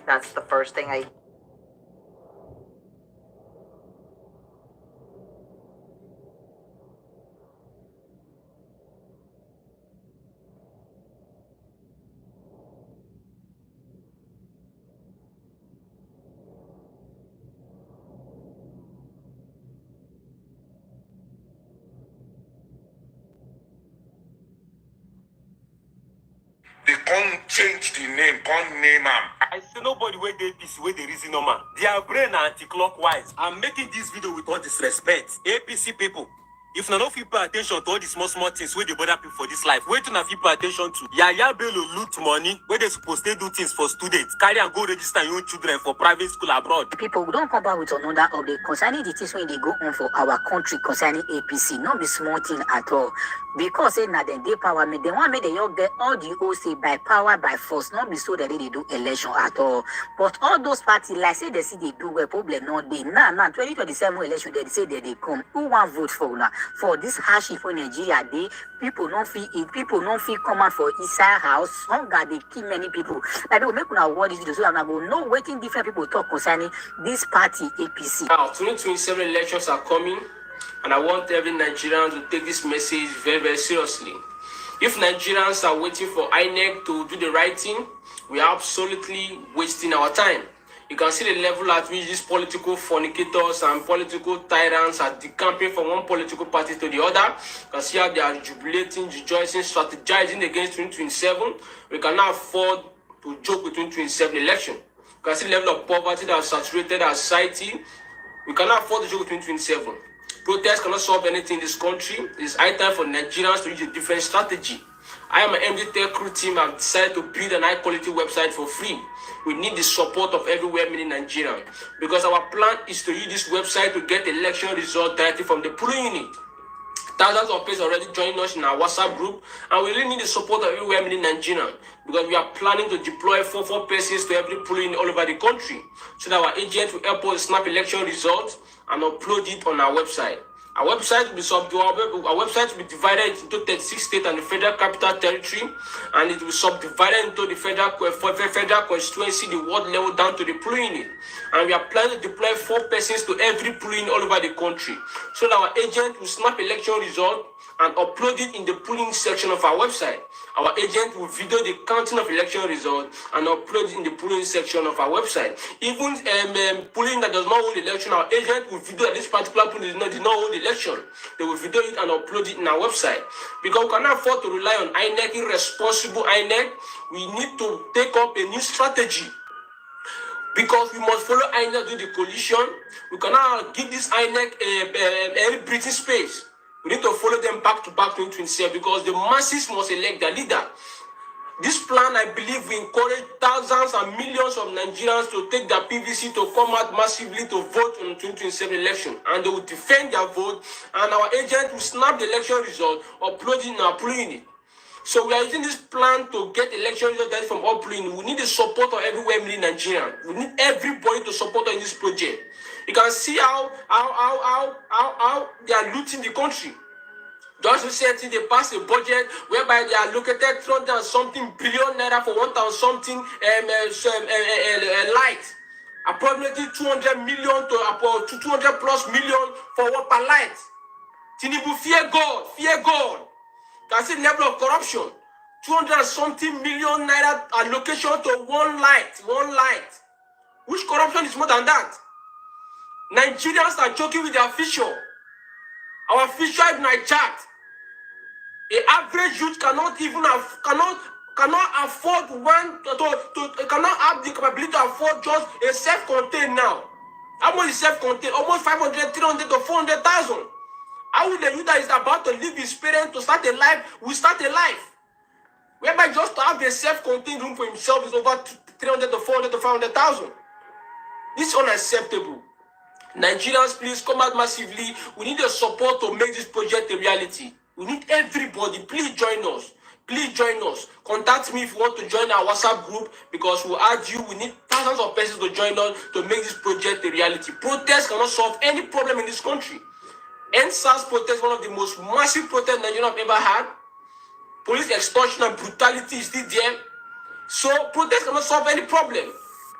That's the first thing I... They can't change the name, can't name them. I see nobody where they this way they reason normal. Their brain are anti-clockwise. I'm making this video with all disrespect. APC people. If none of you pay attention to all the small things where they bother people for this life, wait till you pay attention to. Yaya Bello loot money where they supposed to do things for students. Carry and go register your own children for private school abroad. People, we don't come back with another update concerning the things when they go on for our country concerning APC. Not be small thing at all. Because say now they power me, they want me they get all the OC by power by force. Not be so that they do election at all. But all those parties like say they see they do well problem no they now 2027 election they say that they come. Who want vote for now? For this hardship for Nigeria, they people don't feel it, people don't feel come out for inside house. Hunger they kill many people. Like they will make una watch this video so that I will know waiting different people talk concerning this party APC. Now 2027 elections are coming, and I want every Nigerian to take this message very, very seriously. If Nigerians are waiting for INEC to do the right thing, we are absolutely wasting our time. You can see the level at which these political fornicators and political tyrants are decamping from one political party to the other. You can see how they are jubilating, rejoicing, strategizing against 2027. We cannot afford to joke with 2027 election. You can see the level of poverty that has saturated our society. We cannot afford to joke with 2027. Protests cannot solve anything in this country. It is high time for Nigerians to use a different strategy. I am an MD Tech crew team. I've decided to build an high-quality website for free. We need the support of everywhere in Nigeria because our plan is to use this website to get election results directly from the polling unit. Thousands of people already joining us in our WhatsApp group, and we really need the support of everywhere in Nigeria because we are planning to deploy four persons to every polling unit all over the country so that our agent will help us snap election results and upload it on our website. Our website will be divided into 36 states and the Federal Capital Territory, and it will be subdivided into the federal constituency, the ward level down to the polling unit. And we are planning to deploy 4 persons to every polling all over the country, so that our agent will snap election result and upload it in the polling section of our website. Our agent will video the counting of election results and upload it in the polling section of our website. Even polling that does not hold election, our agent will video that this particular polling did not hold election. They will video it and upload it in our website. Because we cannot afford to rely on INEC, irresponsible INEC. We need to take up a new strategy. Because we must follow INEC to the coalition. We cannot give this INEC any breathing space. We need to follow them back to back 2027 because the masses must elect their leader. This plan, I believe, will encourage thousands and millions of Nigerians to take their PVC to come out massively to vote on the 2027 election. And they will defend their vote, and our agent will snap the election result, upload it in our polling unit. So we are using this plan to get election results from all polling. We need the support of everywhere in Nigeria. We need everybody to support us in this project. You can see how they are looting the country. Just recently, they passed a budget whereby they allocated 300 and something billion naira for 1,000 something light. Approximately 200 million to 200 plus million for what per light. Tinubu, fear God, fear God. You can see the level of corruption. 200 and something million naira allocation to one light. Which corruption is more than that? Nigerians are joking with their future. Our future is hijacked. The average youth cannot afford cannot have the capability to afford just a self-contained now. How much is self-contained? Almost 500, 300 to 400,000. How would the youth that is about to leave his parents to start a life will start a life? Whereby just to have a self-contained room for himself is over 300 to 400 to 500,000. This is unacceptable. Nigerians, please come out massively. We need your support to make this project a reality. We need everybody. Please join us. Please join us. Contact me if you want to join our WhatsApp group because we'll add you. We need thousands of persons to join us to make this project a reality. Protests cannot solve any problem in this country. NSAS protest, one of the most massive protests Nigeria have ever had. Police extortion and brutality is still there. So protests cannot solve any problem.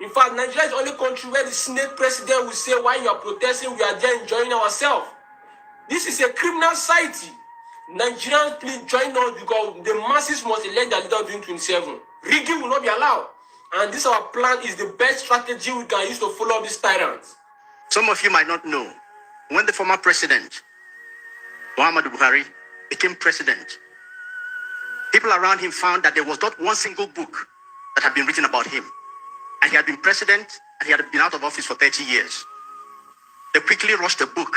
In fact, Nigeria is the only country where the Senate president will say, while you are protesting, we are there enjoying ourselves. This is a criminal society. Nigerians, please join us because the masses must elect their leader during 27. Rigging will not be allowed. And this our plan is the best strategy we can use to follow these tyrants. Some of you might not know, when the former president, Muhammadu Buhari, became president, people around him found that there was not one single book that had been written about him. And he had been president, and he had been out of office for 30 years. They quickly rushed a book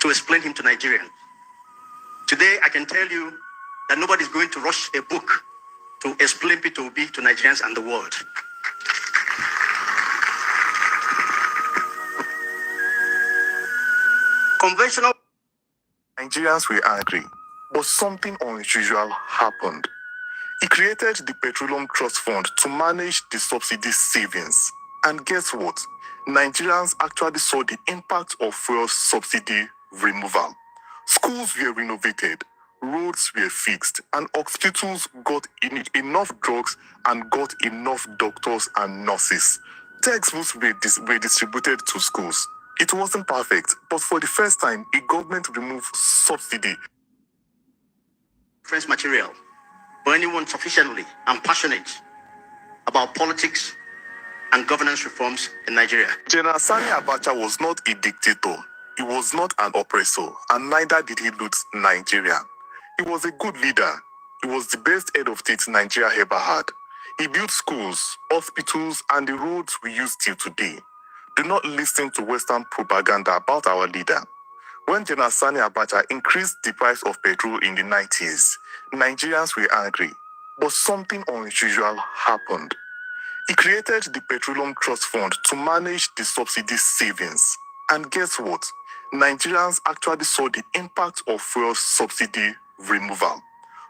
to explain him to Nigerians. Today, I can tell you that nobody's going to rush a book to explain P2B to Nigerians and the world. Conventional Nigerians were angry, but something unusual happened. He created the Petroleum Trust Fund to manage the subsidy savings. And guess what? Nigerians actually saw the impact of fuel subsidy removal. Schools were renovated, roads were fixed, and hospitals got enough drugs and got enough doctors and nurses. Textbooks were distributed to schools. It wasn't perfect, but for the first time, a government removed subsidy. Reference material for anyone sufficiently and passionate about politics and governance reforms in Nigeria. General Sani Abacha was not a dictator. He was not an oppressor, and neither did he loot Nigeria. He was a good leader. He was the best head of state Nigeria ever had. He built schools, hospitals, and the roads we use till today. Do not listen to Western propaganda about our leader. When General Sani Abacha increased the price of petrol in the 90s, Nigerians were angry, but something unusual happened. He created the Petroleum Trust Fund to manage the subsidy savings. And guess what? Nigerians actually saw the impact of fuel subsidy removal.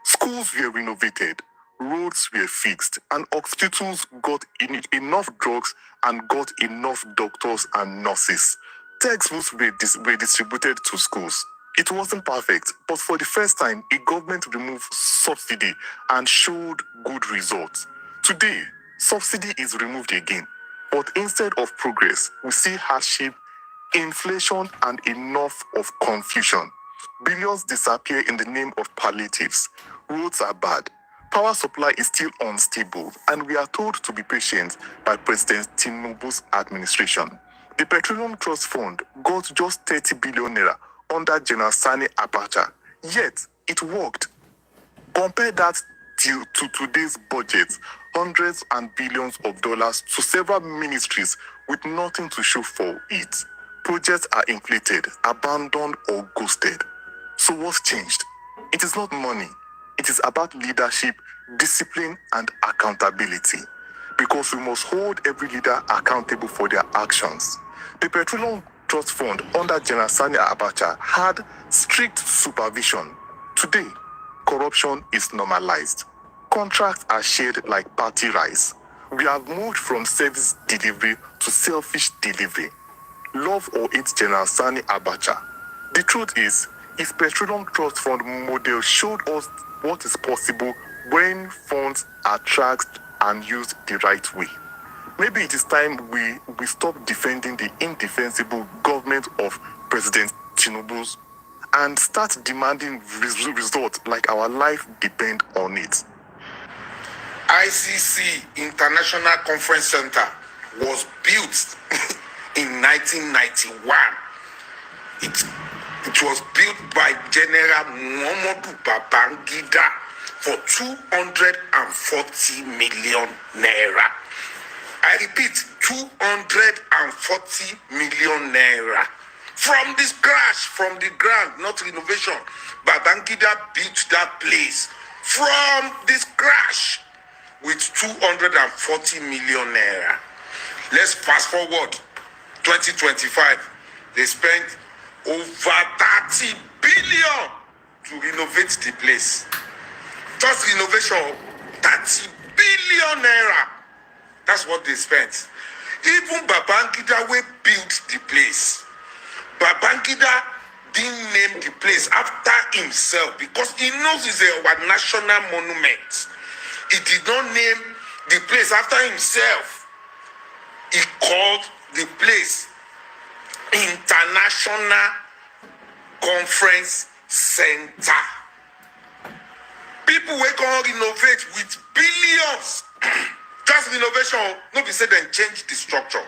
Schools were renovated, roads were fixed, and hospitals got enough drugs and got enough doctors and nurses. Textbooks were distributed to schools. It wasn't perfect, but for the first time, a government removed subsidy and showed good results. Today, subsidy is removed again, but instead of progress, we see hardship, inflation, and enough of confusion. Billions disappear in the name of palliatives. Roads are bad. Power supply is still unstable, and we are told to be patient by President Tinubu's administration. The Petroleum Trust Fund got just 30 billion naira under General Sani Abacha, yet it worked. Compare that to today's budget, hundreds and billions of dollars to several ministries with nothing to show for it. Projects are inflated, abandoned, or ghosted. So what's changed? It is not money. It is about leadership, discipline, and accountability. Because we must hold every leader accountable for their actions. The Petroleum Trust Fund under General Sani Abacha had strict supervision. Today, corruption is normalized. Contracts are shared like party rice. We have moved from service delivery to selfish delivery. Love or hate General Sani Abacha. The truth is, his Petroleum Trust Fund model showed us what is possible when funds are tracked and used the right way. Maybe it is time we stop defending the indefensible government of President Tinubu and start demanding results like our life depends on it. ICC International Conference Center was built in 1991. It was built by General Muhammadu Babangida for 240 million naira. I repeat, 240 million naira. From this crash, from the ground, not renovation. Babangida built that place from this crash with 240 million naira. Let's fast forward, 2025. They spent over 30 billion to renovate the place. Just renovation, 30 billion naira. That's what they spent. Even Babangida we built the place. Babangida didn't name the place after himself because he knows it's our national monument. He did not name the place after himself. He called the place International Conference Center. People will go innovate with billions. Just innovation, no be say then change the structure.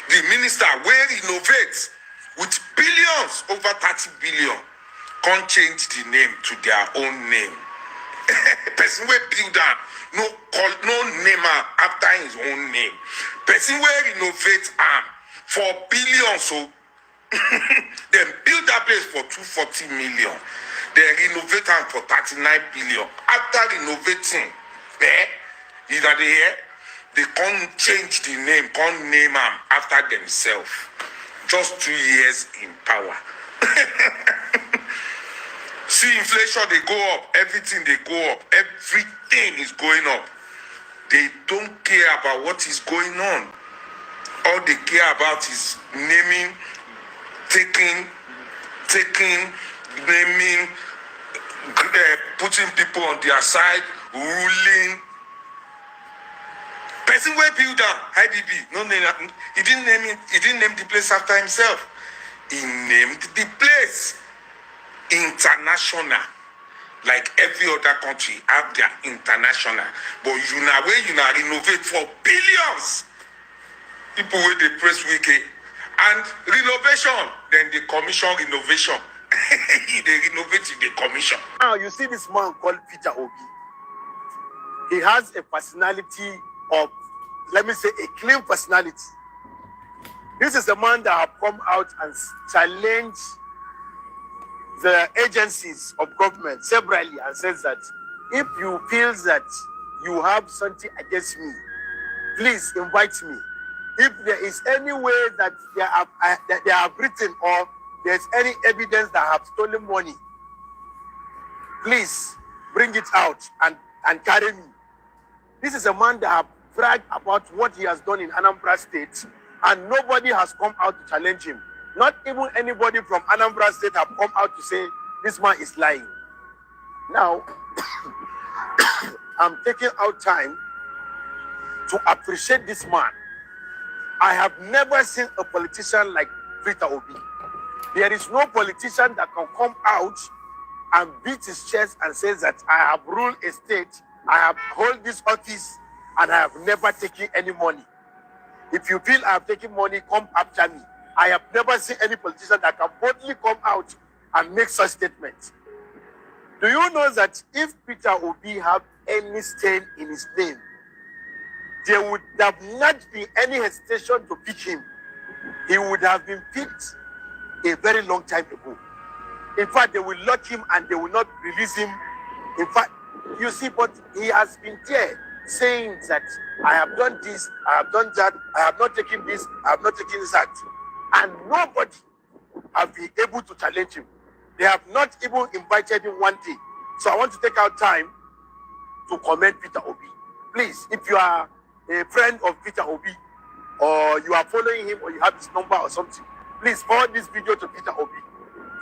The minister will innovate with billions, over 30 billion, can't change the name to their own name. Person will build that, no name after his own name. Person will innovate for billions, so then build that place for 240 million. They renovate for 39 billion. After renovating, you know they can't change the name, can't name them after themselves. Just 2 years in power. See inflation, they go up. Everything, they go up. Everything is going up. They don't care about what is going on. All they care about is naming, taking, naming, putting people on their side, ruling. Person where builder, IDB, no name. He didn't name it. He didn't name the place after himself. He named the place International. Like every other country have their international, but you now renovate for billions. People with the press wiki and renovation, then they commission renovation. They renovate the commission. Now you see this man called Peter Obi. He has a personality of, let me say, a clean personality. This is a man that have come out and challenged the agencies of government severally and says that if you feel that you have something against me, please invite me. If there is any way that they have written or there's any evidence that I have stolen money, please bring it out and carry me. This is a man that have bragged about what he has done in Anambra State, and nobody has come out to challenge him. Not even anybody from Anambra State have come out to say this man is lying. Now, I'm taking out time to appreciate this man. I have never seen a politician like Peter Obi. There is no politician that can come out and beat his chest and say that I have ruled a state, I have held this office, and I have never taken any money. If you feel I have taken money, come after me. I have never seen any politician that can boldly come out and make such statements. Do you know that if Peter Obi have any stain in his name, there would have not been any hesitation to pick him. He would have been picked a very long time ago. In fact, they will lock him and they will not release him. In fact, you see, but he has been there saying that I have done this, I have done that, I have not taken this, I have not taken that. And nobody have been able to challenge him. They have not even invited him one day. So I want to take out time to commend Peter Obi. Please, if you are a friend of Peter Obi, or you are following him, or you have his number or something, please forward this video to Peter Obi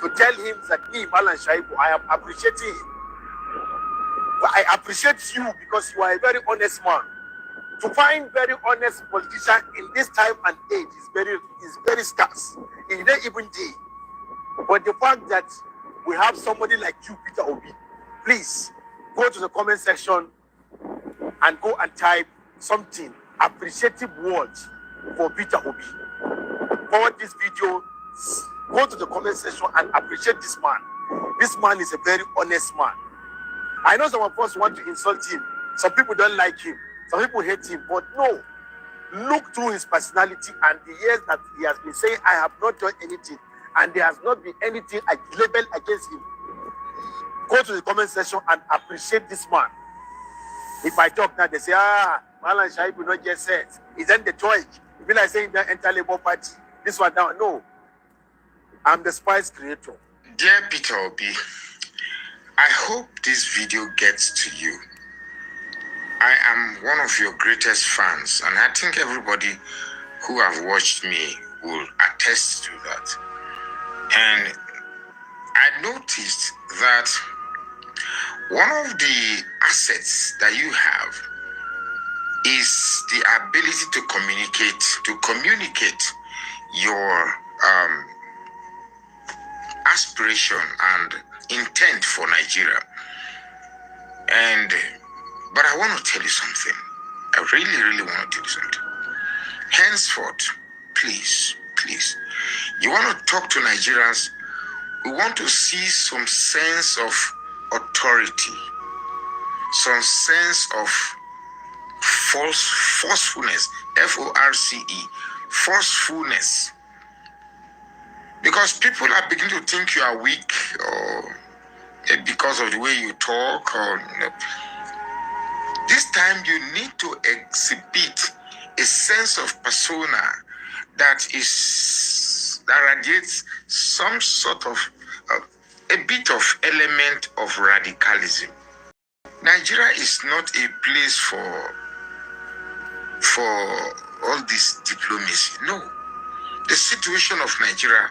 to tell him that me, Malan Shaibu, I am appreciating him. But I appreciate you because you are a very honest man. To find very honest politician in this time and age is very scarce. It ain't even day. But the fact that we have somebody like you, Peter Obi, please go to the comment section and go and type something, appreciative words for Peter Obi. Forward this video, go to the comment section and appreciate this man. This man is a very honest man. I know some of us want to insult him. Some people don't like him. Some people hate him. But no, look through his personality and the years that he has been saying, I have not done anything. And there has not been anything labeled against him. Go to the comment section and appreciate this man. If I talk now, they say, Malan Shaibu not just said. He's in the choice. If I say the enter Labour Party, this one now, no. I'm the spice creator. Dear Peter Obi, I hope this video gets to you. I am one of your greatest fans, and I think everybody who have watched me will attest to that. And I noticed that one of the assets that you have is the ability to communicate your aspiration and intent for Nigeria. But I want to tell you something. I really, really want to tell you something. Henceforth, please, you want to talk to Nigerians, we want to see some sense of authority, some sense of forcefulness, F-O-R-C-E, forcefulness. Because people are beginning to think you are weak, or because of the way you talk, or this time you need to exhibit a sense of persona that radiates some sort of a bit of element of radicalism. Nigeria is not a place for all this diplomacy. No. The situation of Nigeria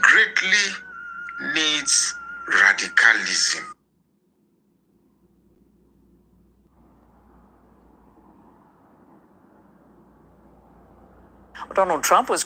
greatly needs radicalism. Donald Trump was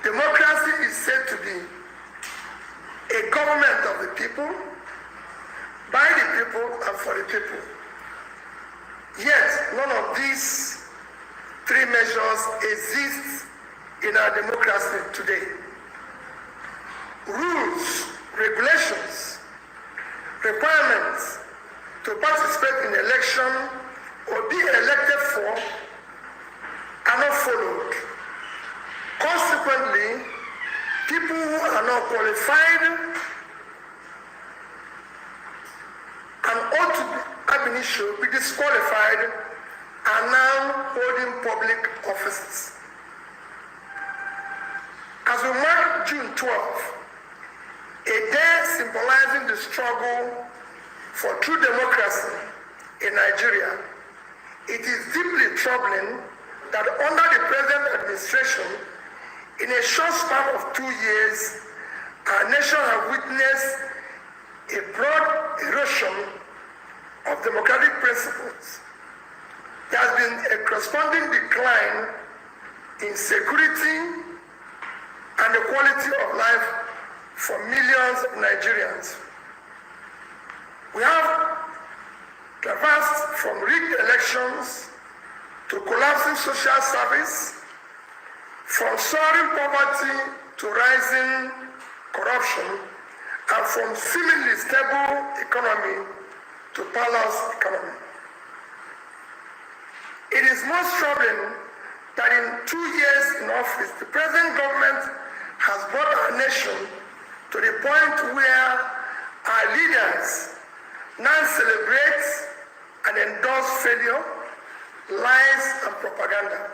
democracy is said to be a government of the people, by the people, and for the people. Yet, none of these three measures exist in our democracy today. Rules, regulations, requirements to participate in election or be elected for are not followed. Consequently, people who are not qualified and ought to have been issued, be disqualified, are now holding public offices. As we mark June 12th, a day symbolizing the struggle for true democracy in Nigeria, it is deeply troubling that under the present administration, in a short span of 2 years, our nation has witnessed a broad erosion of democratic principles. There has been a corresponding decline in security and the quality of life for millions of Nigerians. We have traversed from rigged elections to collapsing social service, from soaring poverty to rising corruption, and from seemingly stable economy to palace economy. It is most troubling that in 2 years in office, the present government has brought our nation to the point where our leaders now celebrate and endorse failure, lies, and propaganda.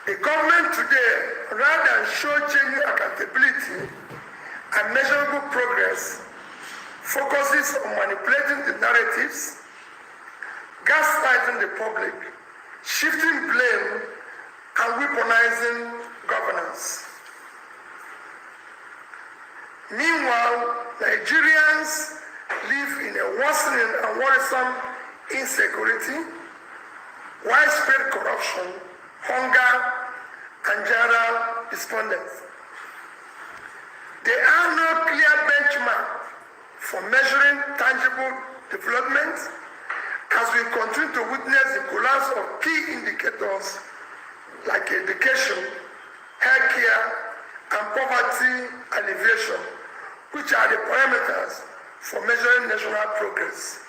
The government today, rather than show genuine accountability and measurable progress, focuses on manipulating the narratives, gaslighting the public, shifting blame, and weaponizing governance. Meanwhile, Nigerians live in a worsening and worrisome insecurity, widespread corruption, hunger, and general despondence. There are no clear benchmarks for measuring tangible development as we continue to witness the collapse of key indicators like education, healthcare, and poverty alleviation, which are the parameters for measuring national progress.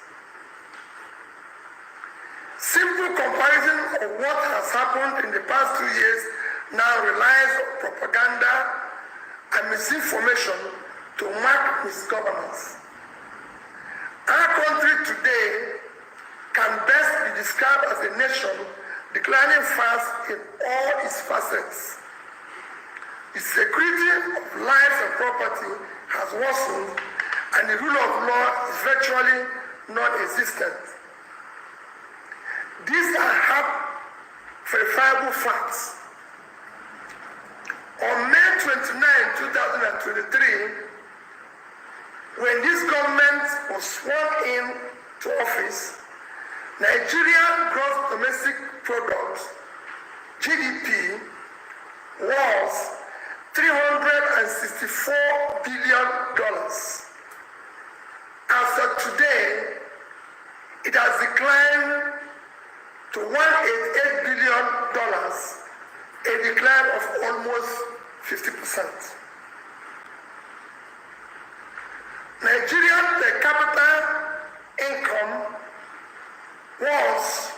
Simple comparison of what has happened in the past 2 years now relies on propaganda and misinformation to mark misgovernance. Our country today can best be described as a nation declining fast in all its facets. The security of lives and property has worsened, and the rule of law is virtually non-existent. These are verifiable facts. On May 29, 2023, when this government was sworn in to office, Nigerian gross domestic product, GDP, was $364 billion. As of today, it has declined to $188 billion, a decline of almost 50%. Nigerian per capita income was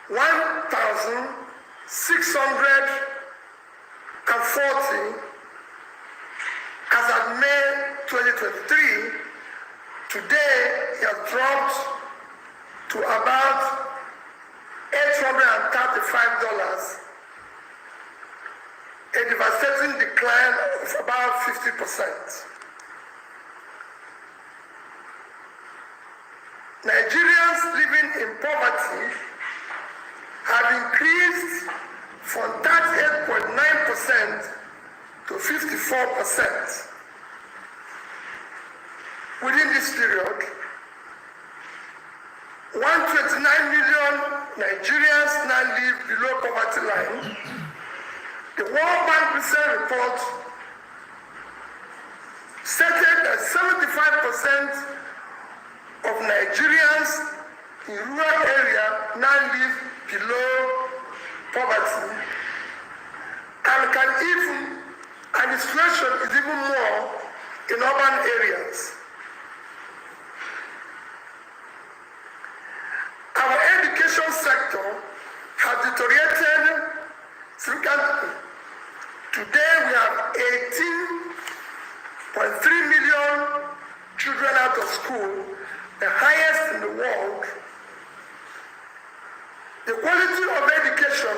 $1,640 as at May 2023. Today, it has dropped to about $835, a devastating decline of about 50%. Nigerians living in poverty have increased from 38.9% to 54%. Within this period, 129 million Nigerians now live below poverty line. The World Bank recent report stated that 75% of Nigerians in rural areas now live below poverty, and the situation is even more in urban areas. Our education sector has deteriorated significantly. Today we have 18.3 million children out of school, the highest in the world. The quality of education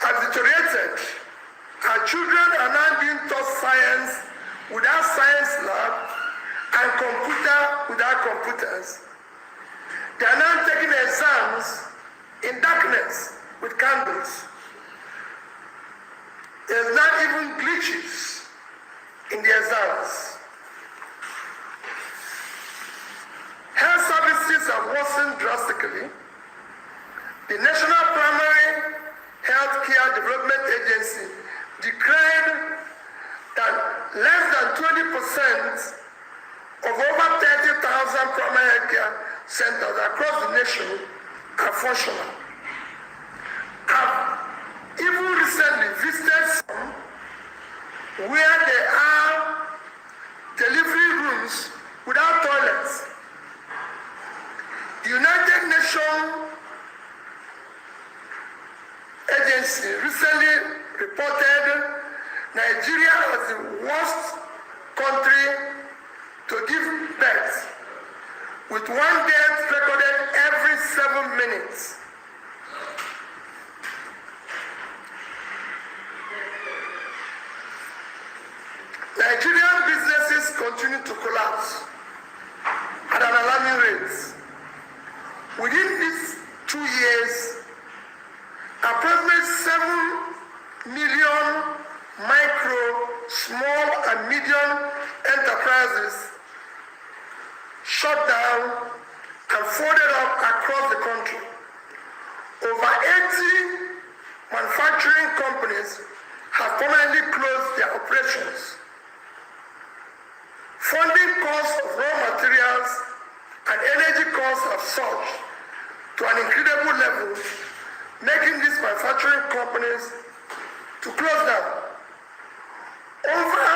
has deteriorated. Our children are now being taught science without science lab and computer without computers. They are now taking exams in darkness with candles. There's not even glitches in the exams. Health services have worsened drastically. The National Primary Health Care Development Agency declared that less than 20% of over 30,000 primary health care centers across the nation are functional. I've even recently visited some where there are delivery rooms without toilets. The United Nations Agency recently reported Nigeria as the worst country to give birth, with one death recorded every 7 minutes. Nigerian businesses continue to collapse at an alarming rate. Within these 2 years, Approximately 7 million micro, small, and medium enterprises shut down and folded up across the country. Over 80 manufacturing companies have permanently closed their operations. Funding costs of raw materials and energy costs have surged to an incredible level, making these manufacturing companies to close down. Over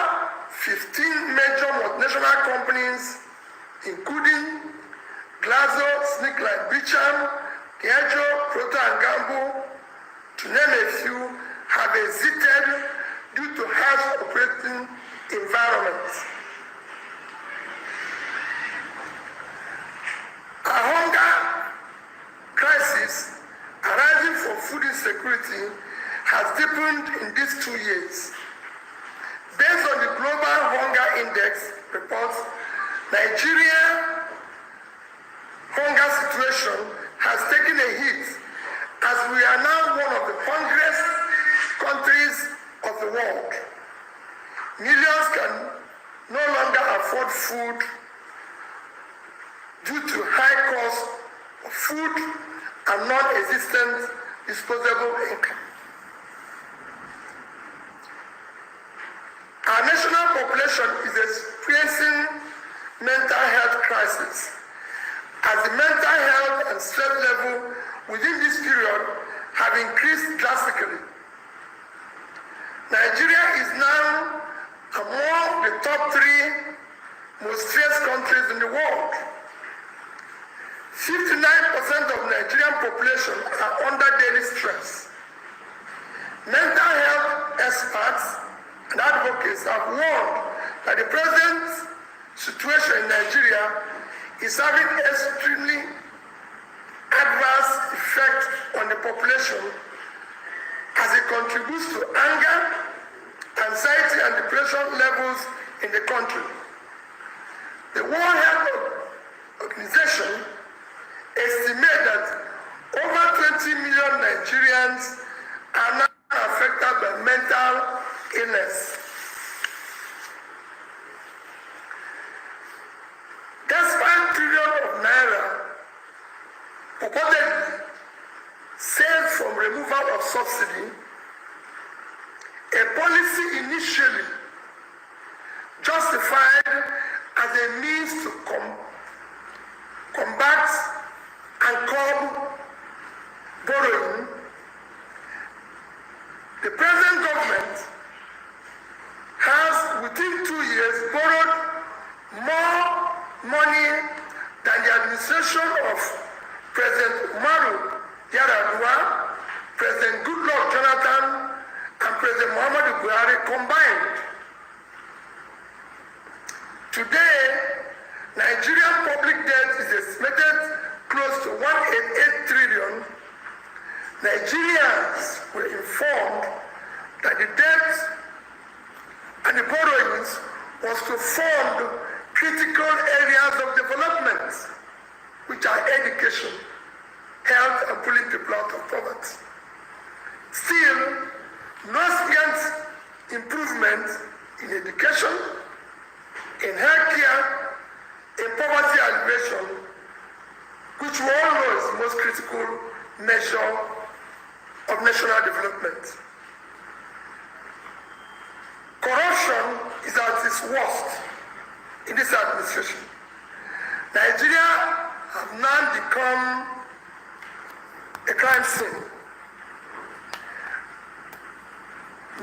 15 major multinational companies, including GlaxoSmithKline, Beecham, Diageo, Procter & Gamble, to name a few, have exited due to harsh operating environments. A hunger crisis arising from food insecurity has deepened in these 2 years. Based on the Global Hunger Index reports, Nigeria's hunger situation has taken a hit as we are now one of the hungriest countries of the world. Millions can no longer afford food due to high cost of food and non-existent disposable income. Our national population is experiencing mental health crisis as the mental health and stress level within this period have increased drastically. Nigeria is now among the top 3 most stressed countries in the world. 59% of Nigerian population are under daily stress. Mental health experts and advocates have warned that the present situation in Nigeria is having extremely adverse effect on the population as it contributes to anger, anxiety, and depression levels in the country. The World Health Organization estimates that over 20 million Nigerians are now affected by mental illness. Despite trillions of naira purportedly saved from removal of subsidy, a policy initially justified as a means to combat and curb borrowing, the present government has within 2 years borrowed more money than the administration of President Umaru Yar'Adua, President Goodluck Jonathan, and President Muhammadu Buhari combined. Today, Nigerian public debt is estimated close to 188 trillion. Nigerians were informed that the debt and the borrowings was to fund critical areas of development, which are education, health, and pulling people out of poverty. Still, no significant improvement in education, in healthcare, in poverty alleviation, which we all know is the most critical measure of national development. Corruption is at its worst in this administration. Nigeria has now become a crime scene.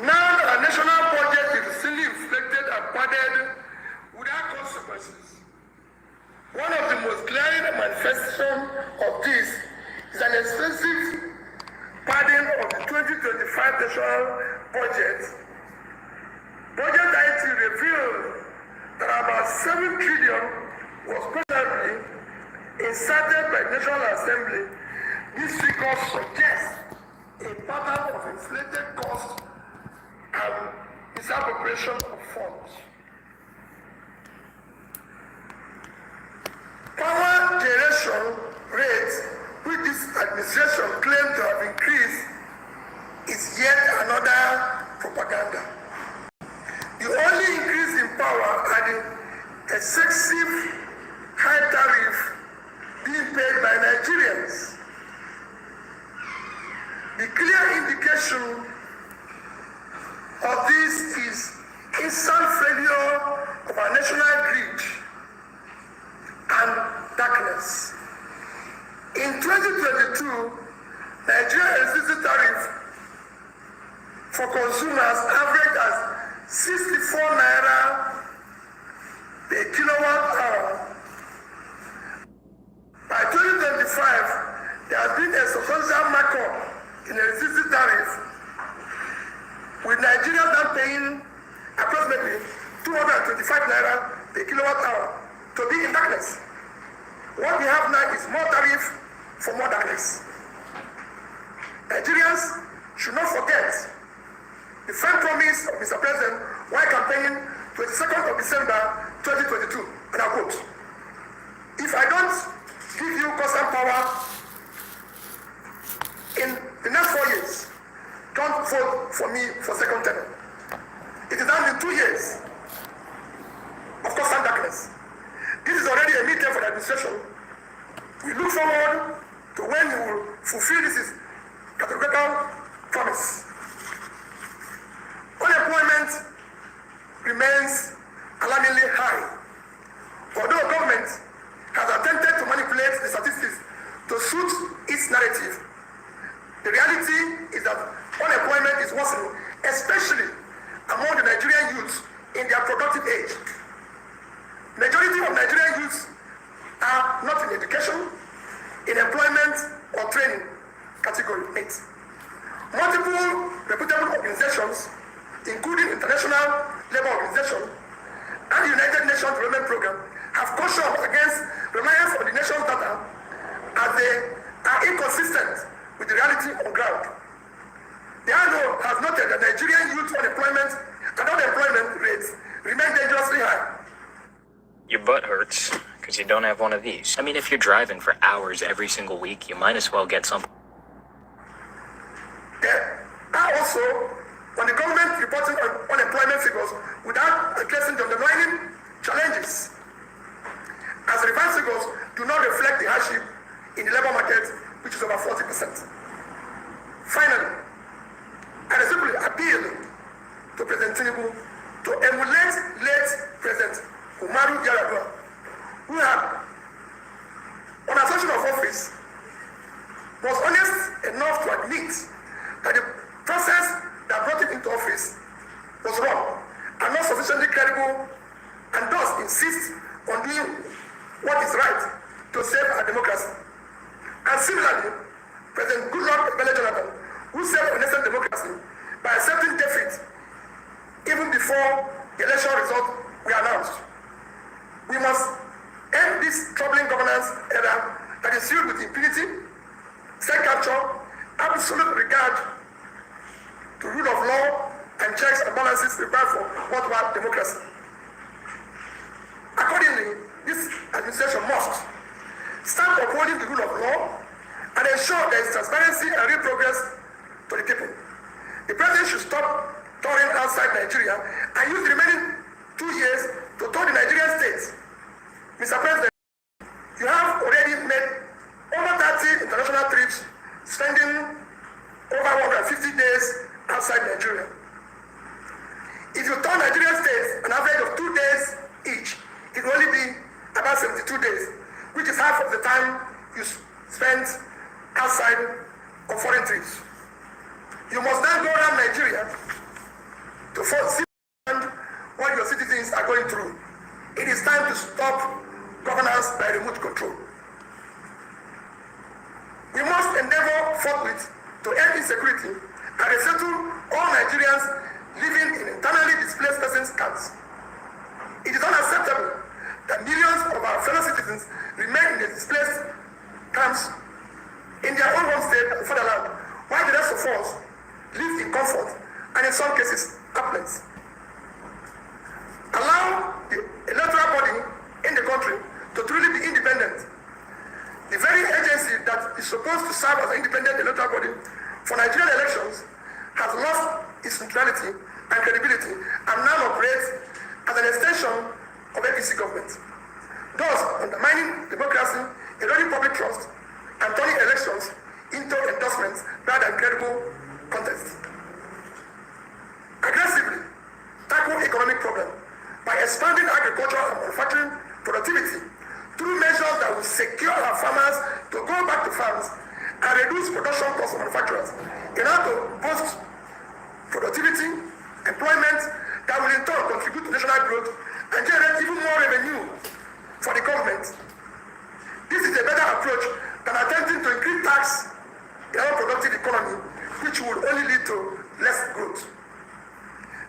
Now our national budget is silly inflated and padded without consequences. One of the most glaring manifestations of this is an expensive padding of the 2025 national budget. Budget IT revealed that about 7 trillion was presently inserted by the National Assembly. This figure suggests a pattern of inflated costs and misappropriation of funds. Power generation rates, which this administration claimed to have increased Nigerians. The clear indication of this is instant failure of our national greed and darkness. In 2022, Nigeria's electricity tariff for consumers averaged as 64 naira per kilowatt hour. By 2025, there has been a substantial markup in the electricity tariff, with Nigeria now paying approximately 225 naira per kilowatt hour to be in darkness. What we have now is more tariff for more darkness. Nigerians should not forget the firm promise of Mr. President while campaigning 22nd of December 2022, and I quote, "If I don't give you constant power in the next 4 years, don't vote for me for second term." It is now in 2 years of constant darkness. This is already a midterm for the administration. We look forward to when you will fulfill this categorical promise. Unemployment remains alarmingly high. Although government has attempted to manipulate the statistics to suit its narrative, the reality is that unemployment is worsening, especially among the Nigerian youths in their productive age. Majority of Nigerian youths are not in education, in employment or training category 8. Multiple reputable organizations, including International Labour Organization and the United Nations Development Programme, have cautioned against reliance on the nation's data as they are inconsistent with the reality on ground. The ILO has noted that Nigerian youth unemployment and unemployment rates remain dangerously high. Your butt hurts because you don't have one of these. I mean, if you're driving for hours every single week, you might as well get some. There are also, when the government reporting on unemployment figures without addressing the underlying challenges, as the revised figures do not reflect the hardship in the labor market, which is over 40%. Finally, I simply appeal to President Tinubu to emulate late President Umaru Yar'Adua, who had, on assumption of office, was honest enough to admit that the process that brought him into office was wrong and not sufficiently credible, and thus insist on doing what is right to save our democracy. And similarly, President Goodluck Jonathan, who saved our nascent democracy by accepting defeat even before the election results were announced. We must end this troubling governance era that is filled with impunity, self-capture, absolute regard to rule of law and checks and balances required for worthwhile democracy. Accordingly, this administration must start upholding the rule of law and ensure there is transparency and real progress to the people. The president should stop touring outside Nigeria and use the remaining 2 years to tour the Nigerian states. Mr. President, you have already made over 30 international trips, spending over 150 days outside Nigeria. If you tour Nigerian states an average of 2 days each, it will only be about 72 days, which is half of the time you spend outside on foreign trips. You must then go around Nigeria to see what your citizens are going through. It is time to stop governance by remote control. We must endeavor forthwith to end insecurity and resettle all Nigerians living in internally displaced persons camps. It is unacceptable that millions of our fellow citizens remain in the displaced camps in their own home state and fatherland, while the rest of us live in comfort and in some cases affluence. Allow the electoral body in the country to truly be independent. The very agency that is supposed to serve as an independent electoral body for Nigerian elections has lost its neutrality and credibility and now operates as an extension of APC government, thus undermining democracy, eroding public trust, government in order to boost productivity, employment that will in turn contribute to national growth and generate even more revenue for the government. This is a better approach than attempting to increase tax in our productive economy, which will only lead to less growth.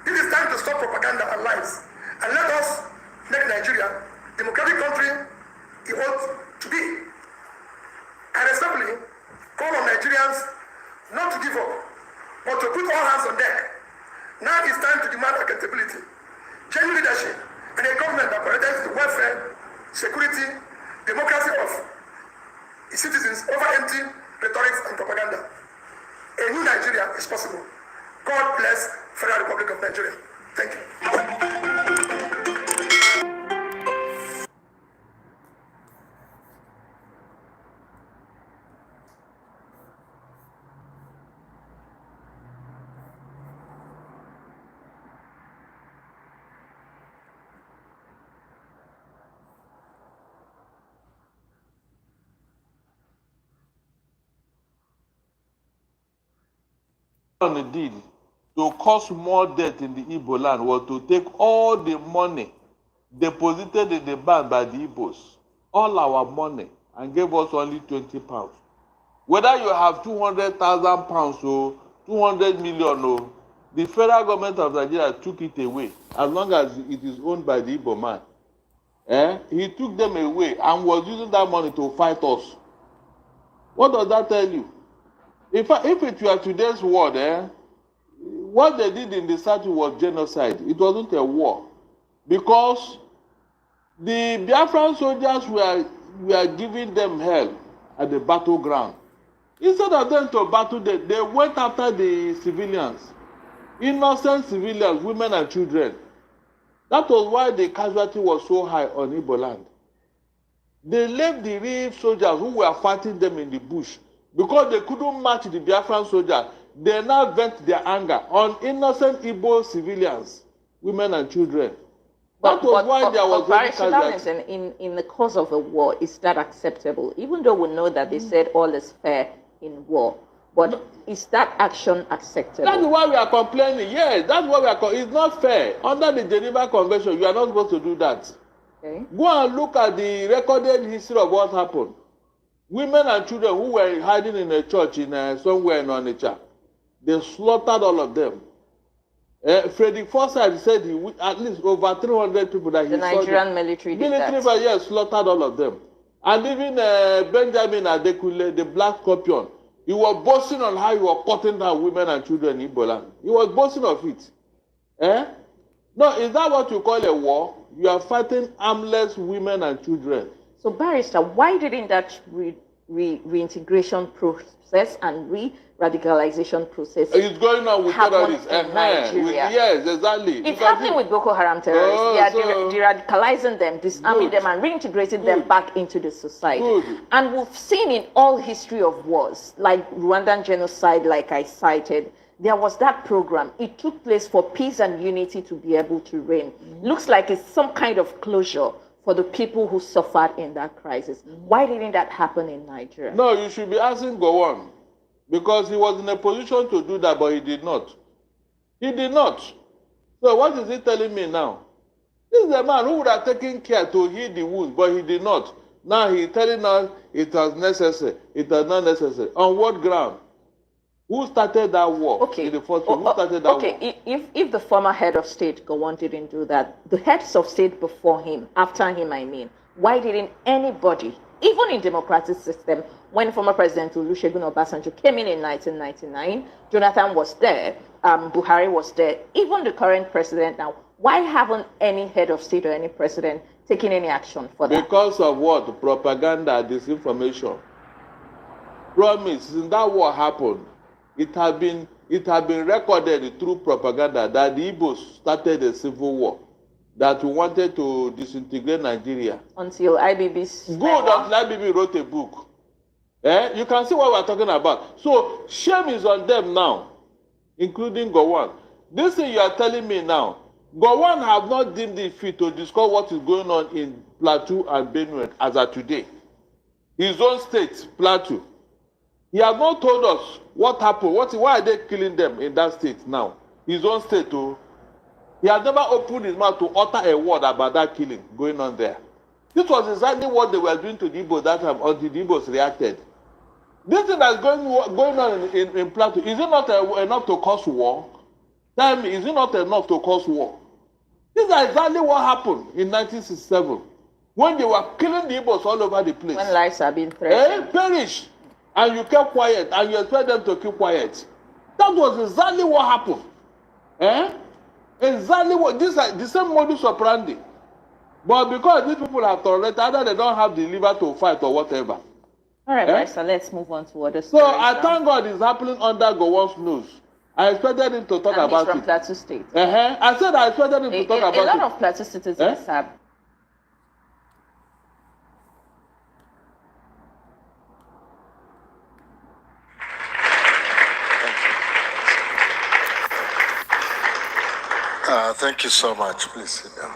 This is time to stop propaganda and lies and let us make Nigeria a democratic country it ought to be. I respectfully call on Nigerians not to give up, but to put all hands on deck. Now it's time to demand accountability, genuine leadership, and a government that prioritizes the welfare, security, democracy of its citizens over empty rhetoric and propaganda. A new Nigeria is possible. God bless Federal Republic of Nigeria. Thank you. Did to cause more debt in the Igbo land was to take all the money deposited in the bank by the Igbos, all our money, and gave us only 20 pounds. Whether you have 200,000 pounds or 200 million, or the federal government of Nigeria took it away as long as it is owned by the Igbo man. He took them away and was using that money to fight us. What does that tell you? If it were today's world, what they did in the South was genocide. It wasn't a war. Because the Biafran soldiers were giving them hell at the battleground. Instead of them to battle, they went after the civilians. Innocent civilians, women and children. That was why the casualty was so high on Igbo land. They left the real soldiers who were fighting them in the bush. Because they couldn't match the Biafran soldiers, they now vent their anger on innocent Igbo civilians, women and children. That was why there was Regionalism in the course of a war. Is that acceptable? Even though we know that they said all is fair in war. But is that action acceptable? That's why we are complaining. Yes, that's why we are complaining. It's not fair. Under the Geneva Convention, you are not supposed to do that. Okay. Go and look at the recorded history of what happened. Women and children who were hiding in a church in somewhere in Onitsha, they slaughtered all of them. Frederick Forsyth said at least over 300 people that he saw. The Nigerian military did that. Yes, slaughtered all of them. And even Benjamin Adekule, the Black Scorpion, he was boasting on how he was cutting down women and children in Igbo land. He was boasting of it. No, is that what you call a war? You are fighting armless women and children. So, Barrister, why didn't that reintegration process and re-radicalization process it's going on with terrorists in Nigeria? Yes, exactly. It's happening with Boko Haram terrorists. They are de-radicalizing them, disarming them, and reintegrating them back into the society. And we've seen in all history of wars, like Rwandan genocide, like I cited, there was that program. It took place for peace and unity to be able to reign. Looks like it's some kind of closure for the people who suffered in that crisis. Why didn't that happen in Nigeria? No, you should be asking Gowon, because he was in a position to do that, but he did not. He did not. So what is he telling me now? This is a man who would have taken care to heal the wounds, but he did not. Now he's telling us it was necessary. It was not necessary. On what ground? Who started that war in the first place? Who started that war? If the former head of state, Gowon, didn't do that, the heads of state before him, after him, I mean, why didn't anybody, even in democratic system, when former President Olusegun Obasanjo came in 1999, Jonathan was there, Buhari was there, even the current president now, why haven't any head of state or any president taken any action for that? Because of what? Propaganda, disinformation. Promise, since that war happened, it had been recorded through propaganda that the Igbos started a civil war, that we wanted to disintegrate Nigeria. Until IBB's... Good, until IBB wrote a book. You can see what we're talking about. So, shame is on them now, including Gowon. This thing you are telling me now, Gowon have not deemed it fit to discuss what is going on in Plateau and Benue as of today. His own state, Plateau. He has not told us what happened. Why are they killing them in that state now? His own state too. He has never opened his mouth to utter a word about that killing going on there. This was exactly what they were doing to the Igbos that time until the Igbos reacted. This thing that's going on in Plateau, is it not enough to cause war? Tell me, is it not enough to cause war? This is exactly what happened in 1967 when they were killing the Igbos all over the place. When lives are being threatened. Perish. And you kept quiet and you expect them to keep quiet. That was exactly what happened. Exactly what this is the same modus operandi. But because these people have tolerated, either they don't have the liver to fight or whatever. All right, so let's move on to other So stories I now. thank God it's happening under Gowon's nose. I expected him to talk about He's from it. Plateau State. I said I expected him to talk about it. A lot of Plateau citizens have. Thank you so much. Please sit down.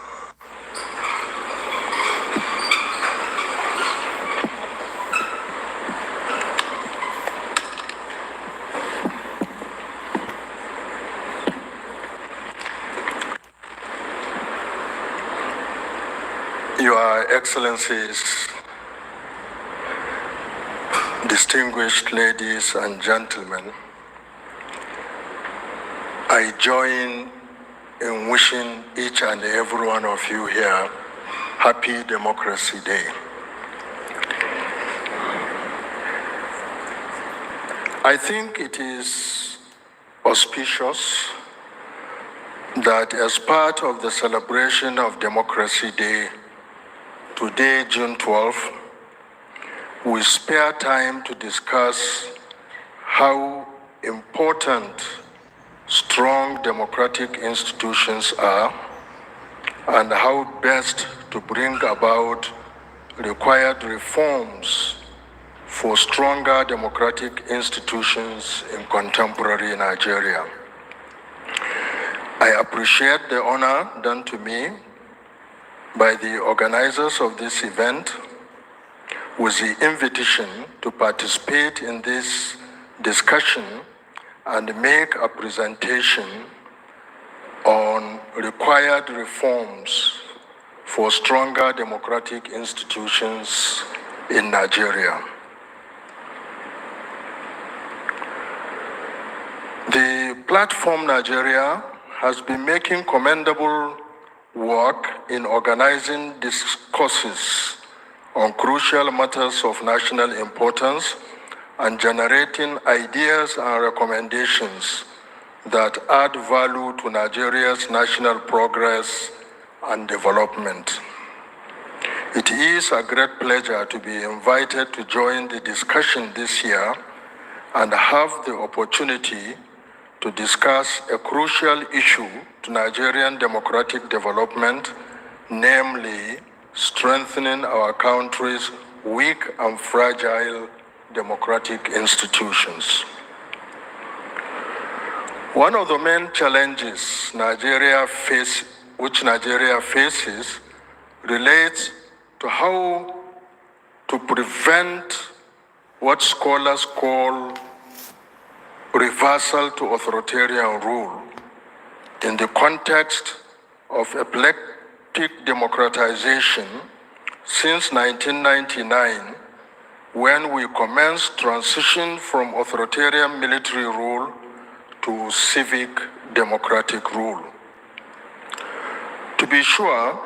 Your Excellencies, distinguished ladies and gentlemen, I join in wishing each and every one of you here Happy Democracy Day. I think it is auspicious that as part of the celebration of Democracy Day, today, June 12th, we spare time to discuss how important strong democratic institutions are and how best to bring about required reforms for stronger democratic institutions in contemporary Nigeria. I appreciate the honor done to me by the organizers of this event with the invitation to participate in this discussion and make a presentation on required reforms for stronger democratic institutions in Nigeria. The Platform Nigeria has been making commendable work in organizing discourses on crucial matters of national importance and generating ideas and recommendations that add value to Nigeria's national progress and development. It is a great pleasure to be invited to join the discussion this year and have the opportunity to discuss a crucial issue to Nigerian democratic development, namely strengthening our country's weak and fragile democratic institutions. One of the main challenges which Nigeria faces relates to how to prevent what scholars call reversal to authoritarian rule in the context of epileptic democratization since 1999, when we commenced transition from authoritarian military rule to civic democratic rule. To be sure,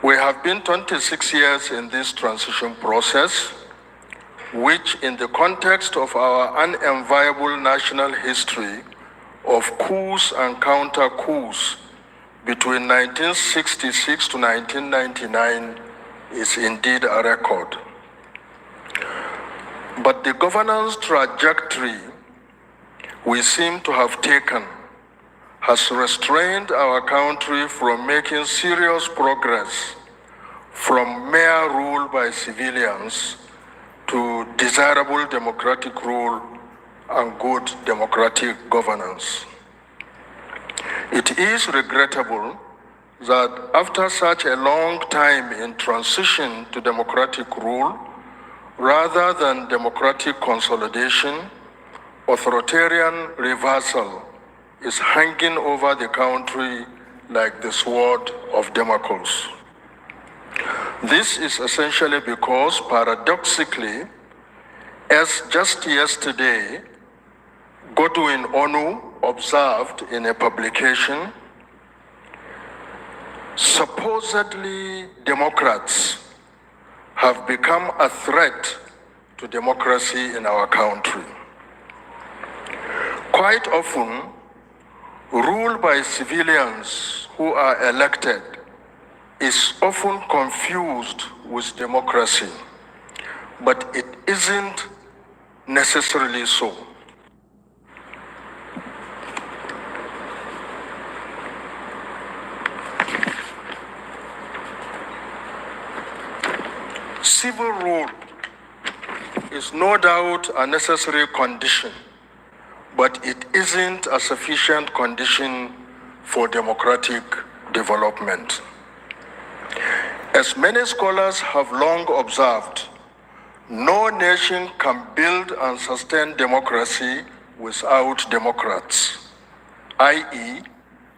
we have been 26 years in this transition process, which in the context of our unenviable national history of coups and counter-coups between 1966 to 1999 is indeed a record. But the governance trajectory we seem to have taken has restrained our country from making serious progress from mere rule by civilians to desirable democratic rule and good democratic governance. It is regrettable that after such a long time in transition to democratic rule, Rather than democratic consolidation, authoritarian reversal is hanging over the country like the sword of Damocles. This is essentially because, paradoxically, as just yesterday, Godwin Onu observed in a publication, supposedly Democrats have become a threat to democracy in our country. Quite often, rule by civilians who are elected is often confused with democracy, but it isn't necessarily so. Civil rule is no doubt a necessary condition, but it isn't a sufficient condition for democratic development. As many scholars have long observed, no nation can build and sustain democracy without democrats, i.e.,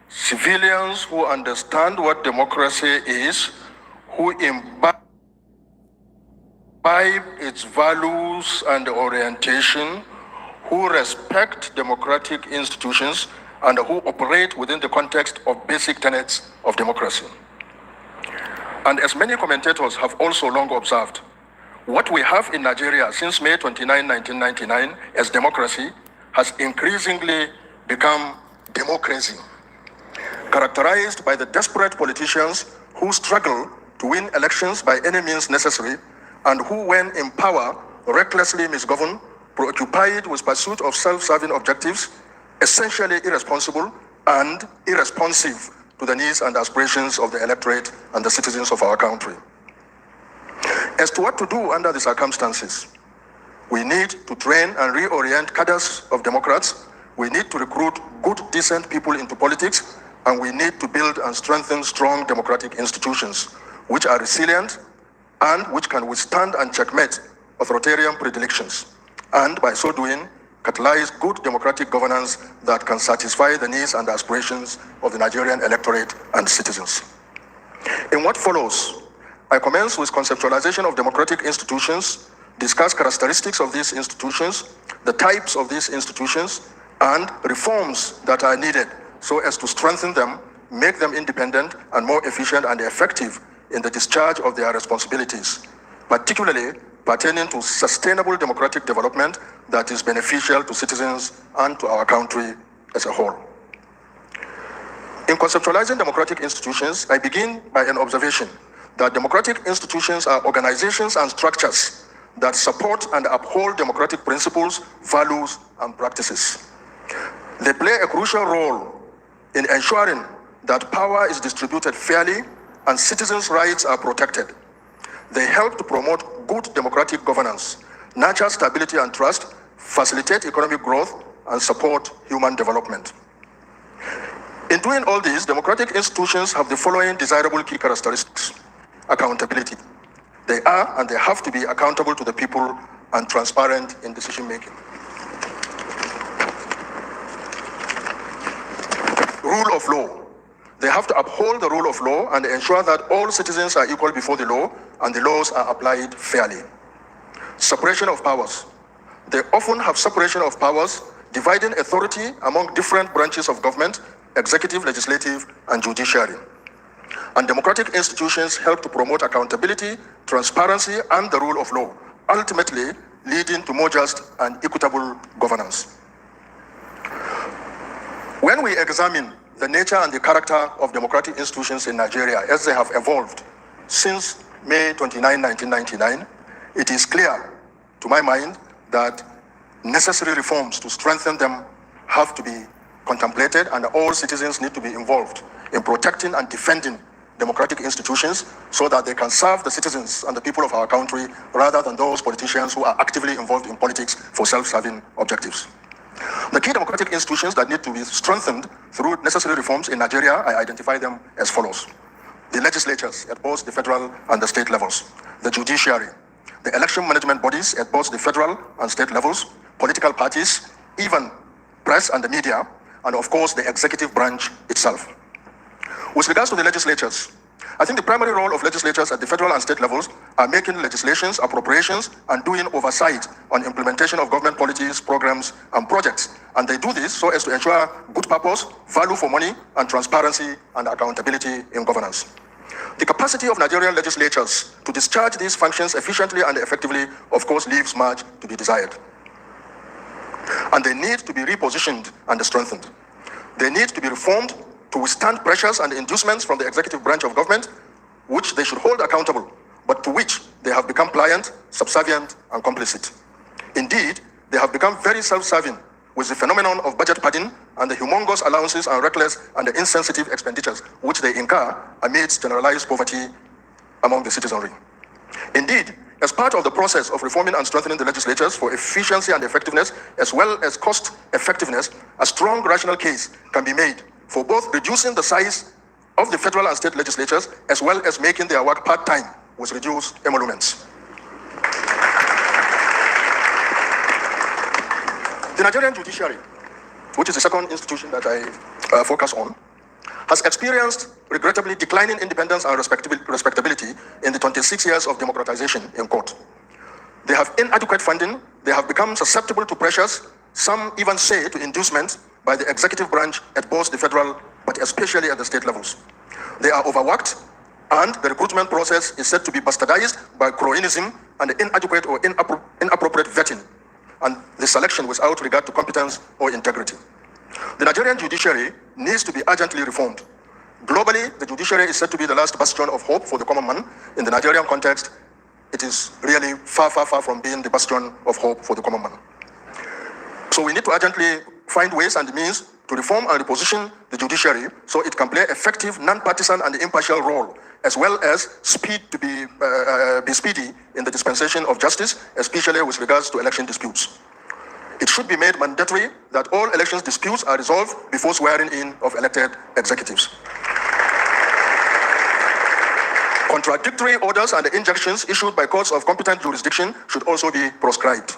civilians who understand what democracy is, who imbibe its values and orientation, who respect democratic institutions, and who operate within the context of basic tenets of democracy. And as many commentators have also long observed, what we have in Nigeria since May 29, 1999 as democracy has increasingly become democracy, characterized by the desperate politicians who struggle to win elections by any means necessary and who, when in power, recklessly misgovern, preoccupied with pursuit of self-serving objectives, essentially irresponsible and irresponsive to the needs and aspirations of the electorate and the citizens of our country. As to what to do under the circumstances, we need to train and reorient cadres of Democrats, we need to recruit good, decent people into politics, and we need to build and strengthen strong democratic institutions, which are resilient and which can withstand and checkmate authoritarian predilections, and by so doing, catalyze good democratic governance that can satisfy the needs and aspirations of the Nigerian electorate and citizens. In what follows, I commence with conceptualization of democratic institutions, discuss characteristics of these institutions, the types of these institutions, and reforms that are needed so as to strengthen them, make them independent and more efficient and effective in the discharge of their responsibilities, particularly pertaining to sustainable democratic development that is beneficial to citizens and to our country as a whole. In conceptualizing democratic institutions, I begin by an observation that democratic institutions are organizations and structures that support and uphold democratic principles, values, and practices. They play a crucial role in ensuring that power is distributed fairly and citizens' rights are protected. They help to promote good democratic governance, nurture stability and trust, facilitate economic growth, and support human development. In doing all this, democratic institutions have the following desirable key characteristics. Accountability. They are and they have to be accountable to the people and transparent in decision-making. Rule of law. They have to uphold the rule of law and ensure that all citizens are equal before the law and the laws are applied fairly. Separation of powers. They often have separation of powers, dividing authority among different branches of government, executive, legislative, and judiciary. And democratic institutions help to promote accountability, transparency, and the rule of law, ultimately leading to more just and equitable governance. When we examine the nature and the character of democratic institutions in Nigeria as they have evolved since May 29, 1999, it is clear, to my mind, that necessary reforms to strengthen them have to be contemplated, and all citizens need to be involved in protecting and defending democratic institutions so that they can serve the citizens and the people of our country rather than those politicians who are actively involved in politics for self-serving objectives. The key democratic institutions that need to be strengthened through necessary reforms in Nigeria, I identify them as follows. The legislatures at both the federal and the state levels, the judiciary, the election management bodies at both the federal and state levels, political parties, even press and the media, and of course the executive branch itself. With regards to the legislatures, I think the primary role of legislatures at the federal and state levels are making legislations, appropriations, and doing oversight on implementation of government policies, programs, and projects. And they do this so as to ensure good purpose, value for money, and transparency and accountability in governance. The capacity of Nigerian legislatures to discharge these functions efficiently and effectively, of course, leaves much to be desired. And they need to be repositioned and strengthened. They need to be reformed to withstand pressures and inducements from the executive branch of government, which they should hold accountable, but to which they have become pliant, subservient, and complicit. Indeed, they have become very self-serving with the phenomenon of budget padding and the humongous allowances and reckless and insensitive expenditures which they incur amidst generalized poverty among the citizenry. Indeed, as part of the process of reforming and strengthening the legislatures for efficiency and effectiveness, as well as cost effectiveness, a strong rational case can be made for both reducing the size of the federal and state legislatures, as well as making their work part-time with reduced emoluments. The Nigerian judiciary, which is the second institution that I focus on, has experienced regrettably declining independence and respectability in the 26 years of democratization in court. They have inadequate funding, they have become susceptible to pressures, some even say to inducement, by the executive branch at both the federal, but especially at the state levels. They are overworked, and the recruitment process is said to be bastardized by cronyism and inadequate or inappropriate vetting, and the selection without regard to competence or integrity. The Nigerian judiciary needs to be urgently reformed. Globally, the judiciary is said to be the last bastion of hope for the common man. In the Nigerian context, it is really far, far, far from being the bastion of hope for the common man. So we need to urgently find ways and means to reform and reposition the judiciary so it can play effective, non-partisan and impartial role, as well as be speedy in the dispensation of justice, especially with regards to election disputes. It should be made mandatory that all elections disputes are resolved before swearing in of elected executives. Contradictory orders and injunctions issued by courts of competent jurisdiction should also be proscribed.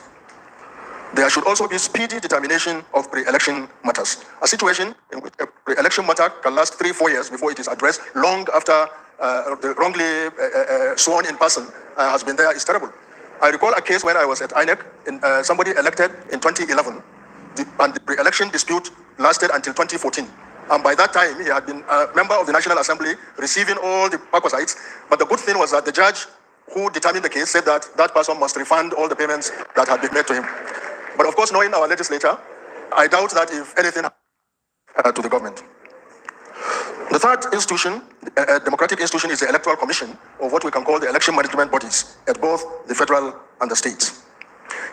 There should also be speedy determination of pre-election matters. A situation in which a pre-election matter can last 3-4 years before it is addressed, long after the wrongly sworn in person has been there, is terrible. I recall a case when I was at INEC, somebody elected in 2011, and the pre-election dispute lasted until 2014. And by that time, he had been a member of the National Assembly, receiving all the perquisites. But the good thing was that the judge who determined the case said that that person must refund all the payments that had been made to him. But of course, knowing our legislature, I doubt that if anything to the government. The third institution, a democratic institution, is the Electoral Commission, or what we can call the election management bodies at both the federal and the states.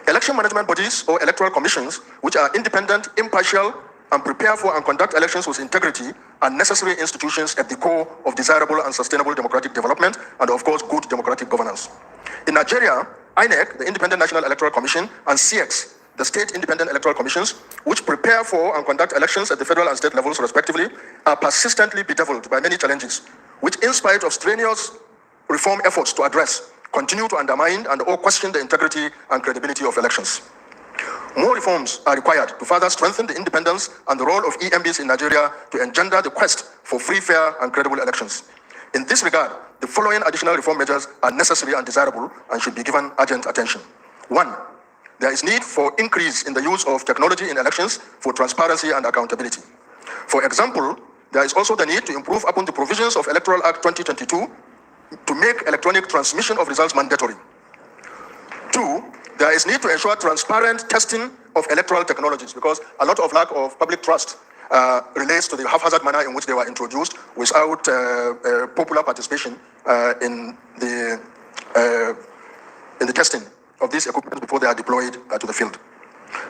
Election management bodies, or electoral commissions, which are independent, impartial, and prepare for and conduct elections with integrity, are necessary institutions at the core of desirable and sustainable democratic development and, of course, good democratic governance. In Nigeria, INEC, the Independent National Electoral Commission, and CX, the state independent electoral commissions, which prepare for and conduct elections at the federal and state levels respectively, are persistently bedeviled by many challenges, which in spite of strenuous reform efforts to address, continue to undermine and or question the integrity and credibility of elections. More reforms are required to further strengthen the independence and the role of EMBs in Nigeria to engender the quest for free, fair, and credible elections. In this regard, the following additional reform measures are necessary and desirable and should be given urgent attention. 1. There is need for increase in the use of technology in elections for transparency and accountability. For example, there is also the need to improve upon the provisions of Electoral Act 2022 to make electronic transmission of results mandatory. 2, there is need to ensure transparent testing of electoral technologies because a lot of lack of public trust relates to the haphazard manner in which they were introduced without popular participation in the testing of these equipment before they are deployed to the field.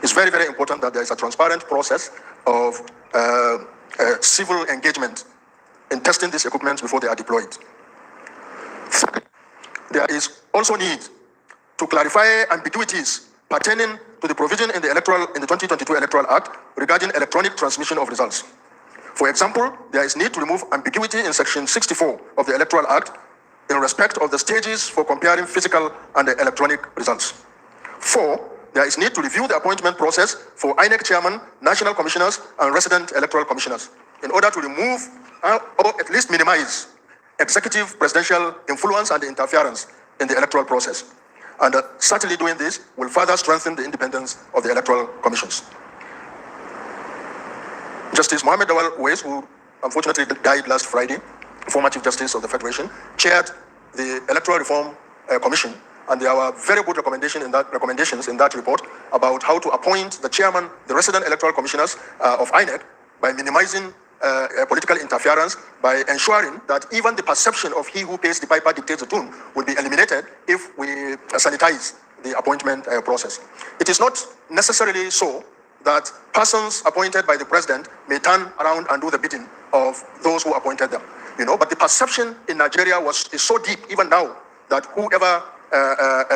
It's very, very important that there is a transparent process of civil engagement in testing these equipment before they are deployed. There is also need to clarify ambiguities pertaining to the provision in the 2022 Electoral Act regarding electronic transmission of results. For example, there is need to remove ambiguity in Section 64 of the Electoral Act in respect of the stages for comparing physical and electronic results. 4, there is need to review the appointment process for INEC chairman, national commissioners, and resident electoral commissioners in order to remove or at least minimize executive presidential influence and interference in the electoral process. And certainly doing this will further strengthen the independence of the electoral commissions. Justice Mohammed Awal Uwais, who unfortunately died last Friday, former Chief Justice of the Federation, chaired the Electoral Reform Commission, and there were very good recommendations in that report about how to appoint the chairman, the resident electoral commissioners of INEC by minimizing political interference, by ensuring that even the perception of he who pays the piper dictates the tune will be eliminated if we sanitize the appointment process. It is not necessarily so that persons appointed by the president may turn around and do the bidding of those who appointed them, but the perception in Nigeria is so deep even now that whoever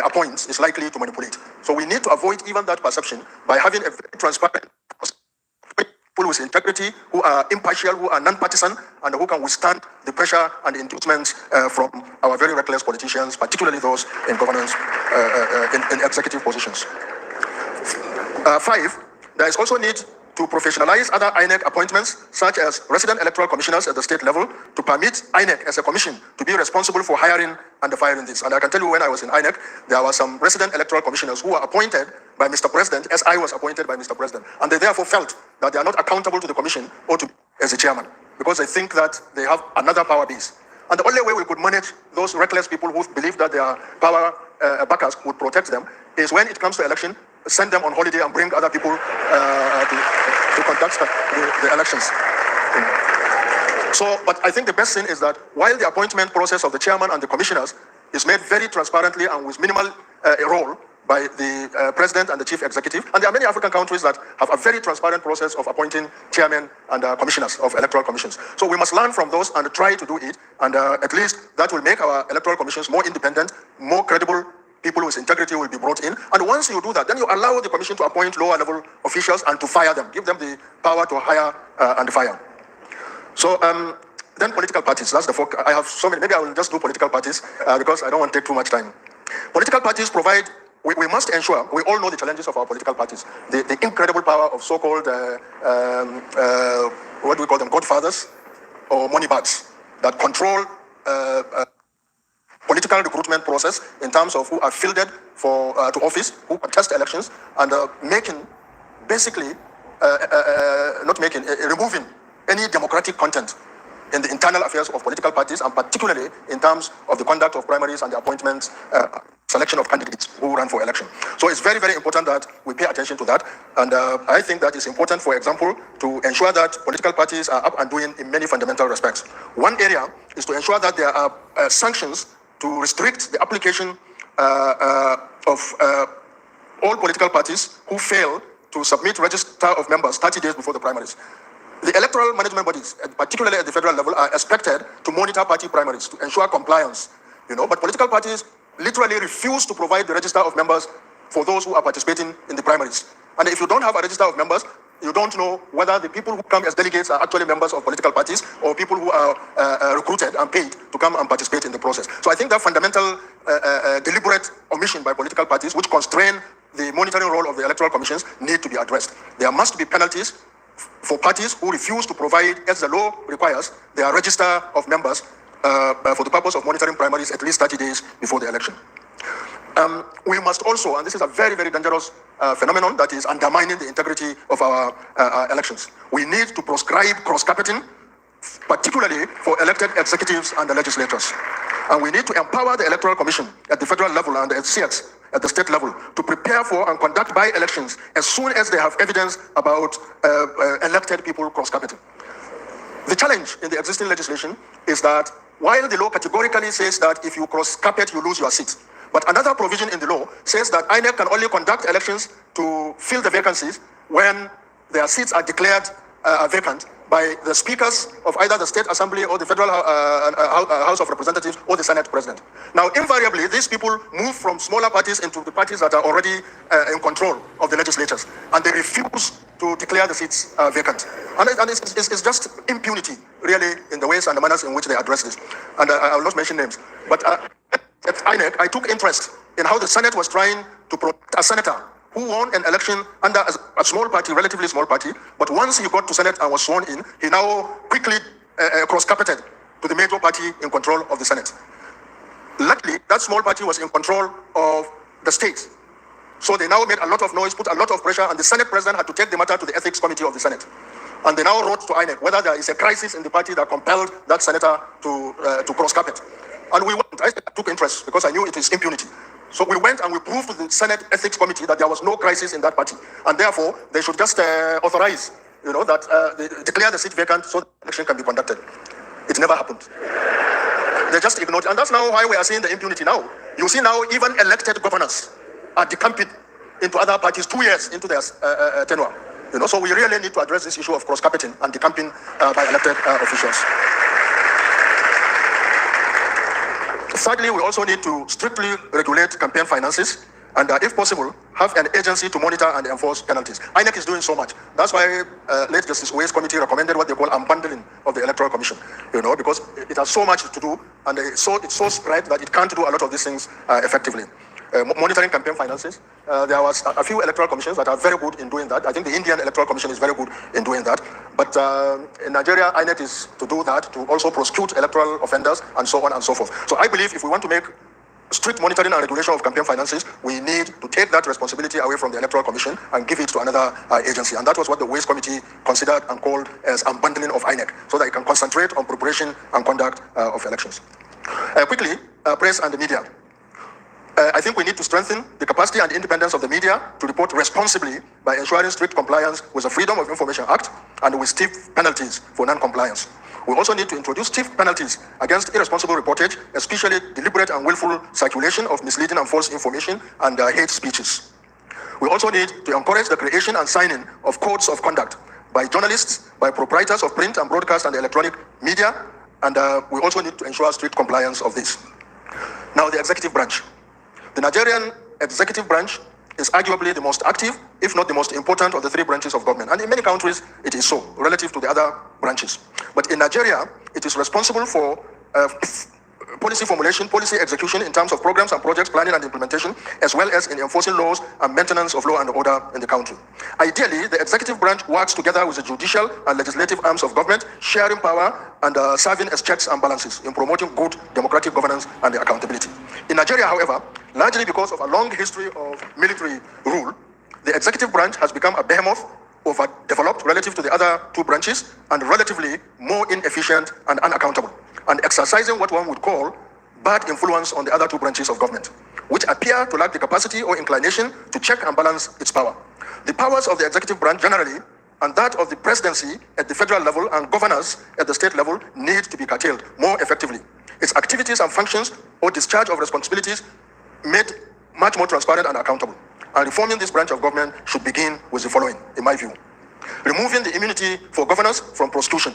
appoints is likely to manipulate. So we need to avoid even that perception by having a very transparent process. People with integrity, who are impartial, who are non-partisan, and who can withstand the pressure and inducements from our very reckless politicians, particularly those in governance, in executive positions. 5, there is also need to professionalize other INEC appointments, such as resident electoral commissioners at the state level, to permit INEC as a commission to be responsible for hiring and firing this. And I can tell you, when I was in INEC, there were some resident electoral commissioners who were appointed by Mr. President, as I was appointed by Mr. President. And they therefore felt that they are not accountable to the commission or to as a chairman, because they think that they have another power base. And the only way we could manage those reckless people who believe that their power backers would protect them is when it comes to election, send them on holiday and bring other people to conduct the elections. So, but I think the best thing is that while the appointment process of the chairman and the commissioners is made very transparently and with minimal role by the president and the chief executive, and there are many African countries that have a very transparent process of appointing chairmen and commissioners of electoral commissions. So we must learn from those and try to do it, and at least that will make our electoral commissions more independent, more credible. People with integrity will be brought in. And once you do that, then you allow the commission to appoint lower level officials and to fire them, give them the power to hire and fire. So then political parties, that's the focus. I have so many, maybe I will just do political parties because I don't want to take too much time. Political parties provide, we must ensure, we all know the challenges of our political parties, the incredible power of so-called, what do we call them, godfathers or money bags that control political recruitment process in terms of who are fielded for to office, who contest elections, and removing any democratic content in the internal affairs of political parties, and particularly in terms of the conduct of primaries and the appointments, selection of candidates who run for election. So it's very, very important that we pay attention to that. And I think that it's important, for example, to ensure that political parties are up and doing in many fundamental respects. One area is to ensure that there are sanctions to restrict the application of all political parties who fail to submit register of members 30 days before the primaries. The electoral management bodies, particularly at the federal level, are expected to monitor party primaries to ensure compliance, but political parties literally refuse to provide the register of members for those who are participating in the primaries. And if you don't have a register of members, you don't know whether the people who come as delegates are actually members of political parties or people who are recruited and paid to come and participate in the process. So I think that fundamental deliberate omission by political parties, which constrain the monitoring role of the electoral commissions, need to be addressed. There must be penalties for parties who refuse to provide, as the law requires, their register of members for the purpose of monitoring primaries at least 30 days before the election. We must also, and this is a very, very dangerous phenomenon that is undermining the integrity of our elections, we need to proscribe cross-carpeting, particularly for elected executives and the legislators. And we need to empower the Electoral Commission at the federal level and the CX at the state level to prepare for and conduct by-elections as soon as they have evidence about elected people cross-carpeting. The challenge in the existing legislation is that while the law categorically says that if you cross-carpet, you lose your seat, but another provision in the law says that INEC can only conduct elections to fill the vacancies when their seats are declared vacant by the speakers of either the State Assembly or the Federal House of Representatives or the Senate President. Now, invariably, these people move from smaller parties into the parties that are already in control of the legislatures, and they refuse to declare the seats vacant. And it's just impunity, really, in the ways and the manners in which they address this. And I will not mention names. But at INEC, I took interest in how the Senate was trying to protect a senator who won an election under a small party, relatively small party, but once he got to Senate and was sworn in, he now quickly cross-carpeted to the major party in control of the Senate. Luckily, that small party was in control of the state. So they now made a lot of noise, put a lot of pressure, and the Senate president had to take the matter to the ethics committee of the Senate. And they now wrote to INEC whether there is a crisis in the party that compelled that senator to cross-carpet. And we went. I took interest because I knew it is impunity. So we went and we proved to the Senate Ethics Committee that there was no crisis in that party. And therefore, they should just authorize, that they declare the seat vacant so the election can be conducted. It never happened. They just ignored it. And that's now why we are seeing the impunity now. You see now even elected governors are decamping into other parties 2 years into their tenure. So we really need to address this issue of cross-carpeting and decamping by elected officials. Thirdly, we also need to strictly regulate campaign finances and, if possible, have an agency to monitor and enforce penalties. INEC is doing so much. That's why late Justice Omoye's committee recommended what they call unbundling of the Electoral Commission, because it has so much to do and it's so spread that it can't do a lot of these things effectively. Monitoring campaign finances. There was a few electoral commissions that are very good in doing that. I think the Indian Electoral Commission is very good in doing that. But in Nigeria, INEC is to do that, to also prosecute electoral offenders and so on and so forth. So I believe if we want to make strict monitoring and regulation of campaign finances, we need to take that responsibility away from the Electoral Commission and give it to another agency. And that was what the Ways Committee considered and called as unbundling of INEC, so that it can concentrate on preparation and conduct of elections. Quickly, press and the media. I think we need to strengthen the capacity and independence of the media to report responsibly by ensuring strict compliance with the Freedom of Information Act and with stiff penalties for non-compliance. We also need to introduce stiff penalties against irresponsible reportage, especially deliberate and willful circulation of misleading and false information and hate speeches. We also need to encourage the creation and signing of codes of conduct by journalists, by proprietors of print and broadcast and electronic media, and we also need to ensure strict compliance of this. Now, the executive branch. The Nigerian executive branch is arguably the most active, if not the most important, of the three branches of government. And in many countries, it is so, relative to the other branches. But in Nigeria, it is responsible for policy formulation, policy execution in terms of programs and projects, planning and implementation, as well as in enforcing laws and maintenance of law and order in the country. Ideally, the executive branch works together with the judicial and legislative arms of government, sharing power and serving as checks and balances in promoting good democratic governance and accountability. In Nigeria, however, largely because of a long history of military rule, the executive branch has become a behemoth, overdeveloped relative to the other two branches, and relatively more inefficient and unaccountable, and exercising what one would call bad influence on the other two branches of government, which appear to lack the capacity or inclination to check and balance its power. The powers of the executive branch generally, and that of the presidency at the federal level and governors at the state level, need to be curtailed more effectively. Its activities and functions or discharge of responsibilities made much more transparent and accountable. And reforming this branch of government should begin with the following, in my view. Removing the immunity for governors from prosecution.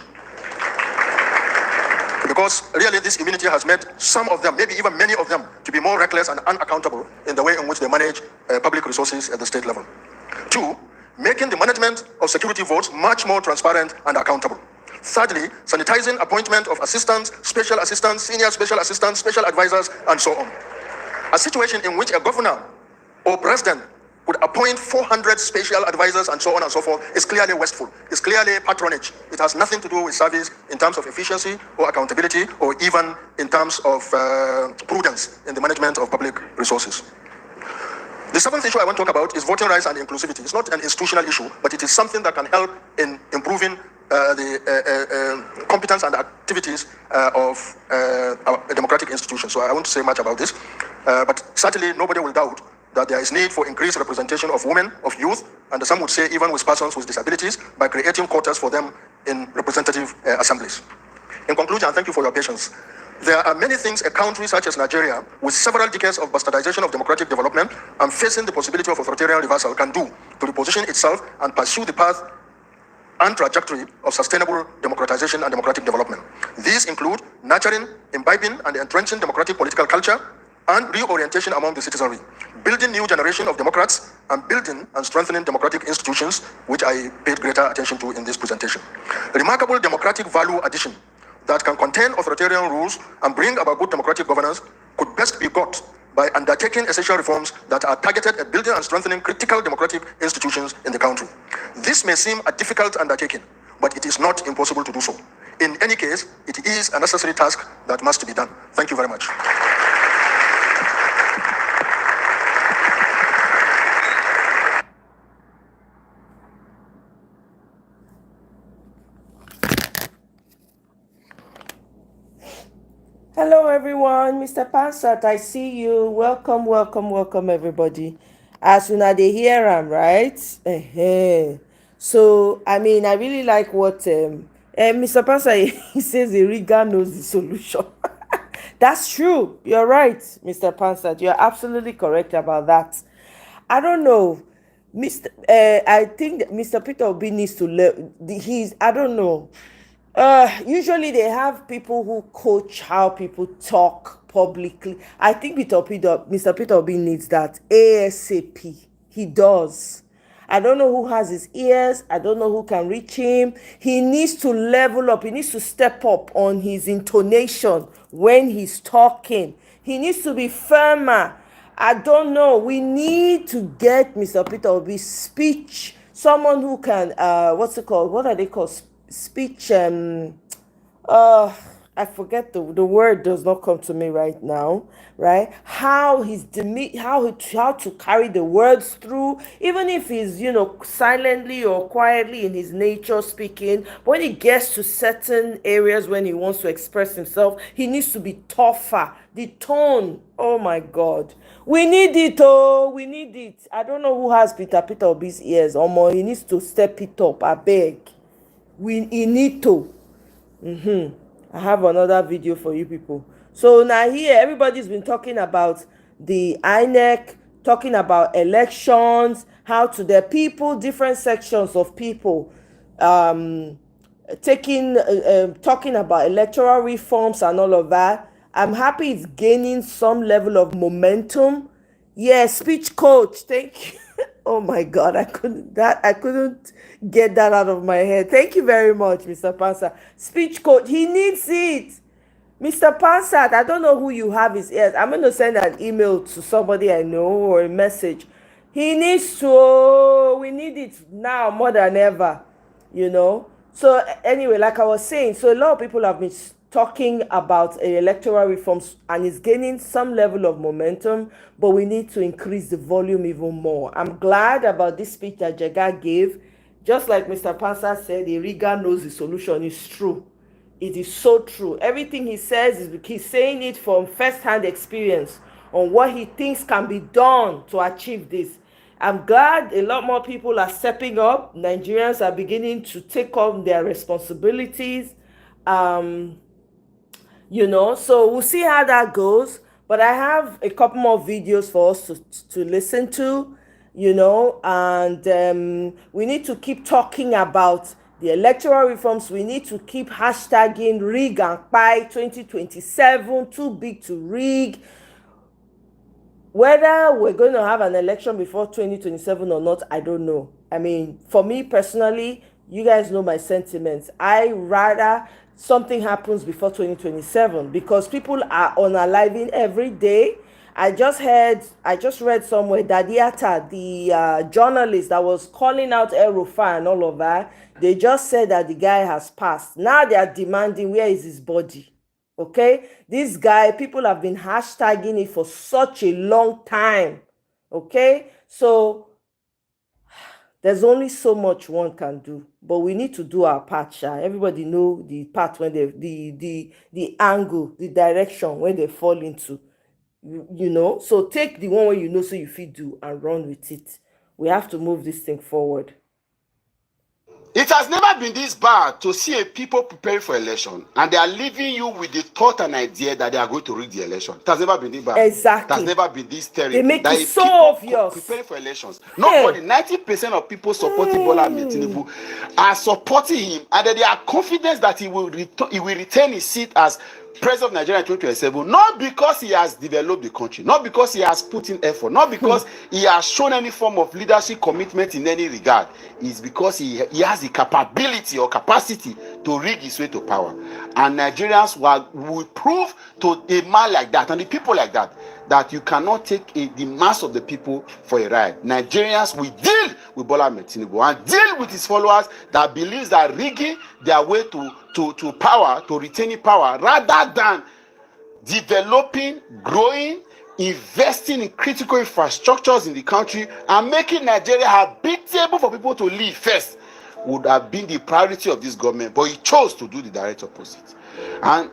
Because really this immunity has made some of them, maybe even many of them, to be more reckless and unaccountable in the way in which they manage public resources at the state level. 2, making the management of security votes much more transparent and accountable. Thirdly, sanitizing appointment of assistants, senior special assistants, special advisors, and so on. A situation in which a governor or president would appoint 400 special advisors and so on and so forth is clearly wasteful. It's clearly patronage. It has nothing to do with service in terms of efficiency or accountability or even in terms of prudence in the management of public resources. The seventh issue I want to talk about is voting rights and inclusivity. It's not an institutional issue, but it is something that can help in improving the competence and activities of our democratic institutions. So I won't say much about this, but certainly nobody will doubt that there is need for increased representation of women, of youth, and some would say even with persons with disabilities, by creating quotas for them in representative assemblies. In conclusion, and thank you for your patience, there are many things a country such as Nigeria, with several decades of bastardization of democratic development and facing the possibility of authoritarian reversal, can do to reposition itself and pursue the path and trajectory of sustainable democratization and democratic development. These include nurturing, imbibing, and entrenching democratic political culture, and reorientation among the citizenry, building new generation of democrats, and building and strengthening democratic institutions, which I paid greater attention to in this presentation. Remarkable democratic value addition that can contain authoritarian rules and bring about good democratic governance could best be got by undertaking essential reforms that are targeted at building and strengthening critical democratic institutions in the country. This may seem a difficult undertaking, but it is not impossible to do so. In any case, it is a necessary task that must be done. Thank you very much. Hello everyone, Mr. Pansat, I see you. Welcome, welcome, welcome everybody. As soon as they hear am, right? So, I mean, I really like what Mr. Pansat, he says Riga knows the solution. That's true. You're right, Mr. Pansat. You're absolutely correct about that. I don't know. I think that Mr. Peter Obi needs to learn. I don't know. Usually they have people who coach how people talk publicly. I think Mr. Peter Obi needs that ASAP. He does. I don't know who has his ears. I don't know who can reach him. He needs to level up. He needs to step up on his intonation when he's talking. He needs to be firmer. I don't know. We need to get Mr. Peter Obi's speech. Someone who can, what's it called? What are they called? Speech, I forget the word does not come to me right now, right? How to carry the words through, even if he's, silently or quietly in his nature speaking. When he gets to certain areas when he wants to express himself, he needs to be tougher. The tone, oh my God. We need it, we need it. I don't know who has Peter Obi's ears. Omoye, he needs to step it up, I beg. We need to. I have another video for you people. So now here, everybody's been talking about the INEC, talking about elections, how to the people, different sections of people, talking about electoral reforms and all of that. I'm happy it's gaining some level of momentum. Yeah, speech coach, thank you. Oh my God, I couldn't get that out of my head. Thank you very much, Mr. Pansat. Speech coach, he needs it. Mr. Pansat, I don't know who you have his ears. I'm going to send an email to somebody I know or a message. He needs to, we need it now more than ever, So anyway, like I was saying, so a lot of people have been talking about electoral reforms and it's gaining some level of momentum, but we need to increase the volume even more. I'm glad about this speech that Jega gave. Just like Mr. Pansat said, Riga knows the solution. It's true. It is so true. Everything he says, he's saying it from first-hand experience on what he thinks can be done to achieve this. I'm glad a lot more people are stepping up. Nigerians are beginning to take on their responsibilities. So we'll see how that goes. But I have a couple more videos for us to listen to, and we need to keep talking about the electoral reforms. We need to keep hashtagging rig and pie 2027, too big to rig. Whether we're going to have an election before 2027 or not, I don't know. I mean, for me personally, you guys know my sentiments. I rather something happens before 2027 because people are unaliving every day. I just read somewhere that the journalist that was calling out El Rufai and all of that, they just said that the guy has passed. Now they are demanding where is his body. Okay, this guy, people have been hashtagging it for such a long time. Okay, so there's only so much one can do, but we need to do our part. Everybody know the part when the angle, the direction when they fall into, So take the one where so you fit do and run with it. We have to move this thing forward. It has never been this bad to see a people preparing for election and they are leaving you with the thought and idea that they are going to rig the election. It has never been this bad. Exactly. It has never been this terrible. They make it so obvious. Preparing for elections. Nobody, 90% of people supporting Bola Ahmed Tinubu are supporting him and they are confident that he will retain his seat as president of Nigeria in 2027, not because he has developed the country, not because he has put in effort, not because he has shown any form of leadership commitment in any regard. It's because he has the capability or capacity to rig his way to power. And Nigerians will prove to a man like that and the people like that you cannot take the mass of the people for a ride. Nigerians will deal with Bola Ahmed Tinubu and deal with his followers that believes that rigging their way to power, to retaining power, rather than developing, growing, investing in critical infrastructures in the country and making Nigeria habitable for people to live first would have been the priority of this government, but he chose to do the direct opposite. And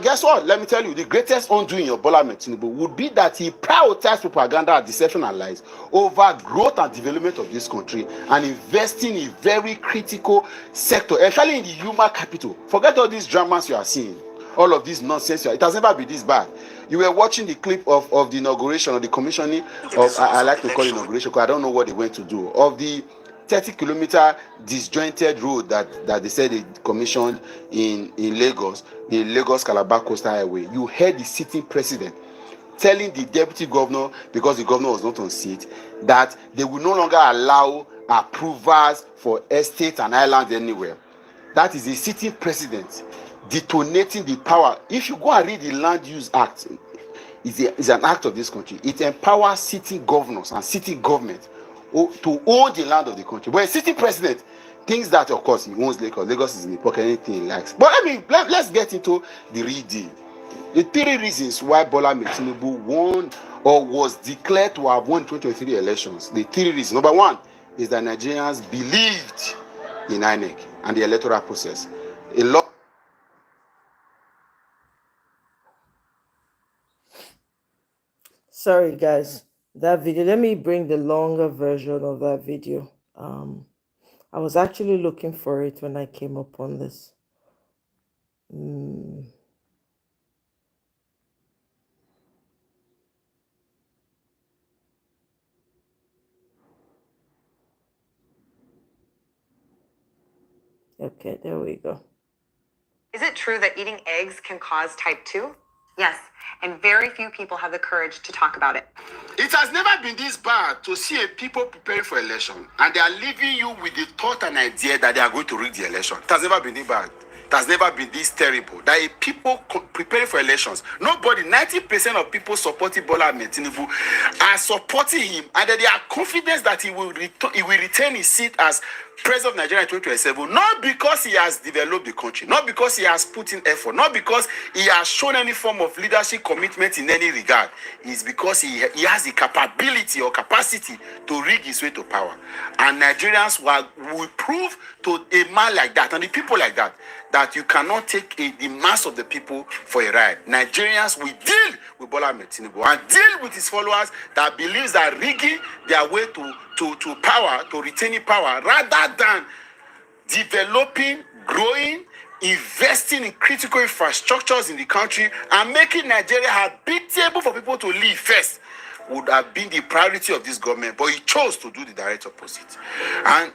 guess what? Let me tell you, the greatest undoing of Bola Ahmed Tinubu would be that he prioritized propaganda, deception, and lies over growth and development of this country and investing in very critical sector, especially in the human capital. Forget all these dramas you are seeing, all of this nonsense. It has never been this bad. You were watching the clip of the inauguration or the commissioning of, I like to call it inauguration because I don't know what they went to do, of the 30-kilometer disjointed road that they said they commissioned in Lagos, the Lagos-Calabar Coastal Highway. You heard the sitting president telling the deputy governor, because the governor was not on seat, that they will no longer allow approvals for estates and islands anywhere. That is the sitting president detonating the power. If you go and read the Land Use Act, it's an act of this country. It empowers sitting governors and sitting government to own the land of the country. But a sitting president thinks that, of course, he owns Lagos. Lagos is in the pocket, anything he likes. But let's get into the real deal. The 3 reasons why Bola Ahmed Tinubu won or was declared to have won 2023 elections. The 3 reasons. Number 1 is that Nigerians believed in INEC and the electoral process. A lot. Sorry, guys. That video, let me bring the longer version of that video. I was actually looking for it when I came up on this. Okay, there we go. Is it true that eating eggs can cause type 2? Yes, and very few people have the courage to talk about it. It has never been this bad to see a people preparing for election and they are leaving you with the thought and idea that they are going to rig the election. It has never been this bad. It has never been this terrible. That a people preparing for elections, nobody, 90% of people supporting Bola Ahmed Tinubu are supporting him and that they are confident that he will retain his seat as president of Nigeria in 2027, not because he has developed the country, not because he has put in effort, not because he has shown any form of leadership commitment in any regard. It's because he has the capability or capacity to rig his way to power. And Nigerians will prove to a man like that and the people like that you cannot take the mass of the people for a ride. Nigerians will deal with Bola Ahmed Tinubu and deal with his followers that believes that rigging their way to power, to retaining power, rather than developing, growing, investing in critical infrastructures in the country and making Nigeria habitable for people to live first would have been the priority of this government, but he chose to do the direct opposite. And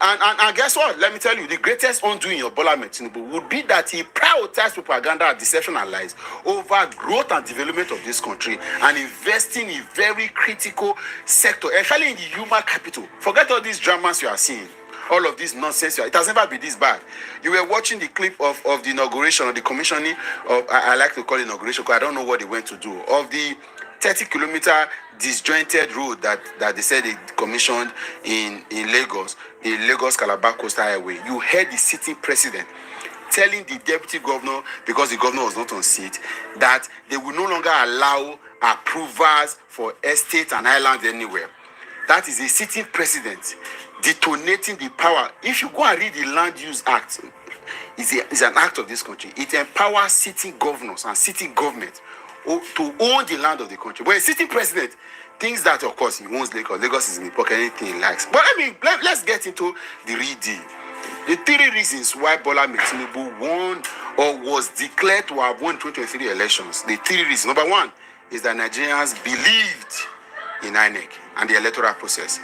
guess what? Let me tell you, the greatest undoing of Bola Ahmed Tinubu would be that he prioritized propaganda, deception, and lies over growth and development of this country and investing in very critical sector, especially in the human capital. Forget all these dramas you are seeing. All of this nonsense. It has never been this bad. You were watching the clip of the inauguration or the commissioning of, I like to call it inauguration because I don't know what they went to do, of the 30-kilometer disjointed road that they said they commissioned in Lagos, the Lagos-Calabar Coastal Highway. You heard the sitting president telling the deputy governor, because the governor was not on seat, that they will no longer allow approvals for estates and islands anywhere. That is a sitting president detonating the power. If you go and read the Land Use Act, it's an act of this country. It empowers sitting governors and sitting government to own the land of the country. But a sitting president thinks that, of course, he owns Lagos. Lagos is in the pocket, anything he likes. But let's get into the real deal. The 3 reasons why Bola Ahmed Tinubu won or was declared to have won 2023 elections. The 3 reasons. Number 1 is that Nigerians believed in INEC and the electoral process.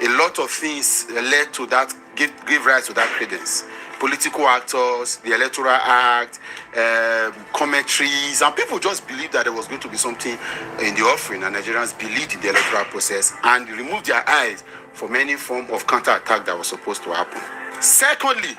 A lot of things led to that, gave rise to that credence. political actors, the Electoral Act, commentaries, and people just believed that there was going to be something in the offering, and Nigerians believed in the electoral process and removed their eyes from any form of counterattack that was supposed to happen. Secondly,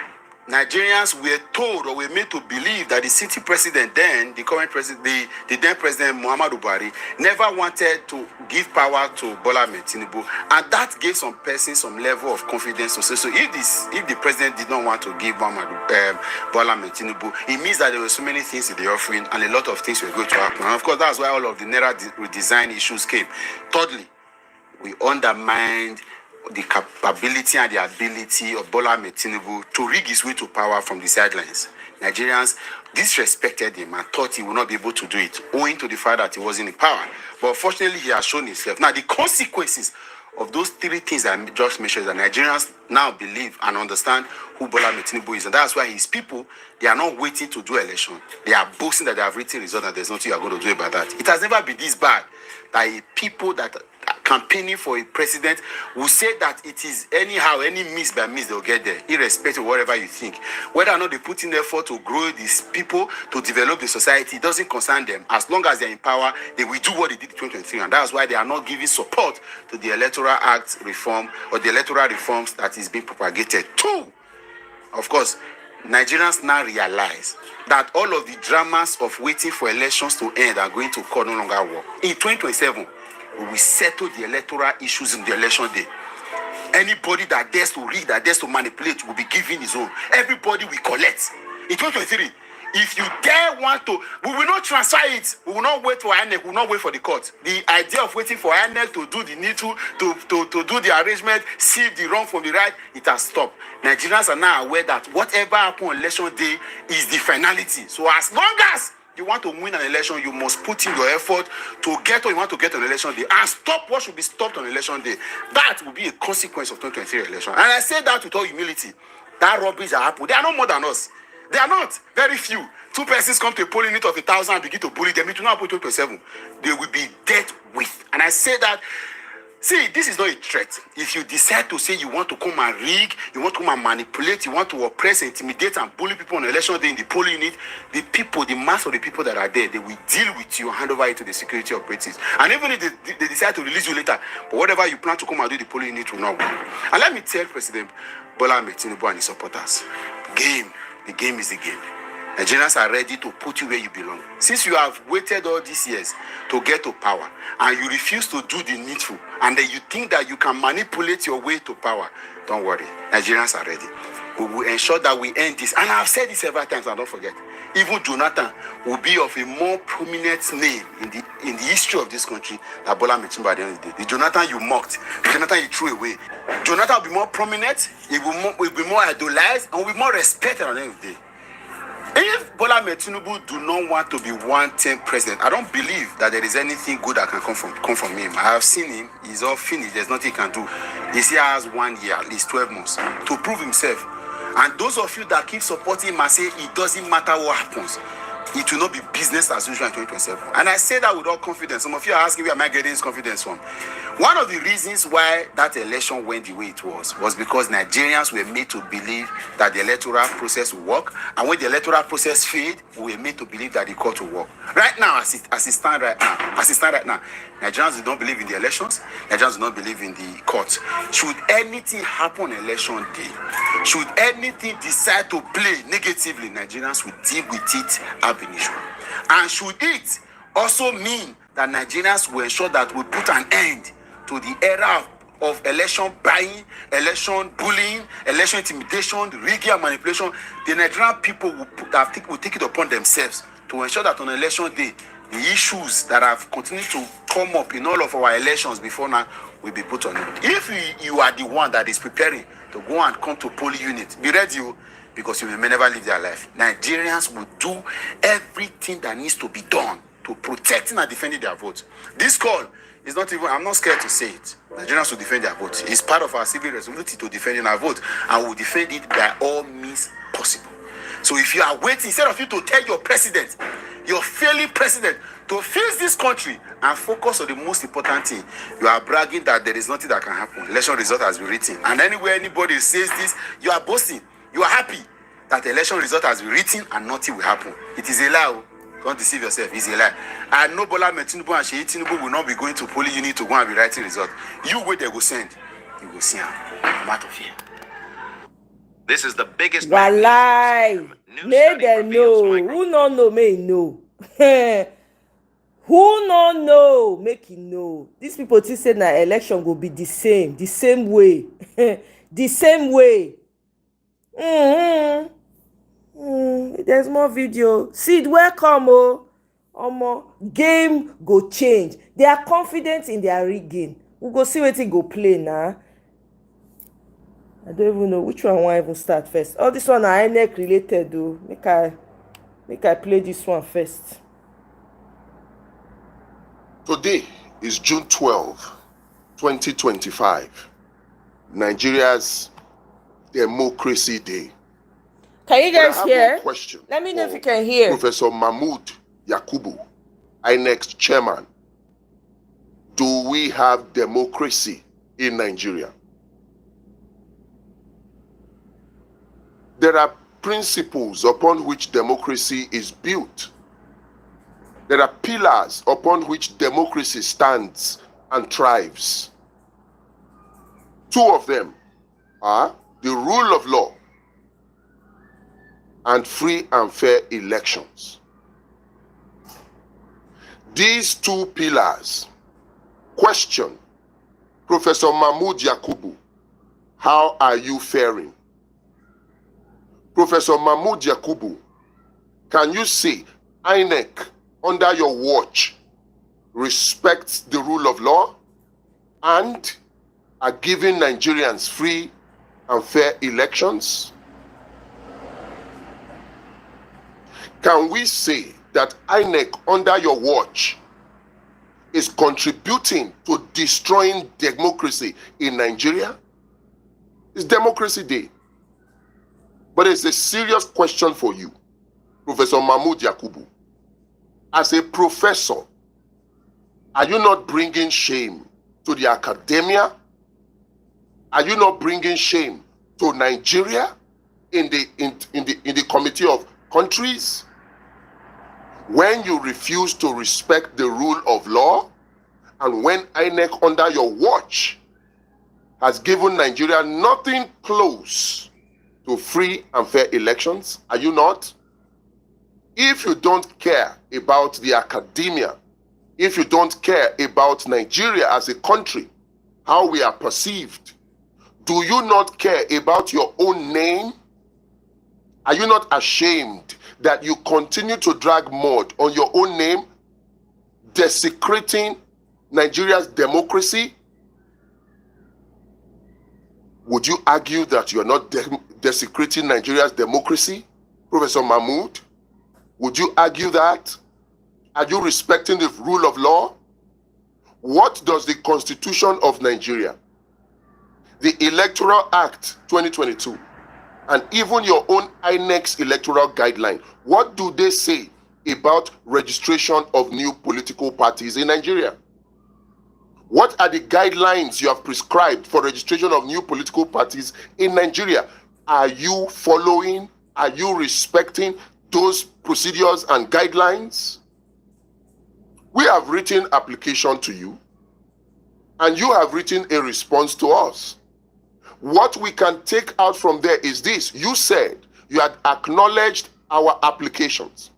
Nigerians were told or were made to believe that the sitting president then, the current president, the then president Muhammadu Buhari, never wanted to give power to Bola Ahmed Tinubu, and that gave some person some level of confidence to say, so if the president did not want to give Bola Ahmed Tinubu, it means that there were so many things in the offering and a lot of things were going to happen. And of course, that's why all of the Naira redesign issues came. Thirdly, we undermined the capability and the ability of Bola Ahmed Tinubu to rig his way to power from the sidelines. Nigerians disrespected him and thought he would not be able to do it, owing to the fact that he wasn't in power. But unfortunately, he has shown himself. Now, the consequences of those three things that I just mentioned, that Nigerians now believe and understand who Bola Ahmed Tinubu is. And that's why his people, they are not waiting to do election. They are boasting that they have written results and there's nothing you are going to do about that. It has never been this bad that people that are campaigning for a president will say that it is anyhow, any miss by miss, they'll get there, irrespective of whatever you think. Whether or not they put in effort to grow these people, to develop the society, it doesn't concern them. As long as they're in power, they will do what they did in 2023. And that's why they are not giving support to the Electoral Act reform or the electoral reforms that is being propagated. Two, of course, Nigerians now realize that all of the dramas of waiting for elections to end are going to no longer work. In 2027, we will settle the electoral issues in the election day. Anybody that dares to read, that dares to manipulate, will be given his own. Everybody will collect. In 2023, if you dare want to, we will not transfer it. We will not wait for INEC. We will not wait for the court. The idea of waiting for INEC to do the needful, to do the arrangement, see the wrong from the right, it has stopped. Nigerians are now aware that whatever happens on election day is the finality. So as long as you want to win an election, you must put in your effort to get what you want to get on election day and stop what should be stopped on election day. That will be a consequence of 2023 election. And I say that with all humility. That rubbish that happened, they are not more than us. They are not. Very few. Two persons come to a polling unit of 1,000 and begin to bully them. It will not happen 2027. They will be dealt with. And I say that, see, this is not a threat. If you decide to say you want to come and rig, you want to come and manipulate, you want to oppress, intimidate, and bully people on election day in the polling unit, the people, the mass of the people that are there, they will deal with you and hand over it to the security operatives. And even if they decide to release you later, but whatever you plan to come and do, the polling unit will not work. And let me tell President Bola Ahmed Tinubu and his supporters, the game is the game. Nigerians are ready to put you where you belong. Since you have waited all these years to get to power and you refuse to do the needful, and then you think that you can manipulate your way to power, don't worry. Nigerians are ready. We will ensure that we end this. And I've said this several times, and don't forget, even Jonathan will be of a more prominent name in the history of this country than Bola Ahmed Tinubu at the end of the day. The Jonathan you mocked, the Jonathan you threw away. Jonathan will be more prominent, he will be more idolized, and will be more respected at the end of the day. If Bola Ahmed Tinubu do not want to be one-term president, I don't believe that there is anything good that can come from him. I have seen him, he's all finished, there's nothing he can do. He still has 1 year, at least 12 months, to prove himself. And those of you that keep supporting him and say it doesn't matter what happens, it will not be business as usual in 2027. And I say that with all confidence. Some of you are asking where am I getting this confidence from? One of the reasons why that election went the way it was because Nigerians were made to believe that the electoral process will work. And when the electoral process failed, we were made to believe that the court will work. Right now, as it stands right now, Nigerians do not believe in the elections. Nigerians do not believe in the courts. Should anything happen on election day, should anything decide to play negatively, Nigerians will deal with it ab initio. And should it also mean that Nigerians will ensure that we put an end to the era of election buying, election bullying, election intimidation, rigging and manipulation, the Nigerian people will take it upon themselves to ensure that on election day, the issues that have continued to come up in all of our elections before now will be put on it. If you are the one that is preparing to go and come to polling unit, be ready, because you may never live their life. Nigerians will do everything that needs to be done to protecting and defending their vote. This call is not even, I'm not scared to say it. Nigerians will defend their vote. It's part of our civil responsibility to defend our vote, and we'll defend it by all means possible. So if you are waiting, instead of you to tell your president, your failing president, to fix this country and focus on the most important thing, you are bragging that there is nothing that can happen. Election result has been written. And anywhere anybody says this, you are boasting. You are happy. that the election result has been written and nothing will happen. It is a lie. Don't deceive yourself. It's a lie. And no Bola Tinubu and Sheyi Tinubu will not be going to polling unit to go and be writing result. You wait, they go send. You go see him. I'm out of here. This is the biggest. Walai. Make them know. Who no know, may know. Who no know, make it know. These people think say na election go be the same way, the same way. There's more video. Sid, welcome. Game go change. They are confident in their rigging. We go see wetin go play now. I don't even know which one I want even start first. All this one are INEC related though. Make I play this one first. Today is June 12, 2025. Nigeria's Democracy Day. Can you guys hear? Question. Let me know if you can hear. Professor Mahmood Yakubu, INEC chairman. Do we have democracy in Nigeria? There are principles upon which democracy is built. There are pillars upon which democracy stands and thrives. Two of them are the rule of law and free and fair elections. These two pillars question Professor Mahmood Yakubu, how are you faring? Professor Mahmood Yakubu, can you say INEC under your watch respects the rule of law and are giving Nigerians free and fair elections? Can we say that INEC under your watch is contributing to destroying democracy in Nigeria? It's Democracy Day. But it's a serious question for you, Professor Mahmood Yakubu. As a professor, are you not bringing shame to the academia? Are you not bringing shame to Nigeria in the Committee of Countries? When you refuse to respect the rule of law, and when INEC under your watch has given Nigeria nothing close to free and fair elections, are you not? If you don't care about the academia, if you don't care about Nigeria as a country, how we are perceived, do you not care about your own name? Are you not ashamed that you continue to drag mud on your own name, desecrating Nigeria's democracy? Would you argue that you are not desecrating Nigeria's democracy, Professor Mahmood? Would you argue that? Are you respecting the rule of law? What does the Constitution of Nigeria, the Electoral Act 2022, and even your own INEC's electoral guideline, what do they say about registration of new political parties in Nigeria? What are the guidelines you have prescribed for registration of new political parties in Nigeria? Are you following? Are you respecting those procedures and guidelines? We have written application to you, and you have written a response to us. What we can take out from there is this. You said you had acknowledged our applications,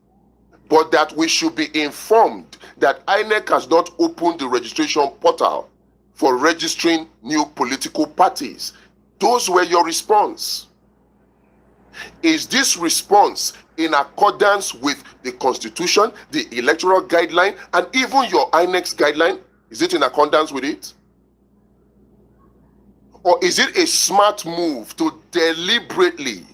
but that we should be informed that INEC has not opened the registration portal for registering new political parties. Those were your response. Is this response in accordance with the Constitution, the electoral guideline, and even your INEC's guideline? Is it in accordance with it? Or is it a smart move to deliberately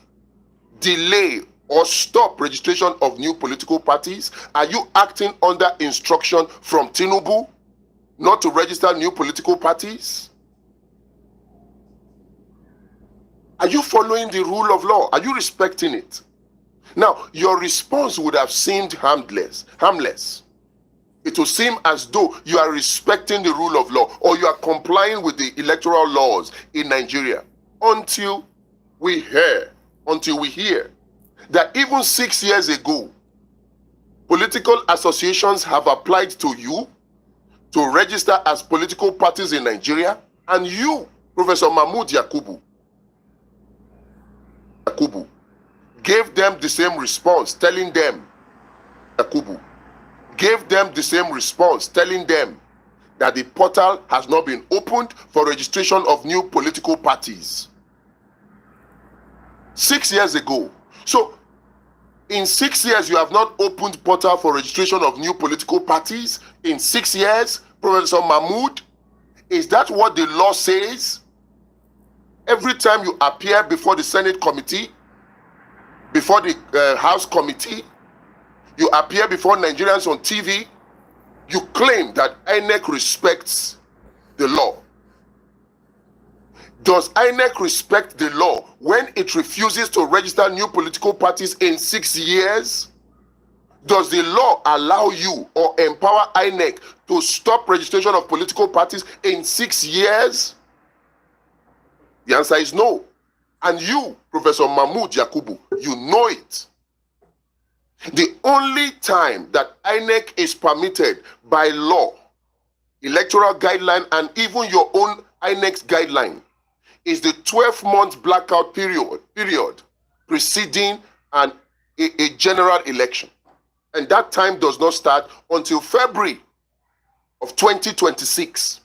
delay or stop registration of new political parties? Are you acting under instruction from Tinubu not to register new political parties? Are you following the rule of law? Are you respecting it? Now, your response would have seemed harmless. It will seem as though you are respecting the rule of law or you are complying with the electoral laws in Nigeria until we hear that even 6 years ago, political associations have applied to you to register as political parties in Nigeria, and you, Professor Mahmoud Yakubu, gave them the same response, telling them, that the portal has not been opened for registration of new political parties. 6 years ago. So, in 6 years, you have not opened portal for registration of new political parties. In 6 years, Professor Mahmoud, is that what the law says? Every time you appear before the Senate committee, before the House committee, you appear before Nigerians on TV, you claim that INEC respects the law. Does INEC respect the law when it refuses to register new political parties in 6 years? Does the law allow you or empower INEC to stop registration of political parties in 6 years? The answer is no. And you, Professor Mahmoud Yakubu, you know it. The only time that INEC is permitted by law, electoral guideline, and even your own INEC's guideline is the 12-month blackout period preceding a general election. And that time does not start until February of 2026.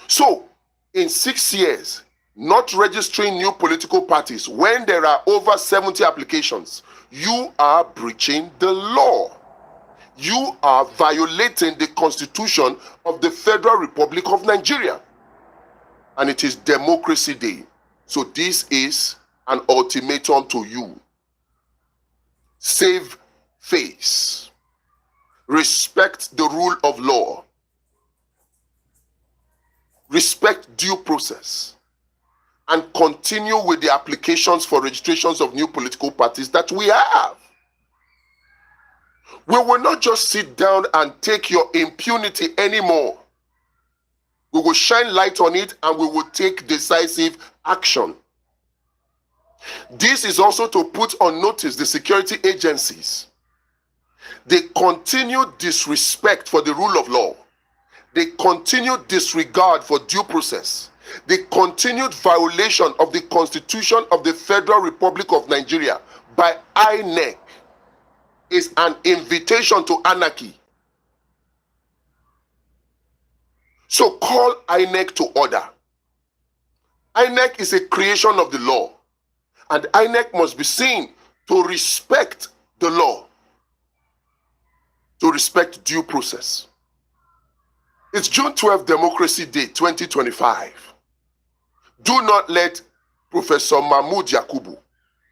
So, in 6 years, not registering new political parties when there are over 70 applications, you are breaching the law. You are violating the Constitution of the Federal Republic of Nigeria. And it is Democracy Day. So this is an ultimatum to you. Save face. Respect the rule of law. Respect due process. And continue with the applications for registrations of new political parties that we have. We will not just sit down and take your impunity anymore. We will shine light on it and we will take decisive action. This is also to put on notice the security agencies. They continue disrespect for the rule of law. They continue disregard for due process. The continued violation of the Constitution of the Federal Republic of Nigeria by INEC is an invitation to anarchy. So call INEC to order. INEC is a creation of the law, and INEC must be seen to respect the law, to respect due process. It's June 12th, Democracy Day 2025. Do not let Professor Mahmoud Yakubu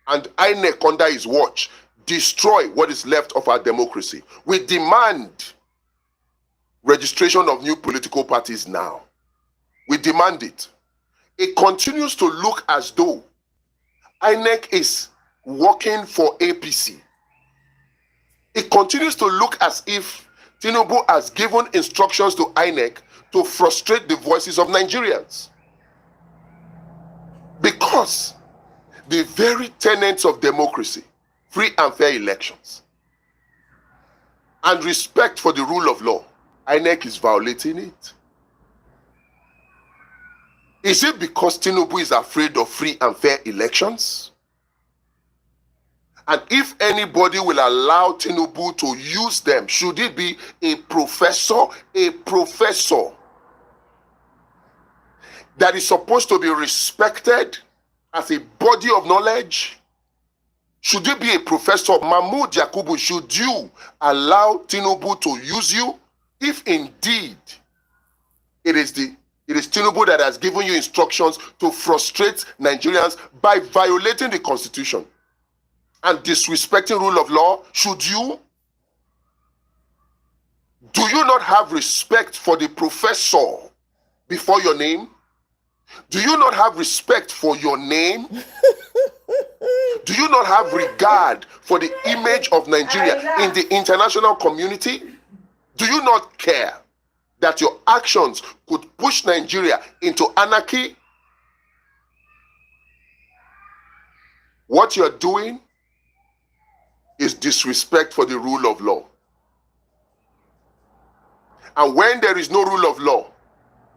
and INEC under his watch destroy what is left of our democracy. We demand registration of new political parties now. We demand it. It continues to look as though INEC is working for APC. It continues to look as if Tinubu has given instructions to INEC to frustrate the voices of Nigerians. Because the very tenets of democracy, free and fair elections, and respect for the rule of law, INEC is violating it. Is it because Tinubu is afraid of free and fair elections? And if anybody will allow Tinubu to use them, should it be a professor that is supposed to be respected as a body of knowledge? Should it be a professor? Mahmoud Yakubu, should you allow Tinubu to use you? If indeed it is Tinubu that has given you instructions to frustrate Nigerians by violating the Constitution and disrespecting rule of law, should you? Do you not have respect for the professor before your name? Do you not have respect for your name? Do you not have regard for the image of Nigeria in the international community? Do you not care that your actions could push Nigeria into anarchy? What you're doing disrespect for the rule of law. And when there is no rule of law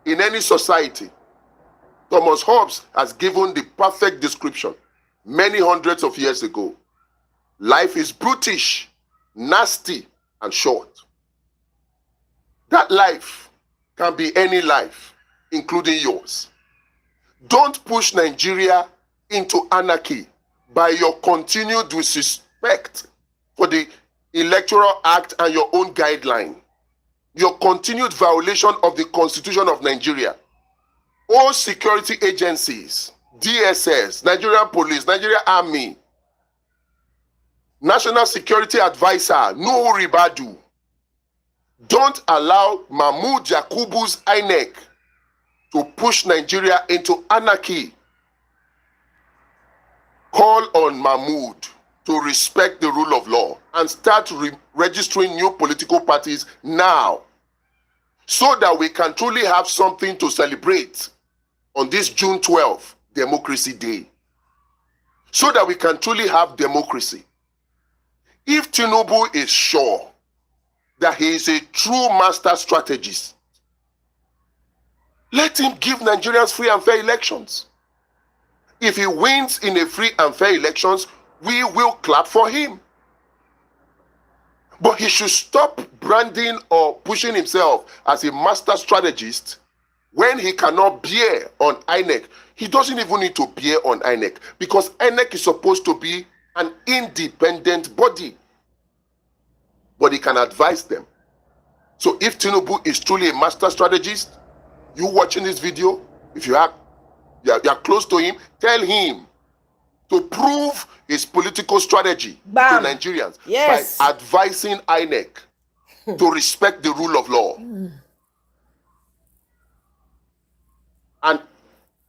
in any society, Thomas Hobbes has given the perfect description many hundreds of years ago. Life is brutish, nasty, and short. That life can be any life, including yours. Don't push Nigeria into anarchy by your continued disrespect for the Electoral Act and your own guideline. Your continued violation of the Constitution of Nigeria. All security agencies, DSS, Nigerian Police, Nigerian Army, National Security Advisor, Nuhu Ribadu. Don't allow Mahmoud Yakubu's INEC to push Nigeria into anarchy. Call on Mahmoud to respect the rule of law and start registering new political parties now, so that we can truly have something to celebrate on this June 12th, Democracy Day. So that we can truly have democracy. If Tinubu is sure that he is a true master strategist, let him give Nigerians free and fair elections. If he wins in a free and fair elections, we will clap for him. But he should stop branding or pushing himself as a master strategist when he cannot bear on INEC. He doesn't even need to bear on INEC, because INEC is supposed to be an independent body. But he can advise them. So if Tinubu is truly a master strategist, you watching this video, if you are close to him, tell him to prove his political strategy to Nigerians by advising INEC to respect the rule of law. And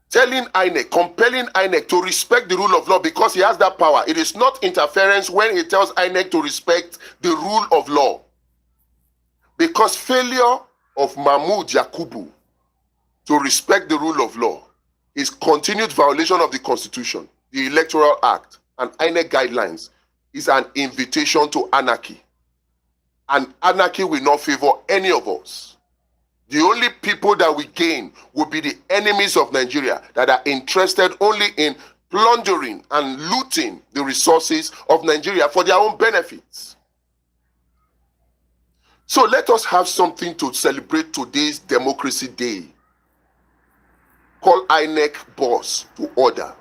telling INEC, compelling INEC to respect the rule of law, because he has that power. It is not interference when he tells INEC to respect the rule of law. Because failure of Mahmoud Yakubu to respect the rule of law is continued violation of the Constitution, the Electoral Act, and INEC guidelines is an invitation to anarchy. And anarchy will not favor any of us. The only people that we gain will be the enemies of Nigeria that are interested only in plundering and looting the resources of Nigeria for their own benefits. So let us have something to celebrate today's Democracy Day. Call INEC boss to order.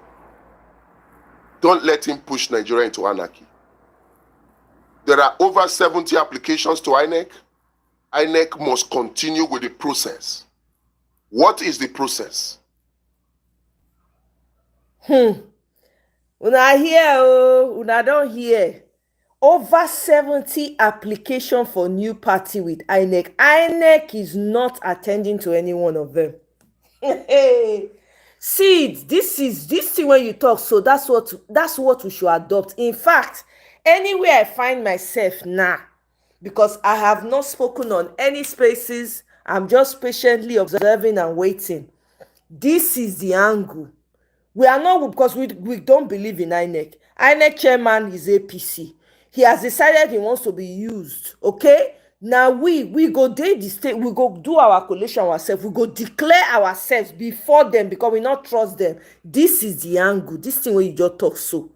Don't let him push Nigeria into anarchy. There are over 70 applications to INEC. INEC must continue with the process. What is the process? Una hear, una don't hear. Over 70 applications for new party with INEC. INEC is not attending to any one of them. See, this thing when you talk, so that's what we should adopt. In fact, anywhere I find myself now, because I have not spoken on any spaces, I'm just patiently observing and waiting. This is the angle. We are not, because we don't believe in INEC. INEC chairman is APC. He has decided he wants to be used. Okay? Now we go date the state, we go do our collation ourselves, we go declare ourselves before them, because we not trust them. This is the angle. This thing when you just talk so.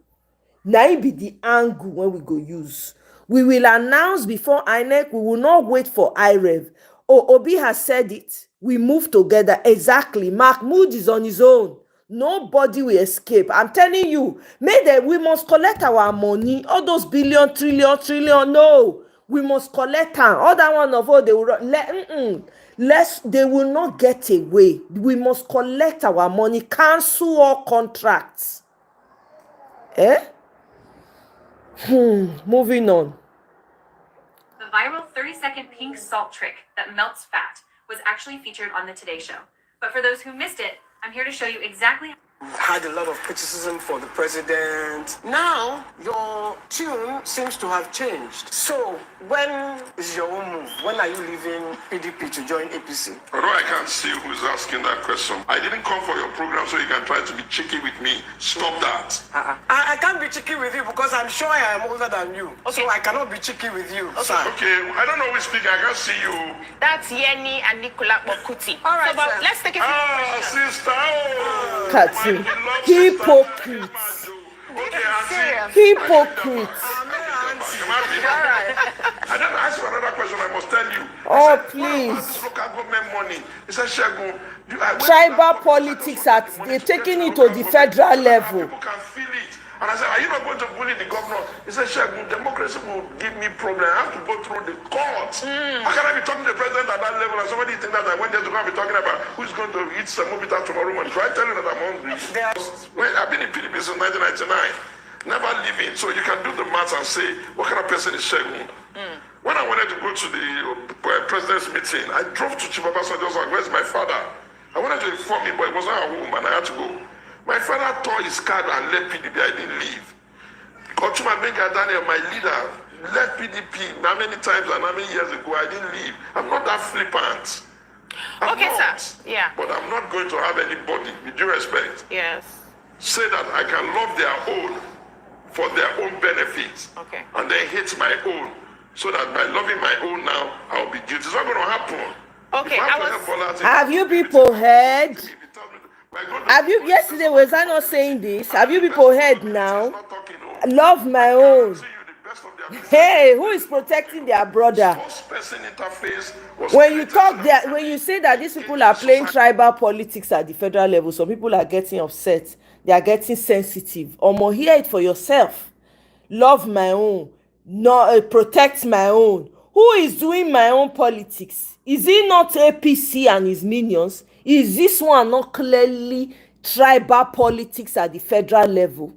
Now it be the angle when we go use. We will announce before INEC. We will not wait for IREV. Oh, Obi has said it. We move together. Exactly. Mahmoud is on his own. Nobody will escape. I'm telling you. We must collect our money. All those billion, trillion. No. We must collect them. All that one of all, they will they will not get away. We must collect our money. Cancel all contracts. Moving on. The viral 30-second pink salt trick that melts fat was actually featured on the Today Show. But for those who missed it, I'm here to show you exactly had a lot of criticism for the president. Now, your tune seems to have changed. So, when is your own move? When are you leaving PDP to join APC? Although I can't see who's asking that question, I didn't come for your program so you can try to be cheeky with me. Stop that. I can't be cheeky with you because I'm sure I am older than you. Okay. So I cannot be cheeky with you. Okay, I don't know who's speaking. I can't see you. That's Yeni and Nicola Mokuti. All right, so, but let's take a few questions. Sister. Oh, Katsu. Hypocrites. Hypocrites. I don't ask you another question. I must tell you. Oh, please. Local government money. It's a Shegun. Tribal politics they're taking it to the federal level. People can feel it. And I said, are you not going to bully the governor? He said, Shegun, democracy will give me problem. I have to go through the courts. How can I be talking to the president at that level and somebody think that I went there to go and be talking about who's going to eat some movie tomorrow morning? Try telling that I'm hungry. I've been in PDP since 1999. Never leaving. So you can do the math and say, what kind of person is Shegun? When I wanted to go to the president's meeting, I drove to Chief Abacha. I was like, where's my father? I wanted to inform him, but it wasn't at home and I had to go. My father tore his card and left PDP. I didn't leave. Ochuma Benga Daniel, my leader, left PDP how many times and how many years ago. I didn't leave. I'm not that flippant. Sir. Yeah. But I'm not going to have anybody, with due respect, say that I can love their own for their own benefits. And then hate my own. So that by loving my own now, I'll be guilty. It's not going to happen. Have you people heard? Have you, yesterday, was I not saying this? Have you people heard now? Love my own. Hey, who is protecting their brother? When you talk that, when you say that these people are playing tribal politics at the federal level, some people are getting upset. They are getting sensitive. Omo, hear it for yourself. Love my own. No, protect my own. Who is doing my own politics? Is it not APC and his minions? Is this one not clearly tribal politics at the federal level?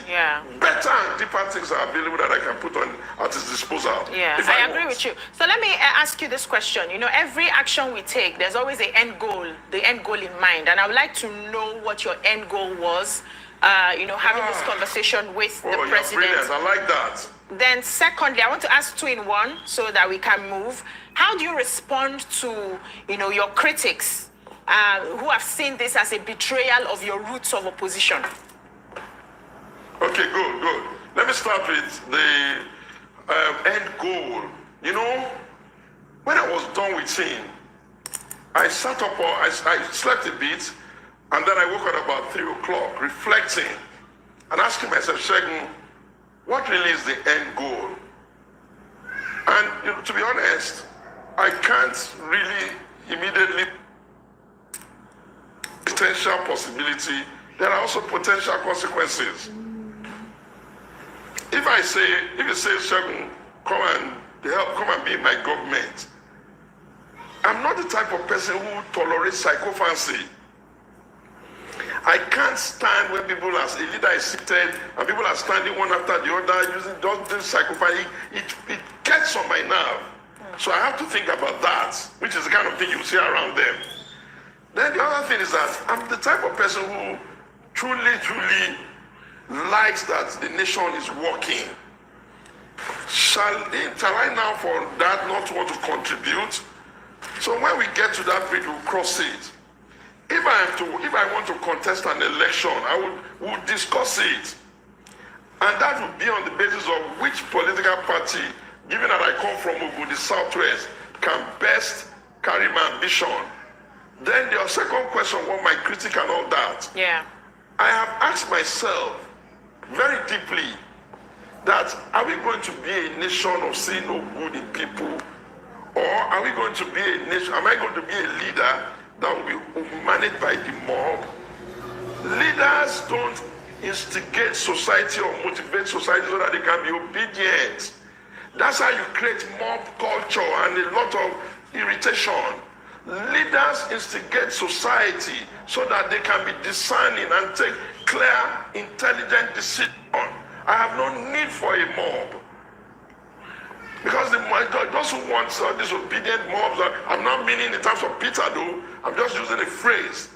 Yeah. Better and deeper things are available that I can put on at his disposal. Yeah, I agree with you. So let me ask you this question. You know, every action we take, there's always the end goal in mind. And I would like to know what your end goal was, having this conversation with the president. Brilliant. I like that. Then secondly, I want to ask two in one so that we can move. How do you respond to, your critics who have seen this as a betrayal of your roots of opposition? Okay, good. Let me start with the end goal. When I was done with him, I sat up, I slept a bit, and then I woke up about 3 o'clock, reflecting, and asking myself, Shegun, what really is the end goal? And to be honest, I can't really immediately potential possibility. There are also potential consequences. If you say, Shegun, come and be in my government, I'm not the type of person who tolerates psychophancy. I can't stand when people as a leader is seated and people are standing one after the other using this psychophancy. It gets on my nerve. So I have to think about that, which is the kind of thing you see around them. Then the other thing is that I'm the type of person who truly likes that the nation is working. Shall I now for that not want to contribute? So when we get to that bridge, we'll cross it. If I want to contest an election, I would discuss it. And that would be on the basis of which political party, given that I come from Ogun, the Southwest, can best carry my ambition. Then your second question, what my critic and all that. Yeah. I have asked myself very deeply that are we going to be a nation of seeing no good in people? Or are we going to be a nation, am I going to be a leader that will be managed by the mob? Leaders don't instigate society or motivate society so that they can be obedient. That's how you create mob culture and a lot of irritation. Leaders instigate society so that they can be discerning and take clear, intelligent decisions. I have no need for a mob. Because those who want disobedient mobs, I'm not meaning in terms of Peter though, I'm just using a phrase.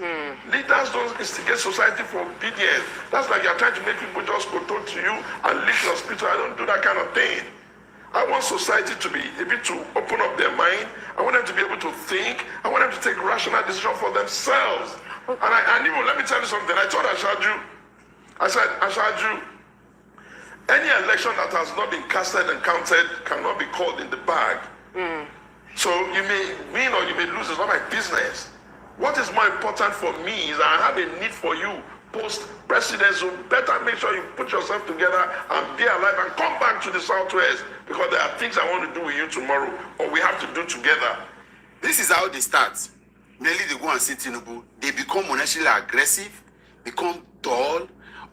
Leaders don't instigate society for obedience. That's like you're trying to make people just go talk to you and lick your spiritual. I don't do that kind of thing. I want society to be able to open up their mind. I want them to be able to think. I want them to take rational decisions for themselves. And even, let me tell you something. I told Ashaju, any election that has not been casted and counted cannot be called in the bag. So you may win or you may lose. It's not my business. What is more important for me is I have a need for you post-president. So better make sure you put yourself together and be alive and come back to the Southwest, because there are things I want to do with you tomorrow or we have to do together. This is how they start. Mainly they go and see Tinubu. They become monetarily aggressive, become dull.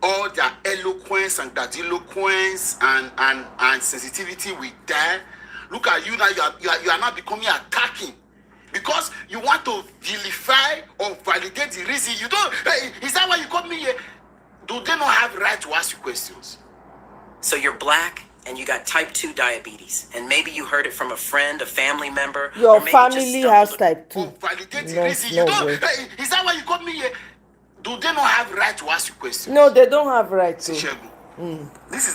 All their eloquence and grandiloquence and sensitivity will die. Look at you now. You are now becoming attacking because you want to vilify or validate the reason. You don't. Hey, is that why you called me here? Do they not have right to ask you questions? So you're black and you got type 2 diabetes, and maybe you heard it from a friend, a family member. Your family has type 2. Validate the reason. You don't. Hey, is that why you called me here? Do they not have right to ask you questions? No, they don't have right to. This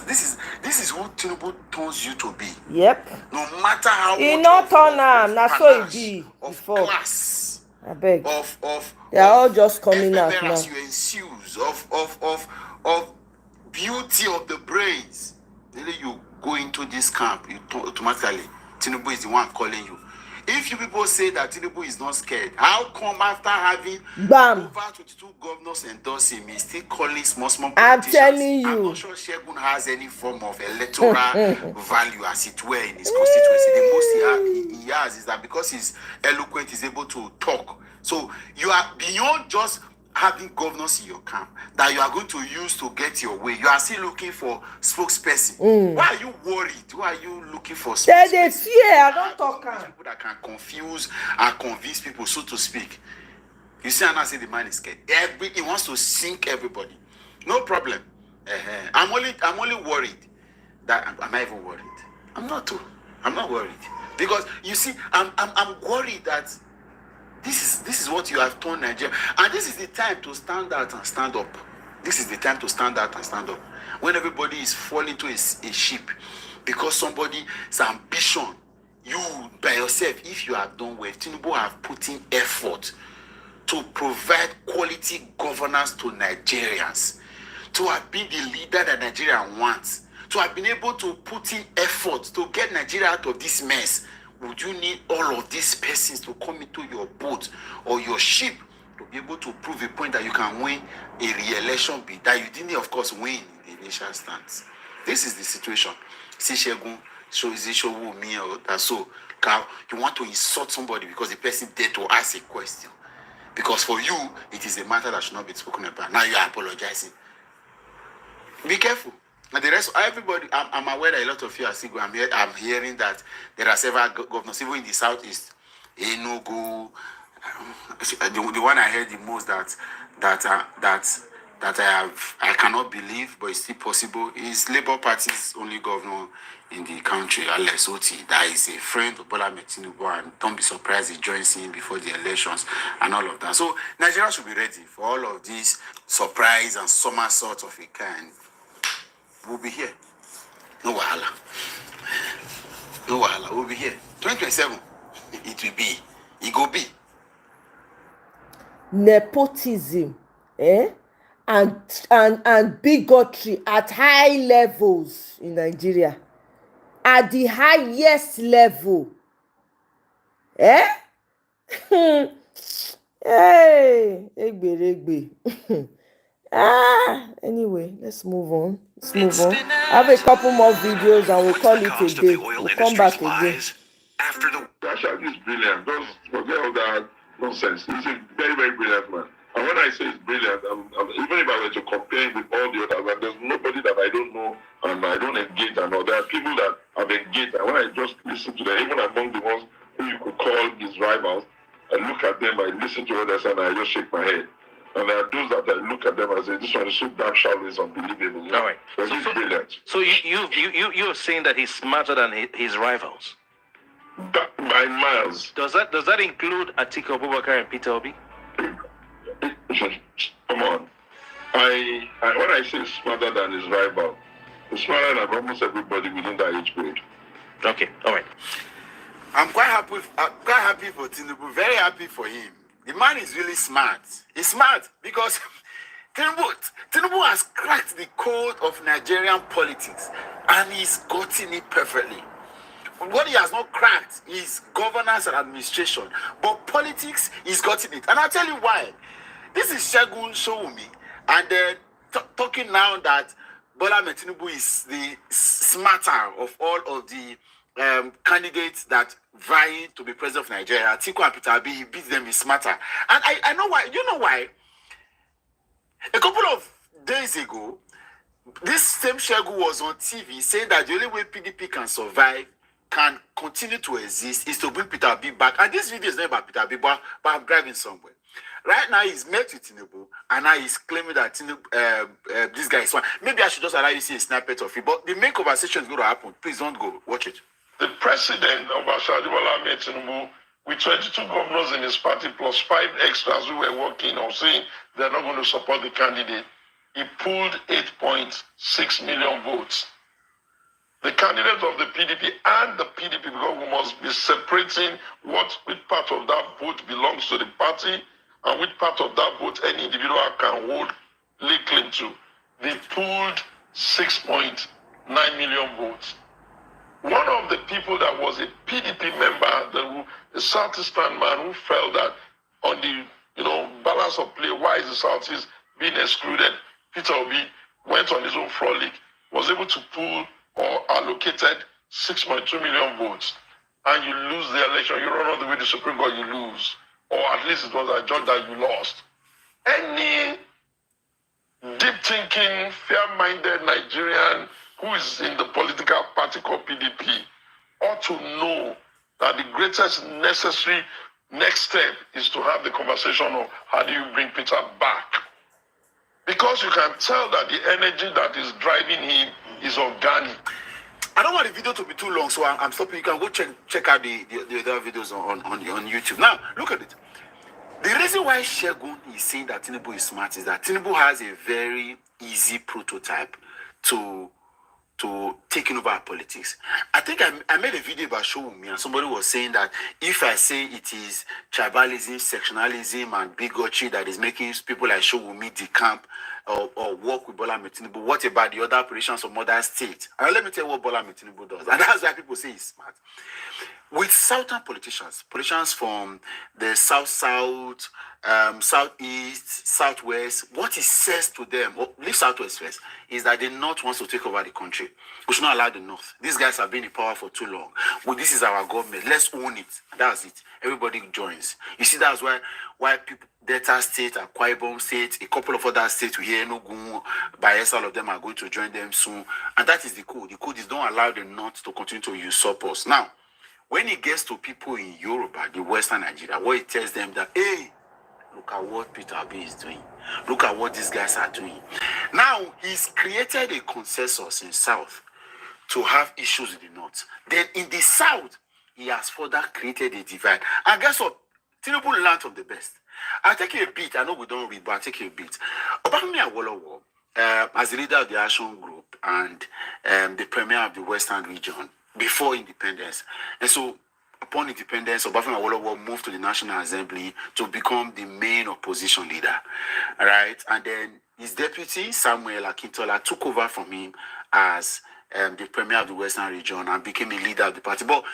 is who Tinubu turns you to be. Yep. No matter how He much not of- turn am. of That's so panache, it be of before. class, I beg. of They are all just coming out now. effervescence you ensues, of beauty of the brains. Then you go into this camp, you automatically Tinubu is the one calling you. If you people say that Tinubu is not scared, how come after having over 22 governors endorse him, he's still calling small I'm politicians? telling I'm you. not sure Shegun has any form of electoral value, as it were, in his constituency. The most he has is that because he's eloquent, he's able to talk. So you are beyond just having governors in your camp that you are going to use to get your way. You are still looking for spokesperson. Why are you worried? Why are you looking for spokesperson? They fear. I don't talk. People that can confuse and convince people, so to speak. You see, and I say the man is scared. He wants to sink everybody. No problem. I'm only worried that am I even worried? I'm not too. I'm not worried because you see, I'm worried that this is what you have told Nigeria, and this is the time to stand out and stand up. This is the time to stand out and stand up. When everybody is falling to a sheep because somebody's ambition, you by yourself, if you have done well, Tinubu have put in effort to provide quality governance to Nigerians, to have been the leader that Nigeria wants, to have been able to put in effort to get Nigeria out of this mess. Would you need all of these persons to come into your boat or your ship to be able to prove a point that you can win a re-election bid that you didn't, of course, win in the initial stance? This is the situation. See, Shegun, so is it show me or that? So, you want to insult somebody because the person dared to ask a question. Because for you, it is a matter that should not be spoken about. Now you are apologizing. Be careful. And the rest, everybody, I'm aware that a lot of you are still going. I'm hearing that there are several governors, even in the southeast, Enugu. The one I heard the most that I cannot believe, but it's still possible, is Labour Party's only governor in the country, Alex Oti, that is a friend of Bola Ahmed Tinubu, and don't be surprised he joins in before the elections and all of that. So Nigeria should be ready for all of these surprise and somersaults of a kind. We'll be here. No wahala. No wahala. We'll be here. 2027, it will be. It go be. Nepotism, and bigotry at high levels in Nigeria. At the highest level. Hey, egbe. Anyway, let's move on. I have a couple more videos and we'll call it a day. We'll come back again. After the Abacha is brilliant. Don't forget all that nonsense. He's a very, very brilliant man. And when I say he's brilliant, even if I were to compare him with all the others, and there's nobody that I don't know and I don't engage and all. There are people that I've engaged, and when I just listen to them, even among the ones who you could call his rivals, I look at them, I listen to others, and I just shake my head. And there are those that I look at them and this one is so damn shallow, is unbelievable. All right. But he's brilliant. So you're saying that he's smarter than his rivals? By miles. Does that include Atiku Abubakar and Peter Obi? Come on. When I say smarter than his rival, he's smarter than almost everybody within that age grade. Okay, all right. I'm quite happy for Tinubu. Very happy for him. The man is really smart. He's smart because Tinubu has cracked the code of Nigerian politics and he's gotten it perfectly. What he has not cracked is governance and administration, but politics, he's gotten it. And I'll tell you why. This is Segun Showumi, and then talking now that Bola Tinubu is the smarter of all of the candidates that vying to be president of Nigeria. Atiku and Peter Obi, he beats them, he's smarter. And I know why. You know why? A couple of days ago, this same Shegu was on TV saying that the only way PDP can survive, can continue to exist, is to bring Peter Obi back. And this video is not about Peter Obi, but I'm driving somewhere. Right now, he's met with Tinubu, and now he's claiming that Tinubu, this guy is one. Maybe I should just allow you to see a snippet of it, but the main conversation is going to happen. Please don't go. Watch it. The president of Bola Tinubu, with 22 governors in his party plus 5 extras who were working or saying they're not going to support the candidate, he pulled 8.6 million votes. The candidate of the PDP and the PDP, because we must be separating which part of that vote belongs to the party and which part of that vote any individual can lay claim to. They pulled 6.9 million votes. One of the people that was a PDP member, the Southeastern man who felt that on the balance of play, why is the Southeast being excluded? Peter Obi went on his own frolic, was able to pull or allocated 6.2 million votes, and you lose the election. You run all the way to the Supreme Court, you lose. Or at least it was adjudged that you lost. Any deep-thinking, fair-minded Nigerian who is in the political party called PDP ought to know that the greatest necessary next step is to have the conversation of how do you bring Peter back. Because you can tell that the energy that is driving him is organic. I don't want the video to be too long, so I'm stopping. You can go check out the other videos on YouTube. Now, look at it. The reason why Shegun is saying that Tinubu is smart is that Tinubu has a very easy prototype to taking over our politics. I think I made a video about Showumi, and somebody was saying that if I say it is tribalism, sectionalism, and bigotry that is making people like Showumi decamp or work with Bola Tinubu, what about the other operations of other states? And let me tell you what Bola Tinubu does. And that's why people say he's smart. With southern politicians from the south, southeast, southwest, what he says to them, leave southwest first, is that the north wants to take over the country. We should not allow the north. These guys have been in power for too long. Well, this is our government. Let's own it. That's it. Everybody joins. You see, that's why people, Delta State, Akwa Ibom State, a couple of other states we hear Enugu, Bayelsa, all of them are going to join them soon. And that is the code. The code is don't allow the north to continue to usurp us. Now, when it gets to people in Yoruba, the Western Nigeria, what it tells them that, hey, look at what Peter Obi is doing. Look at what these guys are doing. Now, he's created a consensus in South to have issues with the North. Then in the South, he has further created a divide. And guess what? Tinubu learned from the best. I'll take you a bit. I know we don't read, but I'll take you a bit. Obafemi Awolowo, as the leader of the Action Group and the premier of the Western region, before independence. And so, upon independence, Obafemi Awolowo moved to the National Assembly to become the main opposition leader. All right? And then his deputy, Samuel Akintola, took over from him as the premier of the Western region and became a leader of the party. But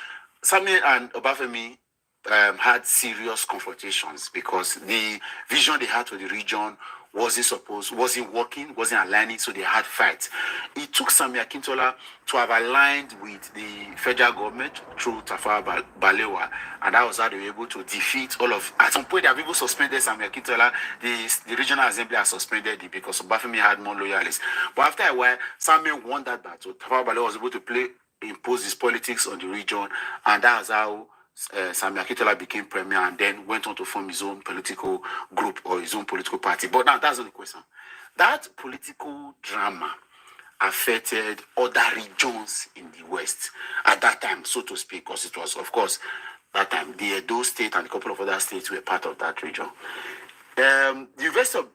Samuel and Obafemi had serious confrontations because the vision they had for the region wasn't working, wasn't aligning, so they had fights. It took Samuel Akintola to have aligned with the federal government through Tafawa Balewa, and that was how they were able to defeat all of. At some point, they have even suspended Samuel Akintola. The regional assembly has suspended it because Obafemi had more loyalists. But after a while, Samuel won that battle. Tafawa Balewa was able to impose his politics on the region, and that was how Samuel Akintola became premier and then went on to form his own political group or his own political party. But now that's not the question. That political drama affected other regions in the West at that time, so to speak, because it was, of course, that time, the Edo state and a couple of other states were part of that region. The University of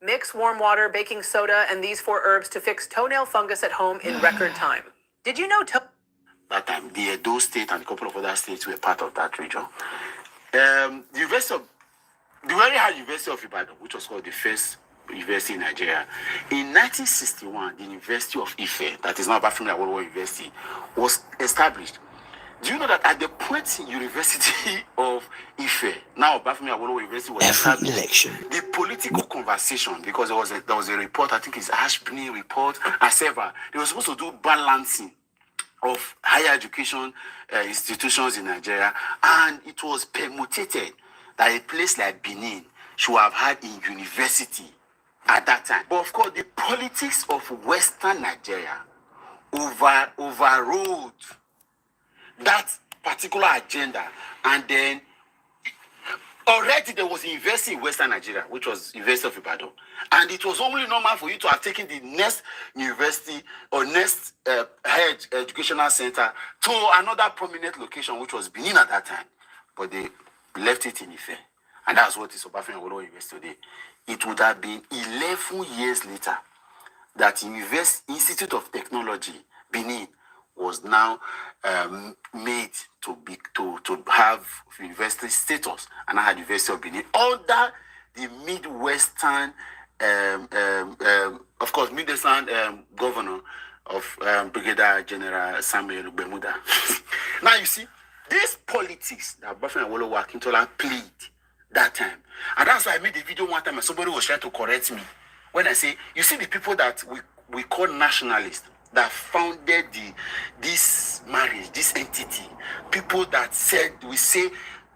Mix warm water, baking soda, and these 4 herbs to fix toenail fungus at home in record time. Did you know that time, the Edo state and a couple of other states were part of that region. The very high University of Ibadan, which was called the first university in Nigeria, in 1961, the University of Ife, that is now Bafemi Awolowo University, was established. Do you know that at the point University of Ife, now Bafemi Awolowo University, was established, the political conversation, because there was a report, I think it's Ashbini report, etc. They were supposed to do balancing of higher education institutions in Nigeria, and it was permutated that a place like Benin should have had a university at that time. But of course, the politics of Western Nigeria overrode that particular agenda, and then already there was a university in Western Nigeria, which was University of Ibadan, and it was only normal for you to have taken the next university or next higher educational center to another prominent location, which was Benin at that time, but they left it in Ife, and that's what is Obafemi Awolowo University today. It would have been 11 years later that Institute of Technology, Benin, was now made to have university status, and I had University of Benin under the Midwestern, of course, Midwestern governor of Brigadier General Samuel Bemuda. Now you see, this politics that Bafemi Awolowo Akintola played that time, and that's why I made a video one time and somebody was trying to correct me when I say, you see the people that we call nationalists that founded this marriage, this entity, people that said, we say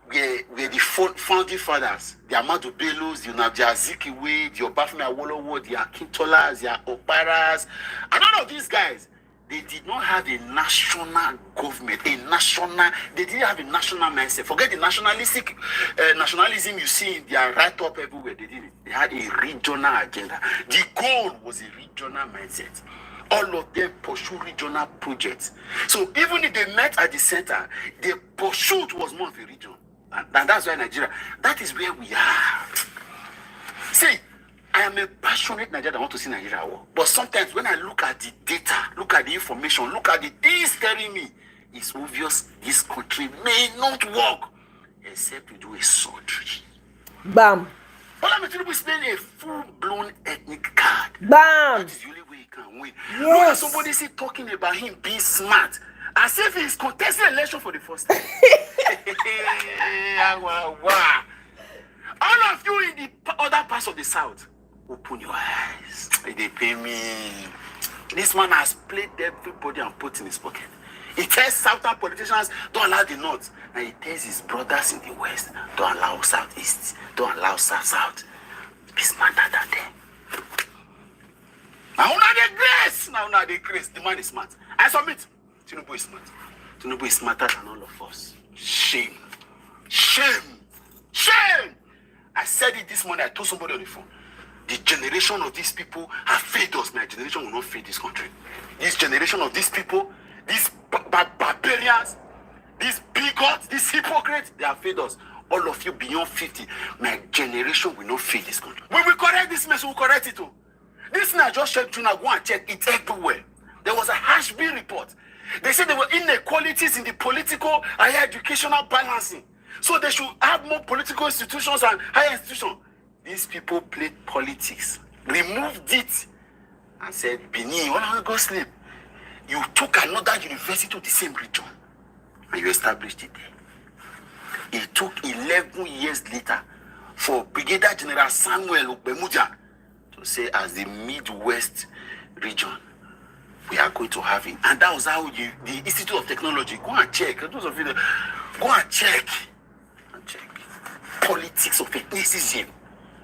we're the founding fathers, the Amadu Bellos, the Nnamdi Azikiwe, the Obafemi Awolowo, the Akintolas, the Oparas, and all of these guys, they did not have a national government, they didn't have a national mindset. Forget the nationalistic nationalism you see in their write-up everywhere. They did it. They had a regional agenda. The goal was a regional mindset. All of them pursue regional projects. So even if they met at the center, the pursuit was more of a region. And that's why Nigeria, that is where we are. See, I am a passionate Nigerian that want to see Nigeria war. But sometimes when I look at the data, look at the information, look at the things telling me, it's obvious this country may not work except we do a surgery. Bam. But I'm Tinubu is playing a full-blown ethnic card. Bam. That is the only way he can win. Yes. Look at somebody say talking about him being smart, as if he's contesting election for the first time. All of you in the other parts of the South, open your eyes. They pay me. This man has played everybody and put in his pocket. He tells Southern politicians, don't allow the North. And he tells his brothers in the West, don't allow Southeast, don't allow South. Be smarter than them. Now, not the grace. The man is smart. I submit. Tinubu is smart. Tinubu is smarter than all of us. Shame. Shame. Shame. I said it this morning. I told somebody on the phone. The generation of these people have failed us. My generation will not fail this country. This generation of these people, these barbarians, these bigots, these hypocrites, they have failed us. All of you beyond 50, my generation will not fail this country. When we correct this mess, we'll correct it too. This now just check, go and check it everywhere. There was a Ashby report. They said there were inequalities in the political and higher educational balancing. So they should have more political institutions and higher institutions. These people played politics, removed it, and said, Benin, when I go sleep, you took another university to the same region, and you established it there. It took 11 years later for Brigadier General Samuel Bemuda to say, as the Midwest region, we are going to have it. And that was how the Institute of Technology, go and check. Those of you that, go and check. Politics of ethnicism,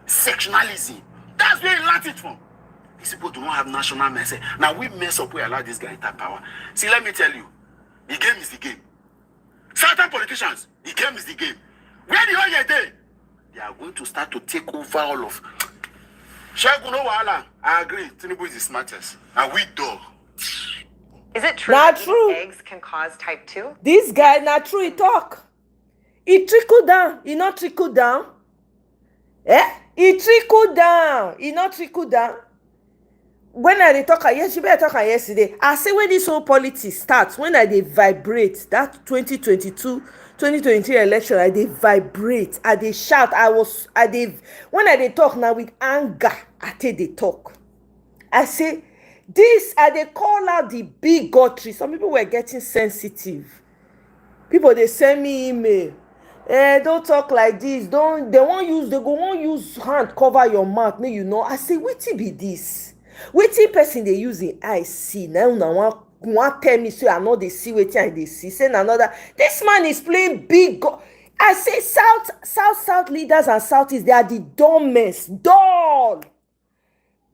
sectionalism. That's where he learned it from. These people do not have national message. Now we mess up, we allow this guy to have power. See, let me tell you, the game is the game. Certain politicians, the game is the game. Where the whole day, they are going to start to take over all of. Shegun, no wahala. I agree. Tinubu is the smartest. And we dog. Is it true Not that true. eating eggs can cause type 2? This guy, not true, he talk. He trickle down. He not trickle down. He trickle down. He not trickle down. When I dey talk yesterday, I say when this whole politics starts, when I dey vibrate, that 2023 election, I dey vibrate, I dey shout, when I dey talk now with anger, I take dey talk. I say, I dey call out the bigotry. Some people were getting sensitive. People they send me email. Don't talk like this. They go won't use hand cover your mouth. May you know. I say, wetin be this? Wetin person they use in eye see? Now one tell me so I know they see wetin I they see. Say another. This man is playing big. I say South leaders and Southeast, they are the dumbest. Dull.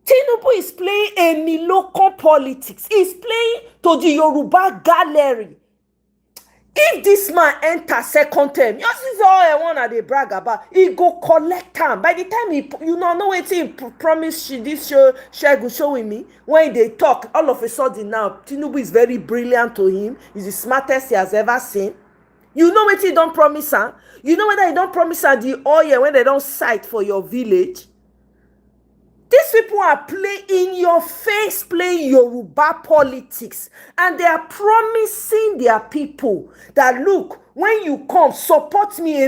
Tinubu is playing a Miloko politics. He's playing to the Yoruba gallery. If this man enter second term, you see all I want they brag about. He go collect time. By the time he, know wetin he promise this Shegun showing me when they talk. All of a sudden now, Tinubu is very brilliant to him. He's the smartest he has ever seen. You know what he don't promise her. You know whether he don't promise her the oil when they don't sight for your village. These people are playing in your face, playing Yoruba politics. And they are promising their people that, look, when you come, support me,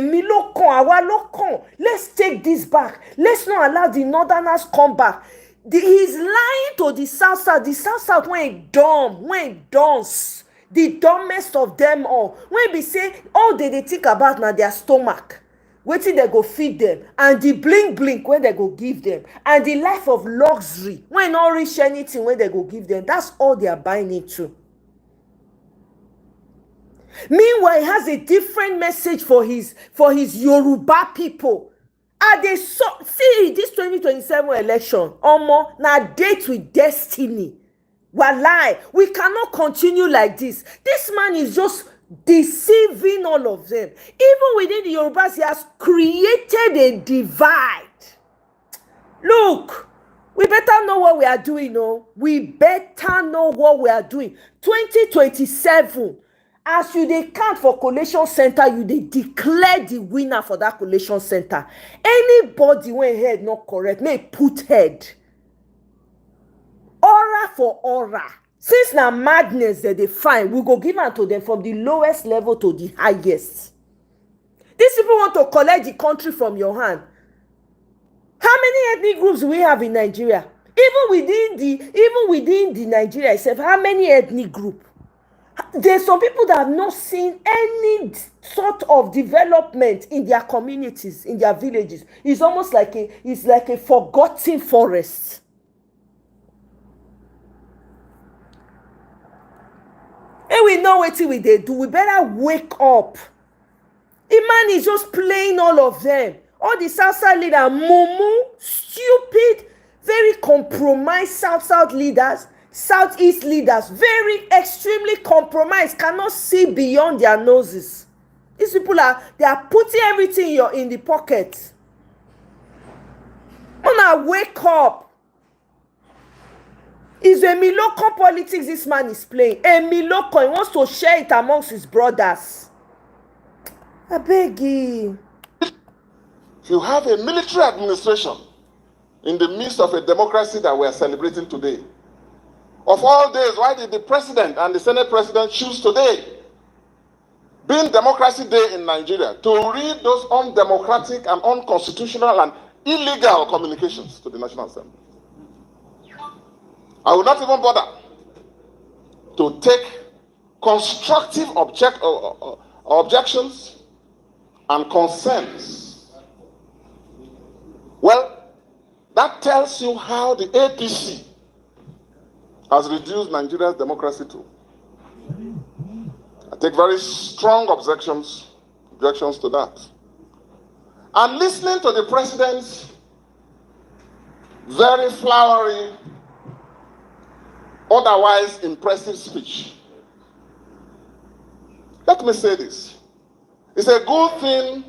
let's take this back. Let's not allow the Northerners come back. He's lying to the South. The South went dumb, went dunce. The dumbest of them all. When we say, all they think about now their stomach. Wetin they go feed them, and the blink when they go give them, and the life of luxury when not reach anything when they go give them. That's all they are buying into. Meanwhile, he has a different message for his Yoruba people. And they see this 2027 election, na date with destiny. Walai, we cannot continue like this. This man is just deceiving all of them. Even within the Yorubas, he has created a divide. Look, we better know what we are doing. We better know what we are doing. 2027, as you dey count for collation center, you dey declare the winner for that collation center. Anybody when head not correct, may put head. Aura for aura. Since na madness that they find, we go give am to them from the lowest level to the highest. These people want to collect the country from your hand. How many ethnic groups do we have in Nigeria? Even within the Nigeria itself, how many ethnic groups? There's some people that have not seen any sort of development in their communities, in their villages. It's almost like a forgotten forest. And we know what we do. We better wake up. The man is just playing all of them. All the South leaders, mumu, stupid, very compromised South leaders, Southeast leaders, very extremely compromised, cannot see beyond their noses. These people they are putting everything in the pocket. Wanna wake up. It's a Miloko politics this man is playing. A Miloko, he wants to share it amongst his brothers. I beg you. You have a military administration in the midst of a democracy that we are celebrating today. Of all days, why did the president and the Senate president choose today, being Democracy Day in Nigeria, to read those undemocratic and unconstitutional and illegal communications to the National Assembly? I will not even bother to take constructive objections and concerns. Well, that tells you how the APC has reduced Nigeria's democracy to. I take very strong objections to that. And listening to the president's very flowery, otherwise impressive speech. Let me say this. It's a good thing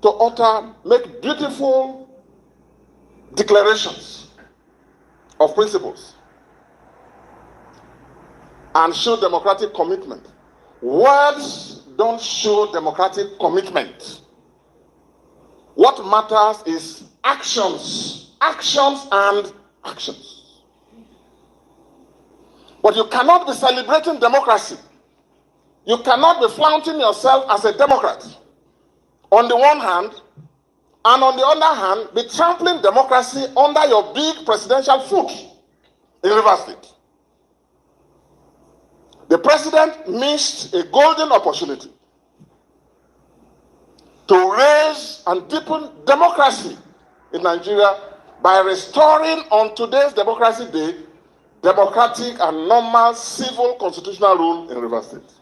to utter, make beautiful declarations of principles and show democratic commitment. Words don't show democratic commitment. What matters is actions, actions and actions. But you cannot be celebrating democracy. You cannot be flaunting yourself as a Democrat on the one hand, and on the other hand, be trampling democracy under your big presidential foot in Rivers State. The president missed a golden opportunity to raise and deepen democracy in Nigeria by restoring on today's Democracy Day democratic and normal civil constitutional rule in Rivers State.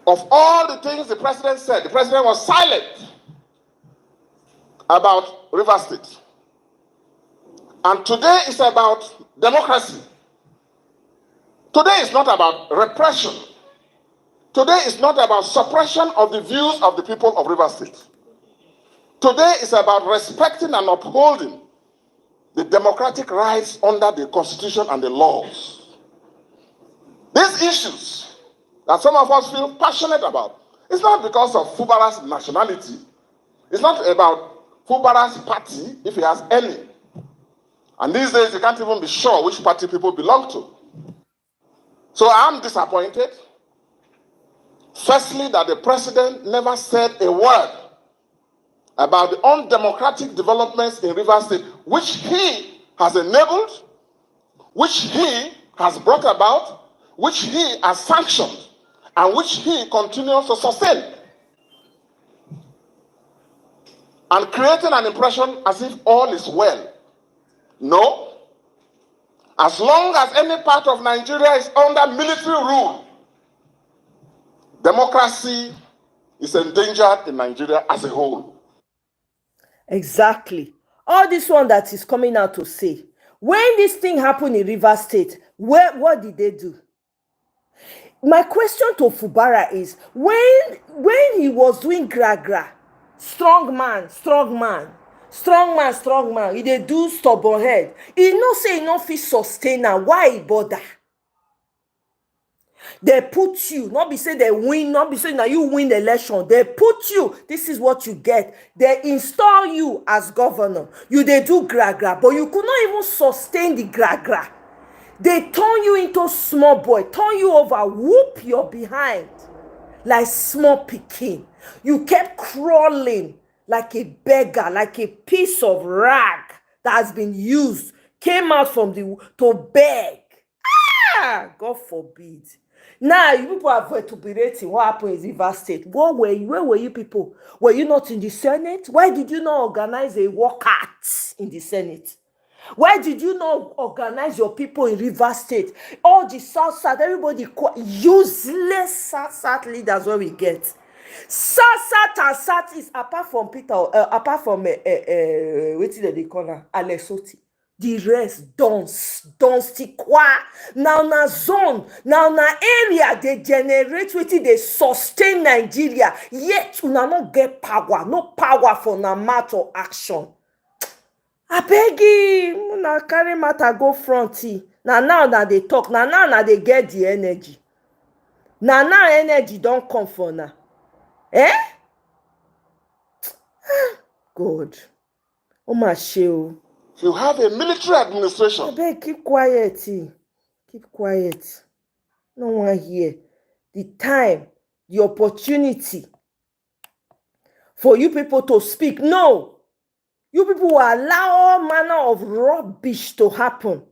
Of all the things the president said, the president was silent about Rivers State. And today is about democracy. Today is not about repression. Today is not about suppression of the views of the people of Rivers State. Today is about respecting and upholding the democratic rights under the Constitution and the laws. These issues that some of us feel passionate about, it's not because of Fubara's nationality. It's not about Fubara's party, if he has any. And these days, you can't even be sure which party people belong to. So I'm disappointed. Firstly, that the president never said a word about the undemocratic developments in Rivers State, which he has enabled, which he has brought about, which he has sanctioned, and which he continues to sustain. And creating an impression as if all is well. No. As long as any part of Nigeria is under military rule, democracy is endangered in Nigeria as a whole. Exactly. All this one that is coming out to say, when this thing happened in Rivers State, what did they do? My question to Fubara is, when he was doing gra, strong man, he dey do stubborn head, he no say he no fit sustain am, why he bother? They put you, not be say they win, not be say now you win the election. They put you, this is what you get. They install you as governor. You they do gra, but you could not even sustain the gra. They turn you into small boy, turn you over, whoop your behind like small pikin. You kept crawling like a beggar, like a piece of rag that has been used, came out from to beg. God forbid. Now, you people are vituperating what happened in Rivers State. Where were you people? Were you not in the Senate? Why did you not organize a walkout in the Senate? Why did you not organize your people in Rivers State? All the South, everybody useless South leaders what we get. South is apart from Peter, apart from what did they call her? Alessoti. The rest don't stick. Now zone, now area they generate wetin they sustain Nigeria. Yet una not get power, no power for na matter action. I beg you, na carry matter go front. Now they talk. Now they get the energy. Now energy don't come for now. God, oh my show. You have a military administration. I beg, keep quiet. Keep quiet. No one here. The time, the opportunity for you people to speak. No. You people will allow all manner of rubbish to happen.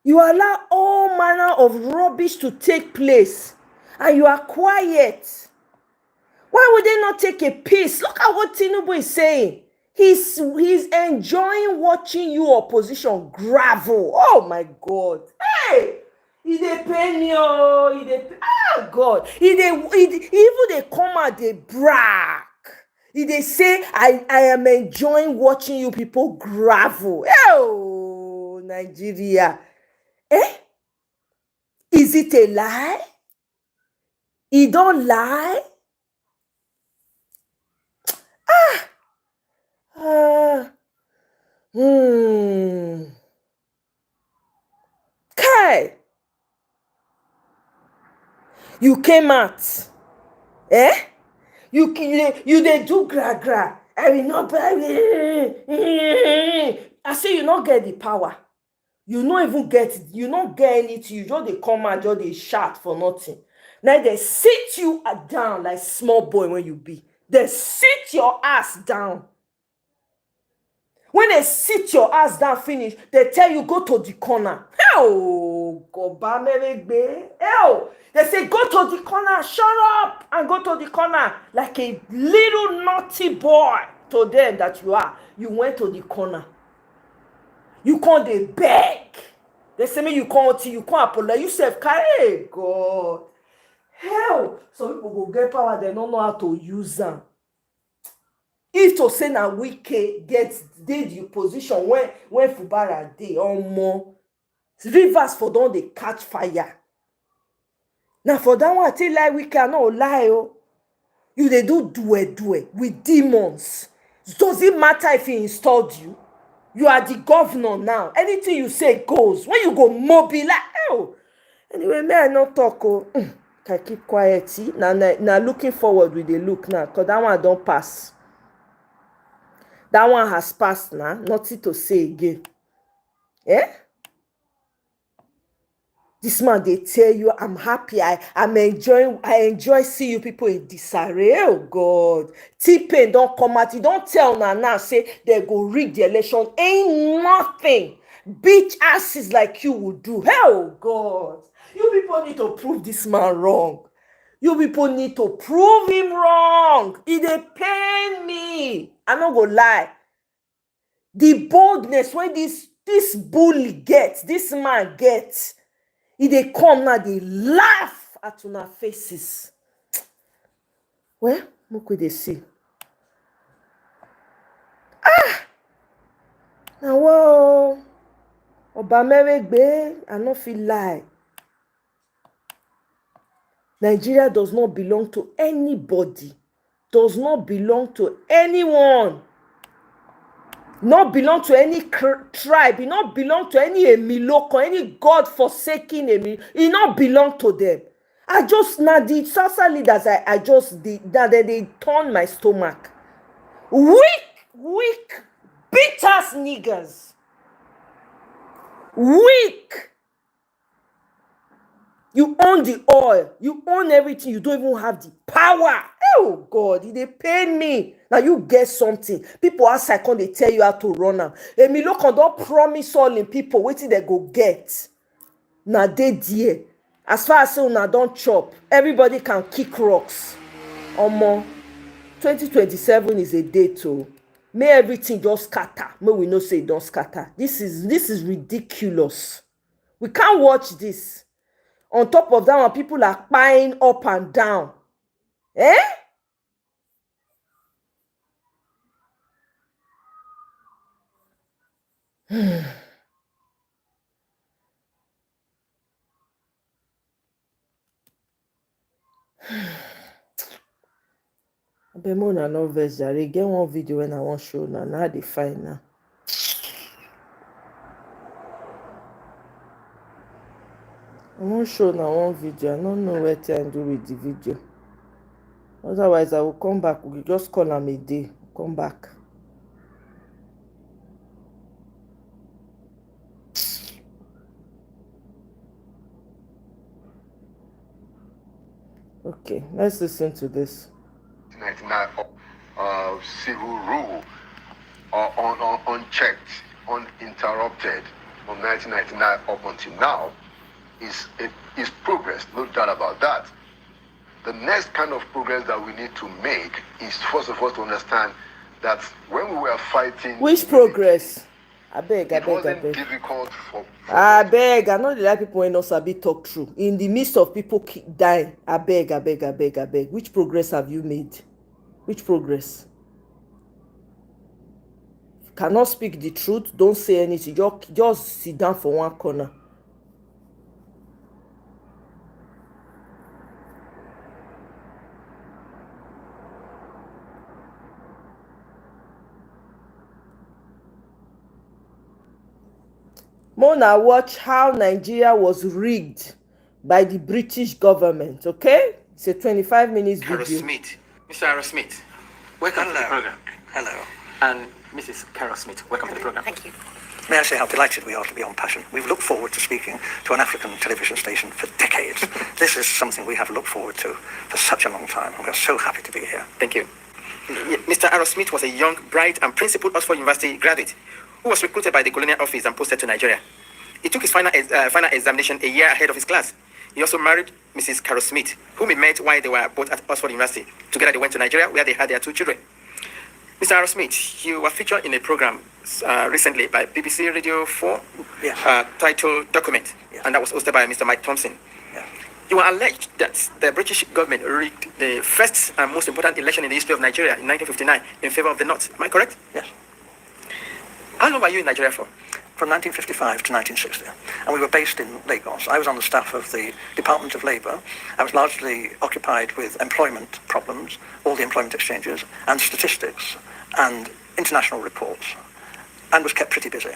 You allow all manner of rubbish to take place. And you are quiet. Why would they not take a piece? Look at what Tinubu is saying. He's enjoying watching you opposition gravel. Oh my God. Hey! He dey pain me. God. Even they come out, they brag. They say, I am enjoying watching you people gravel. Oh, Nigeria. Is it a lie? He don't lie? Kai, you came out. You they do gra. I will not buy. I say you not get the power. You not even get it. You not get anything. You just they come and just they shout for nothing. Now they sit you down like small boy when you be. They sit your ass down. When they sit your ass down finish, they tell you go to the corner. Hell, go hell. They say go to the corner, shut up and go to the corner like a little naughty boy to them that you are. You went to the corner. You can't they beg. They say me you can't apologize. You say, hey God. Hell, some people go get power, they don't know how to use them. If to say na Wike gets the position when Fubara dey omo rivers for don dey catch fire. Now for that one I tell like Wike I no lie oh. You dey do due with demons. Does it matter if he installed you? You are the governor now. Anything you say goes. When you go mobilize, oh. Anyway, may I not talk oh. Can keep quiet. See? Now looking forward with the look now, cause that one don't pass. That one has passed now. Nothing to say again. This man, they tell you, I'm happy. I enjoy seeing you people in disarray. Oh God. T-Pain don't come out. You don't tell now say they go rig the election. Ain't nothing. Bitch asses like you would do. Oh God. You people need to prove this man wrong. You people need to prove him wrong. It dey pain me. I'm not gonna lie. The boldness when this bully gets, this man gets, if they come now, they laugh at una faces. Well, what could they see? Now, well, Obameregbe, I not feel lie. Nigeria does not belong to anybody. Does not belong to anyone. Not belong to any tribe. It not belong to any Emiloko, any God-forsaken Emiloko. It not belong to them. I just, now the Salsa leaders, I just, they turn my stomach. Weak, bitter niggas. Weak. You own the oil. You own everything. You don't even have the power. Oh, God. They pain me. Now, you get something. People outside come, they tell you how to run them. Emiloko don't promise all in people. Wait till they go get. Now, they dear. As far as say una don't chop, everybody can kick rocks. Omo, 2027 is a day too. May everything just scatter. May we no say it don't scatter. This is ridiculous. We can't watch this. On top of that one, people are buying up and down. Abemona no vex jare. Get one video when I want show now. Now they find now. I won't show now one video. I don't know what I do with the video. Otherwise, I will come back. We just call them a day. Come back. Okay, let's listen to this. 1999 civil rule unchecked, uninterrupted from 1999 up until now is progress, no doubt about that. The next kind of progress that we need to make is first of all to understand that when we were fighting... Which progress? I beg. Difficult for... I beg. I know the like people when not sabi talk through. In the midst of people dying, I beg. Which progress have you made? Which progress? If you cannot speak the truth, don't say anything. Just sit down for one corner. Mona, watch how Nigeria was rigged by the British government, okay? It's a 25 minutes Carol video. Smith. Mr. Carol Smith, welcome to the program. Hello. And Mrs. Carol Smith, welcome to the program. Thank you. May I say how delighted we are to be on Passion. We've looked forward to speaking to an African television station for decades. This is something we have looked forward to for such a long time, and we're so happy to be here. Thank you. Mr. Aaron Smith was a young, bright, and principled Oxford University graduate who was recruited by the Colonial Office and posted to Nigeria. He took his final examination a year ahead of his class. He also married Mrs. Carol Smith, whom he met while they were both at Oxford University. Together they went to Nigeria, where they had their 2 children. Mr. Aaron Smith, you were featured in a program recently by BBC Radio 4 titled Document, and that was hosted by Mr. Mike Thompson. You were alleged that the British government rigged the first and most important election in the history of Nigeria in 1959 in favor of the North. Am I correct? Yes. How long were you in Nigeria for? From 1955 to 1960, and we were based in Lagos. I was on the staff of the Department of Labour. I was largely occupied with employment problems, all the employment exchanges, and statistics, and international reports, and was kept pretty busy.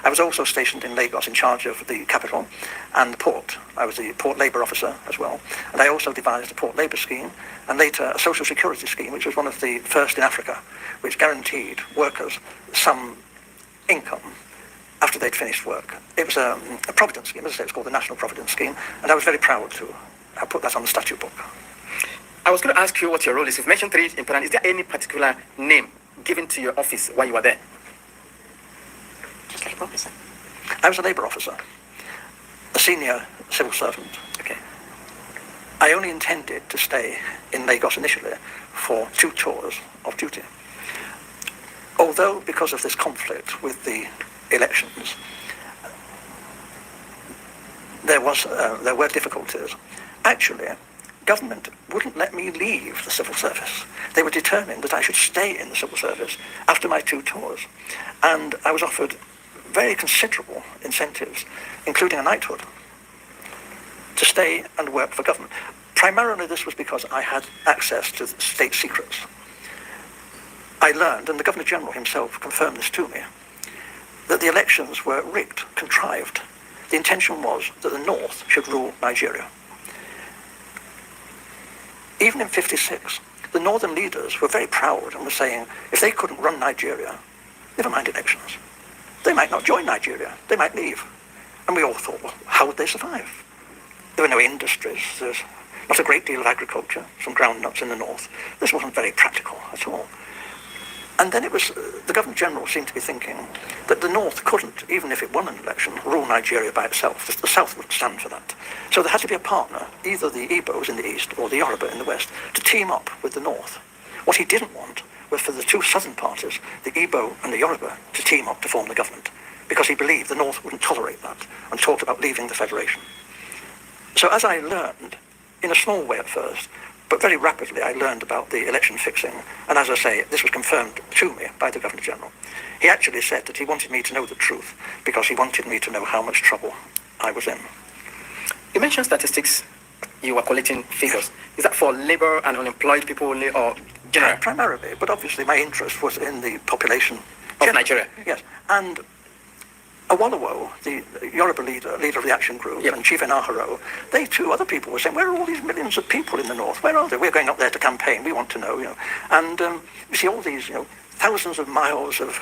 I was also stationed in Lagos in charge of the capital and the port. I was the port labour officer as well, and I also devised a port labour scheme, and later a social security scheme, which was one of the first in Africa, which guaranteed workers some income after they'd finished work. It was a providence scheme, as I say, it's called the National Providence Scheme, and I was very proud to have put that on the statute book. I was going to ask you what your role is. You've mentioned 3 important. Is there any particular name given to your office while you were there? Just labour officer. I was a labour officer, a senior civil servant. Okay. I only intended to stay in Lagos initially for 2 tours of duty. Although, because of this conflict with the elections, there were difficulties. Actually, government wouldn't let me leave the civil service. They were determined that I should stay in the civil service after my 2 tours. And I was offered very considerable incentives, including a knighthood, to stay and work for government. Primarily this was because I had access to state secrets. I learned, and the Governor General himself confirmed this to me, that the elections were rigged, contrived. The intention was that the North should rule Nigeria. Even in '56, the Northern leaders were very proud and were saying, if they couldn't run Nigeria, never mind elections. They might not join Nigeria, they might leave. And we all thought, well, how would they survive? There were no industries, there's not a great deal of agriculture, some groundnuts in the North. This wasn't very practical at all. And then it was, the Governor General seemed to be thinking that the North couldn't, even if it won an election, rule Nigeria by itself. The South would stand for that. So there had to be a partner, either the Igbos in the East or the Yoruba in the West, to team up with the North. What he didn't want was for the 2 southern parties, the Igbo and the Yoruba, to team up to form the government, because he believed the North wouldn't tolerate that and talked about leaving the Federation. So as I learned, in a small way at first, but very rapidly I learned about the election fixing, and as I say, this was confirmed to me by the Governor General. He actually said that he wanted me to know the truth because he wanted me to know how much trouble I was in. You mentioned statistics, you were collecting figures. Is that for labour and unemployed people only, or general? Primarily, but obviously my interest was in the population of Nigeria. Yes, and Awolowo, the Yoruba leader of the Action Group, and Chief Enaharo, they too, other people were saying, where are all these millions of people in the North? Where are they? We're going up there to campaign, we want to know, And you see all these, thousands of miles of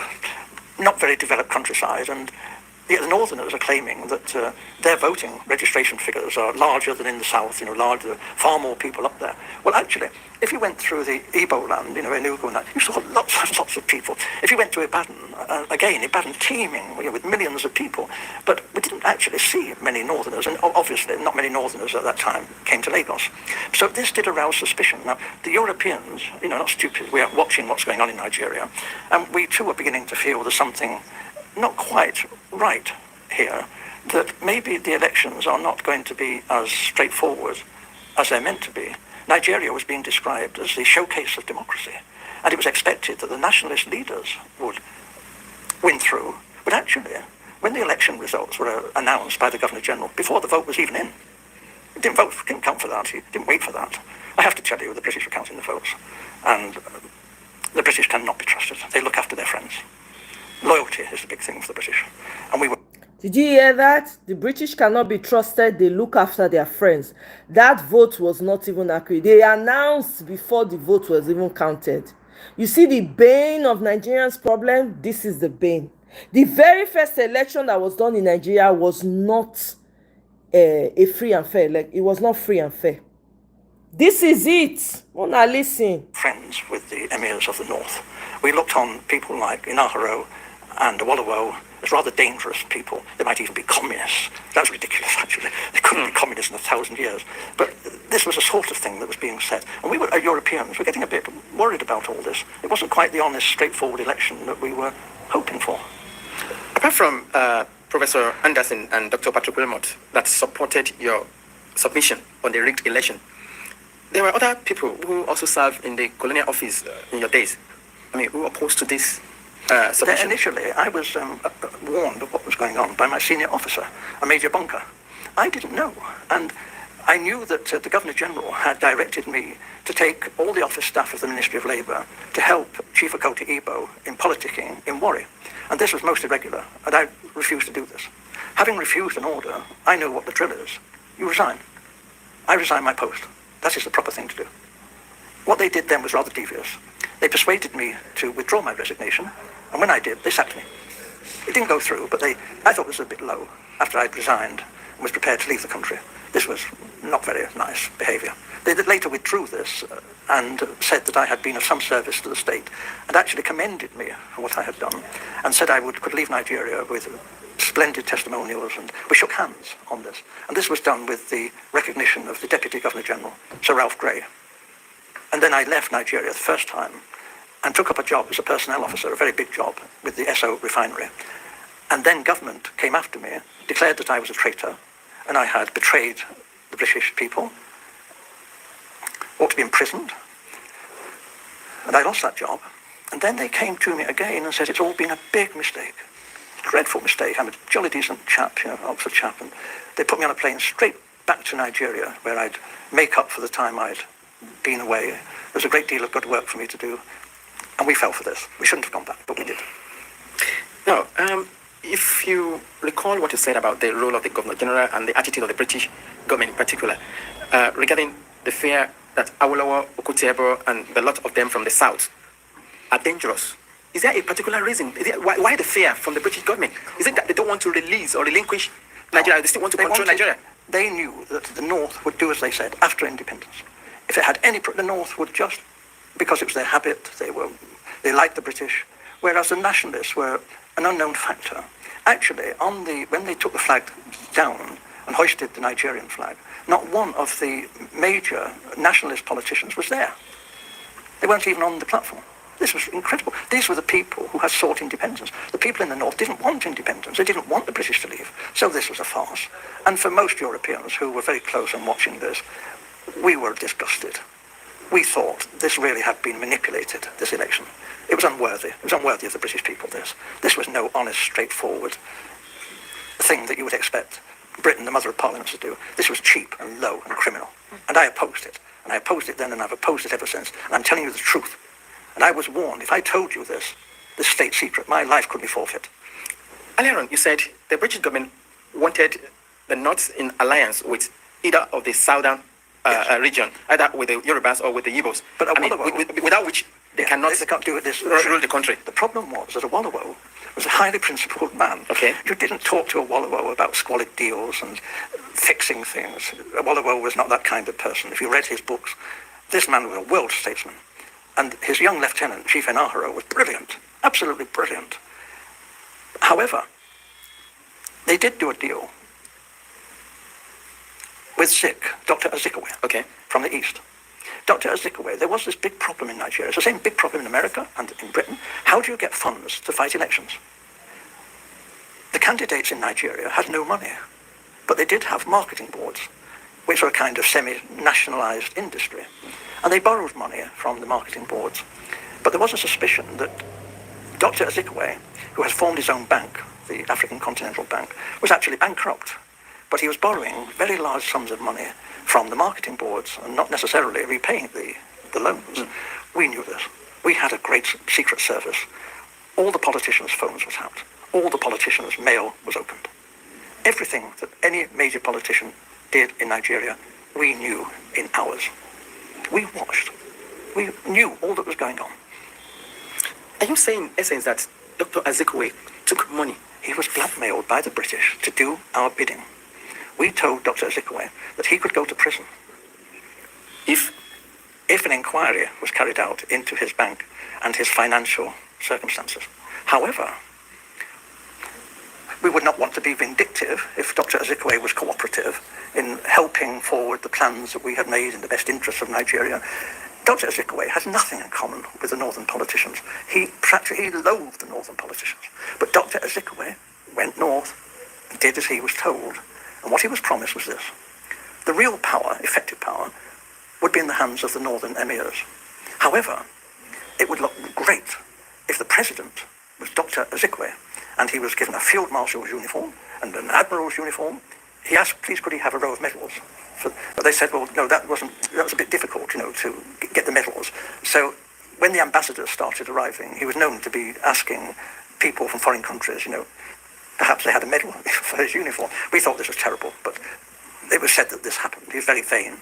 not very developed countryside, and yet the Northerners are claiming that their voting registration figures are larger than in the South, larger, far more people up there. Well, actually, if you went through the Igbo land, Enugu and that, you saw lots and lots of people. If you went to Ibadan, Ibadan teeming with millions of people, but we didn't actually see many Northerners, and obviously not many Northerners at that time came to Lagos. So this did arouse suspicion. Now, the Europeans, not stupid, we are watching what's going on in Nigeria, and we too are beginning to feel there's something not quite right here, that maybe the elections are not going to be as straightforward as they're meant to be. Nigeria was being described as the showcase of democracy, and it was expected that the nationalist leaders would win through. But actually, when the election results were announced by the Governor General, before the vote was even in, he didn't count for that, he didn't wait for that. I have to tell you, the British were counting the votes, and the British cannot be trusted. They look after their friends. Loyalty is the big thing for the British, and we were. Did you hear that? The British cannot be trusted. They look after their friends. That vote was not even accurate. They announced before the vote was even counted. You see the bane of Nigerians' problem? This is the bane. The very first election that was done in Nigeria was not a free and fair. Like, it was not free and fair. This is it. Wanna listen. Friends with the emirs of the north. We looked on people like Inaharo and Awolowo as rather dangerous people. They might even be communists. That's ridiculous, actually. They couldn't be communists in 1,000 years. But this was the sort of thing that was being said. And we were, Europeans, were getting a bit worried about all this. It wasn't quite the honest, straightforward election that we were hoping for. Apart from Professor Anderson and Dr. Patrick Wilmot that supported your submission on the rigged election, there were other people who also served in the colonial office in your days. I mean, who opposed to this submission? Initially, I was warned of what was going on by my senior officer, a Major Bunker. I didn't know, and I knew that the Governor-General had directed me to take all the office staff of the Ministry of Labour to help Chief Okoti Igbo in politicking in Warri. And this was most irregular, and I refused to do this. Having refused an order, I know what the drill is. You resign. I resign my post. That is the proper thing to do. What they did then was rather devious. They persuaded me to withdraw my resignation, and when I did, they sacked me. It didn't go through, but I thought it was a bit low after I'd resigned and was prepared to leave the country. This was not very nice behaviour. They later withdrew this and said that I had been of some service to the state, and actually commended me for what I had done, and said I could leave Nigeria with splendid testimonials, and we shook hands on this. And this was done with the recognition of the Deputy Governor-General, Sir Ralph Grey. And then I left Nigeria the first time and took up a job as a personnel officer, a very big job, with the Esso refinery. And then government came after me, declared that I was a traitor, and I had betrayed the British people, ought to be imprisoned, and I lost that job. And then they came to me again and said, it's all been a big mistake, dreadful mistake. I'm a jolly decent chap, Oxford chap, and they put me on a plane straight back to Nigeria, where I'd make up for the time I'd been away. There was a great deal of good work for me to do, and we fell for this. We shouldn't have gone back, but we did. Now, if you recall what you said about the role of the Governor-General and the attitude of the British government in particular, regarding the fear that Awolowo, Okutiebo, and a lot of them from the south are dangerous. Is there a particular reason? Why the fear from the British government? Is it that they don't want to release or relinquish Nigeria? They still want to control Nigeria? They knew that the North would do as they said after independence. If it had any, the North would just, because it was their habit, they liked the British, whereas the nationalists were an unknown factor. Actually, when they took the flag down and hoisted the Nigerian flag, not one of the major nationalist politicians was there. They weren't even on the platform. This was incredible. These were the people who had sought independence. The people in the North didn't want independence. They didn't want the British to leave. So this was a farce. And for most Europeans who were very close and watching this, we were disgusted. We thought this really had been manipulated, this election. It was unworthy. It was unworthy of the British people, this. This was no honest, straightforward thing that you would expect Britain, the mother of parliaments, to do. This was cheap and low and criminal. And I opposed it. And I opposed it then, and I've opposed it ever since. And I'm telling you the truth. And I was warned, if I told you this state secret, my life could be forfeit. Earlier on, you said the British government wanted the North in alliance with either of the southern region, either with the Yorubas or with the Igbos. But without which they cannot do this, rule the country. The problem was that Awolowo was a highly principled man. Okay. You didn't talk to Awolowo about squalid deals and fixing things. Awolowo was not that kind of person. If you read his books, this man was a world statesman. And his young lieutenant, Chief Enaharo, was brilliant, absolutely brilliant. However, they did do a deal with Zik, Dr. Azikiwe, from the East. Dr. Azikiwe, there was this big problem in Nigeria. It's the same big problem in America and in Britain. How do you get funds to fight elections? The candidates in Nigeria had no money, but they did have marketing boards, which are a kind of semi-nationalized industry. And they borrowed money from the marketing boards. But there was a suspicion that Dr. Azikiwe, who has formed his own bank, the African Continental Bank, was actually bankrupt. But he was borrowing very large sums of money from the marketing boards and not necessarily repaying the loans. We knew this. We had a great secret service. All the politicians' phones were tapped. All the politicians' mail was opened. Everything that any major politician did in Nigeria, we knew in hours. We watched. We knew all that was going on. Are you saying, in essence, that Dr. Azikiwe took money? He was blackmailed by the British to do our bidding. We told Dr. Azikiwe that he could go to prison if an inquiry was carried out into his bank and his financial circumstances. However, we would not want to be vindictive if Dr. Azikiwe was cooperative in helping forward the plans that we had made in the best interests of Nigeria. Dr. Azikiwe has nothing in common with the northern politicians. He loathed the northern politicians. But Dr. Azikiwe went north and did as he was told. And what he was promised was this. The real power, effective power, would be in the hands of the northern emirs. However, it would look great if the president was Dr. Azikiwe and he was given a field marshal's uniform and an admiral's uniform. He asked, please, could he have a row of medals? But they said, well, no, that was a bit difficult, to get the medals. So when the ambassadors started arriving, he was known to be asking people from foreign countries, perhaps they had a medal for his uniform. We thought this was terrible, but it was said that this happened. He was very vain.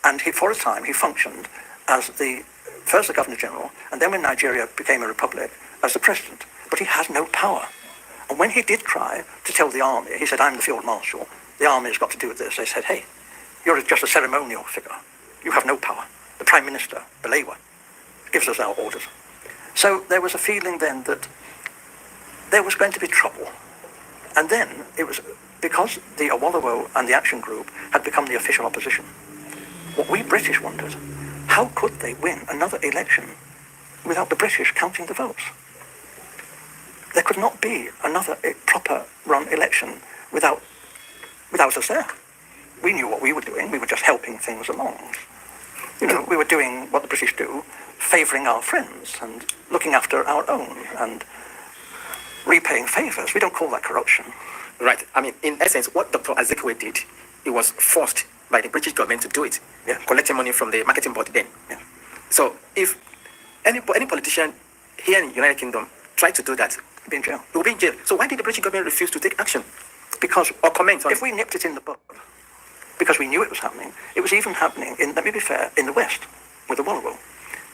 And for a time, he functioned as first the Governor General, and then when Nigeria became a republic, as the president. But he has no power. And when he did cry to tell the army, he said, I'm the field marshal, the army's got to do with this. They said, hey, you're just a ceremonial figure. You have no power. The Prime Minister, Balewa, gives us our orders. So there was a feeling then that there was going to be trouble. And then it was because the Awolowo and the Action Group had become the official opposition. What we British wondered, how could they win another election without the British counting the votes? There could not be another proper run election without us there. We knew what we were doing. We were just helping things along. We were doing what the British do, favouring our friends and looking after our own and repaying favours. We don't call that corruption. Right. I mean, in essence, what Dr. Azikiwe did, he was forced by the British government to do it, collecting money from the marketing board then. Yeah. So if any politician here in the United Kingdom tried to do that, be in jail. He will be in jail. So why did the British government refuse to take action? Or comment on it? If we nipped it in the bud, because we knew it was happening, it was even happening, let me be fair, in the West, with the Awolowo.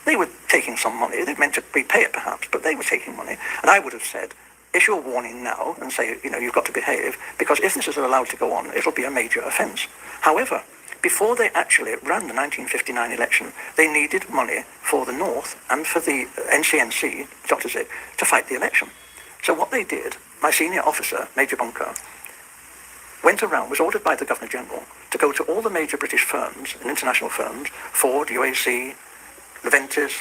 They were taking some money. They meant to repay it perhaps, but they were taking money. And I would have said, issue a warning now and say, you've got to behave, because if this is allowed to go on, it'll be a major offence. However, before they actually ran the 1959 election, they needed money for the North and for the NCNC, Dr. Zig, to fight the election. So what they did, my senior officer, Major Bunker, went around, was ordered by the Governor General to go to all the major British firms and international firms, Ford, UAC, Leventis,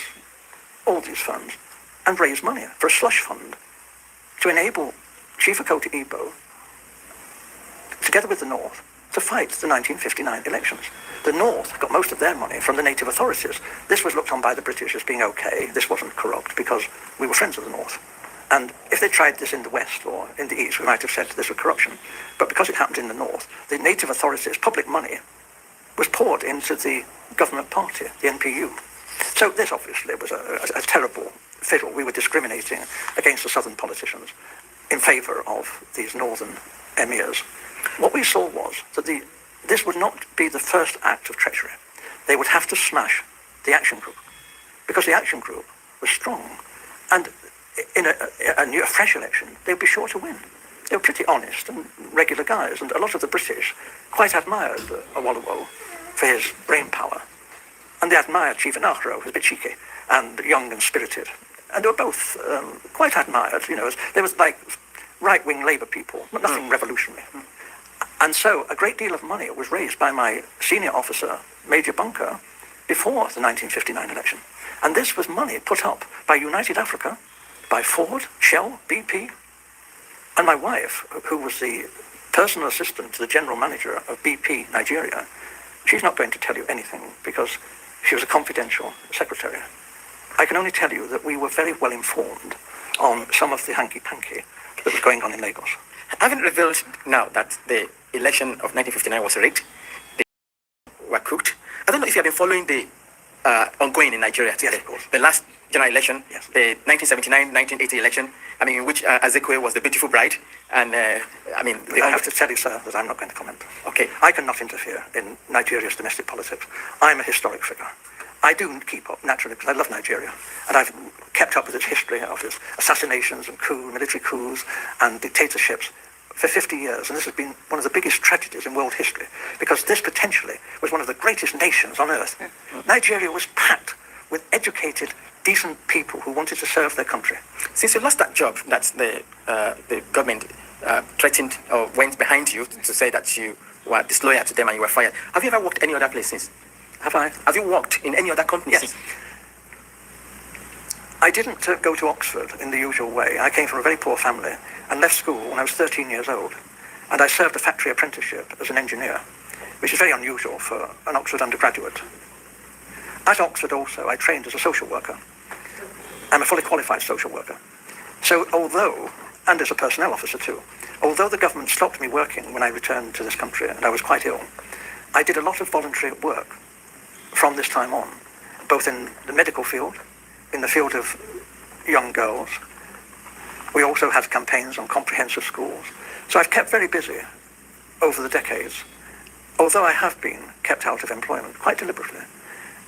all these firms, and raise money for a slush fund to enable Chief Okoti Igbo, together with the North, to fight the 1959 elections. The North got most of their money from the native authorities. This was looked on by the British as being okay. This wasn't corrupt because we were friends of the North. And if they tried this in the West or in the East, we might have said this was corruption. But because it happened in the North, the native authorities' public money was poured into the government party, the NPU. So this obviously was a terrible fiddle. We were discriminating against the southern politicians in favour of these northern emirs. What we saw was that this would not be the first act of treachery. They would have to smash the Action Group, because the Action Group was strong. And in a fresh election, they would be sure to win. They were pretty honest and regular guys, and a lot of the British quite admired Awolowo for his brain power. And they admired Chief Inaharo, who was a bit cheeky and young and spirited. And they were both quite admired, they were like right-wing Labour people, but nothing revolutionary. And so a great deal of money was raised by my senior officer, Major Bunker, before the 1959 election. And this was money put up by United Africa, by Ford, Shell, BP, and my wife, who was the personal assistant to the general manager of BP Nigeria. She's not going to tell you anything because she was a confidential secretary. I can only tell you that we were very well informed on some of the hanky-panky that was going on in Lagos. Having revealed now that the election of 1959 was rigged, they were cooked, I don't know if you have been following the ongoing in Nigeria today. Yes, of course. The last general election, Yes. the 1979-1980 election, I mean, in which Azekwe was the beautiful bride, and I mean, I have to tell you, sir, that I'm not going to comment. Okay. I cannot interfere in Nigeria's domestic politics. I'm a historic figure. I do keep up, naturally, because I love Nigeria, and I've kept up with its history of its assassinations and military coups and dictatorships for 50 years, and this has been one of the biggest tragedies in world history, because this potentially was one of the greatest nations on earth. Nigeria was packed with educated, decent people who wanted to serve their country. Since you lost that job, that's the government threatened or went behind you to say that you were disloyal to them and you were fired. Have you ever worked any other place since? Have you worked in any other company Yes. since? I didn't go to Oxford in the usual way. I came from a very poor family and left school when I was 13 years old. And I served a factory apprenticeship as an engineer, which is very unusual for an Oxford undergraduate. At Oxford also, I trained as a social worker. I'm a fully qualified social worker. So and as a personnel officer too, although the government stopped me working when I returned to this country and I was quite ill, I did a lot of voluntary work from this time on, both in the medical field, in the field of young girls. We also had campaigns on comprehensive schools. So I've kept very busy over the decades, although I have been kept out of employment quite deliberately.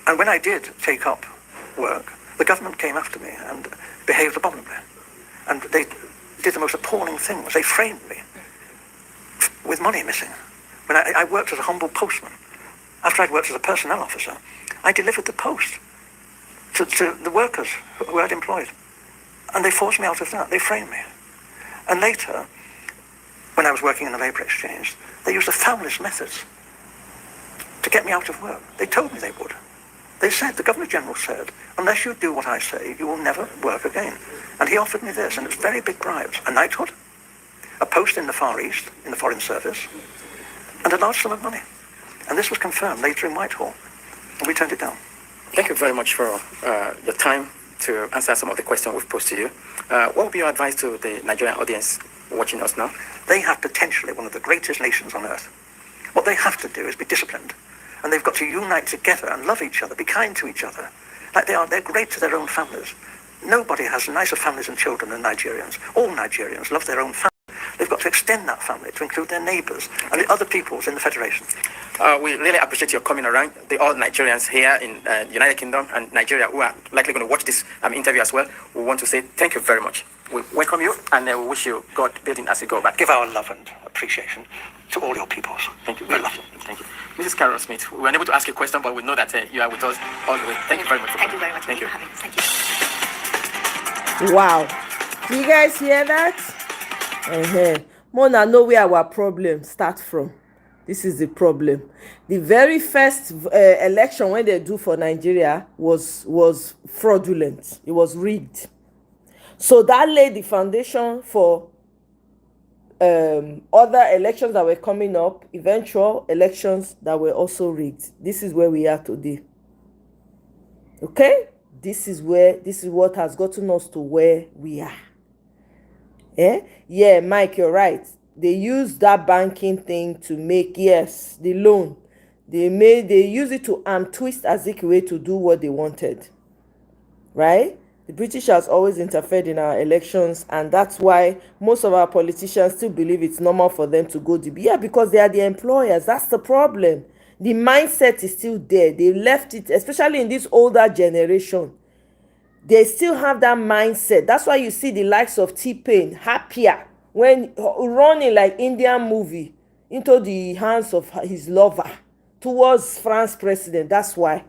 And when I did take up work, the government came after me and behaved abominably. And they did the most appalling things. They framed me with money missing. When I worked as a humble postman, after I'd worked as a personnel officer, I delivered the post to the workers who I'd employed. And they forced me out of that. They framed me. And later, when I was working in the labour exchange, they used the foulest methods to get me out of work. They told me they would. They said, the Governor-General said, unless you do what I say, you will never work again. And he offered me this, and it's very big bribes. A knighthood, a post in the Far East, in the Foreign Service, and a large sum of money. And this was confirmed later in Whitehall, and we turned it down. Thank you very much for your time to answer some of the questions we've posed to you. What would be your advice to the Nigerian audience watching us now? They have potentially one of the greatest nations on earth. What they have to do is be disciplined. And they've got to unite together and love each other, be kind to each other. Like they're great to their own families. Nobody has nicer families and children than Nigerians. All Nigerians love their own family. They've got to extend that family to include their neighbours and the other peoples in the Federation. We really appreciate your coming around. All Nigerians here in United Kingdom and Nigeria who are likely going to watch this interview as well, we want to say thank you very much. We welcome you and we wish you God building as you go back. Give our love and appreciation to all your peoples. Thank you very much. Thank you. Mrs. Carol Smith, we were unable to ask you a question, but we know that you are with us all the way. Thank you very much. Thank you very much. Thank you. Thank you. Wow. Do you guys hear that? Mona know where our problem start from. This is the problem. The very first election when they do for Nigeria was fraudulent. It was rigged. So that laid the foundation for other elections that were coming up, eventual elections that were also rigged. This is where we are today. Okay? This is what has gotten us to where we are. Yeah, Mike, you're right. They used that banking thing to make, yes, the loan. They use it to twist Azikiwe to do what they wanted. Right? The British has always interfered in our elections, and that's why most of our politicians still believe it's normal for them to go deep. Yeah, because they are the employers. That's the problem. The mindset is still there. They left it, especially in this older generation. They still have that mindset. That's why you see the likes of T-Pain happier when running like Indian movie into the hands of his lover towards France president. That's why.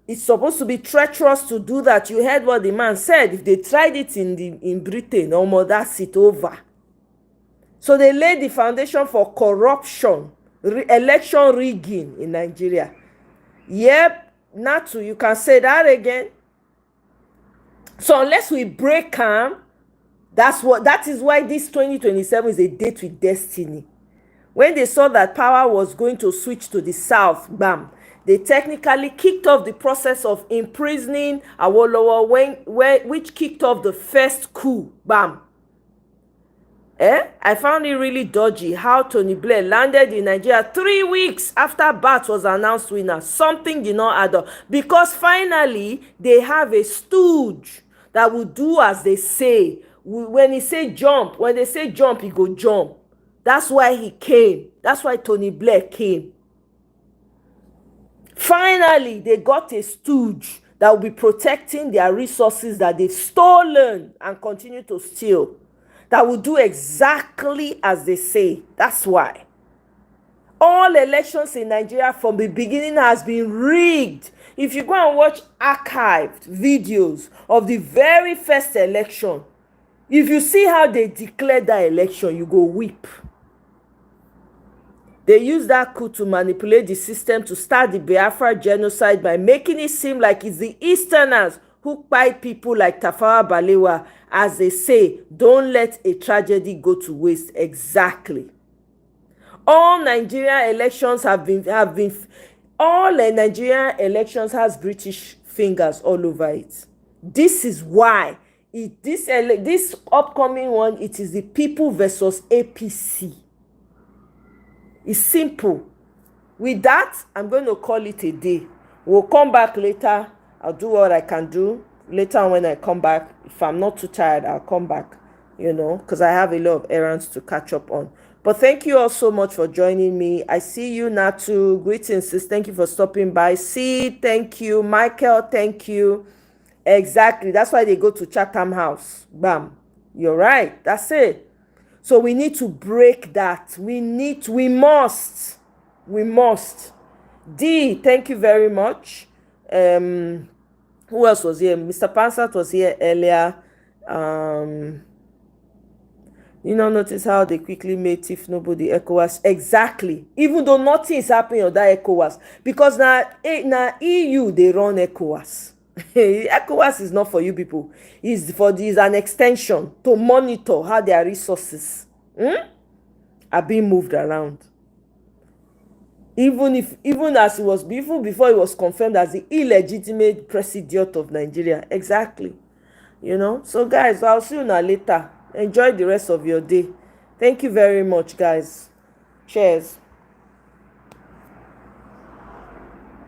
It's supposed to be treacherous to do that. You heard what the man said. If they tried it in Britain, that's it over. So they laid the foundation for corruption, election rigging in Nigeria. Yep, Natu, you can say that again. So unless we break calm, that is why this 2027 is a date with destiny. When they saw that power was going to switch to the south, bam, they technically kicked off the process of imprisoning Awolowo, which kicked off the first coup, bam. I found it really dodgy how Tony Blair landed in Nigeria 3 weeks after Bat was announced winner. Something did not add up. Because finally, they have a stooge that will do as they say. When he say jump, when they say jump, he go jump. That's why he came. That's why Tony Blair came. Finally, they got a stooge that will be protecting their resources that they've stolen and continue to steal. That will do exactly as they say. That's why. All elections in Nigeria from the beginning has been rigged. If you go and watch archived videos of the very first election, if you see how they declared that election, you go weep. They use that coup to manipulate the system to start the Biafra genocide by making it seem like it's the Easterners who fight people like Tafawa Balewa. As they say, don't let a tragedy go to waste. Exactly. All Nigerian elections all Nigerian elections has British fingers all over it. This is why this upcoming one, it is the people versus APC. It's simple. With that, I'm going to call it a day. We'll come back later. I'll do what I can do. Later on when I come back, if I'm not too tired, I'll come back, because I have a lot of errands to catch up on. But thank you all so much for joining me. I see you, Natu. Greetings, sis. Thank you for stopping by. See, thank you. Michael, thank you. Exactly. That's why they go to Chatham House. Bam. You're right. That's it. So we need to break that. We must. D, thank you very much. Who else was here? Mr. Pansat was here earlier. Notice how they quickly made Tinubu the ECOWAS. Exactly. Even though nothing is happening on that ECOWAS. Because now EU, they run ECOWAS. ECOWAS is not for you people. It's an extension to monitor how their resources are being moved around. Even before he was confirmed as the illegitimate president of Nigeria. Exactly. So guys, I'll see you now later. Enjoy the rest of your day. Thank you very much, guys. Cheers.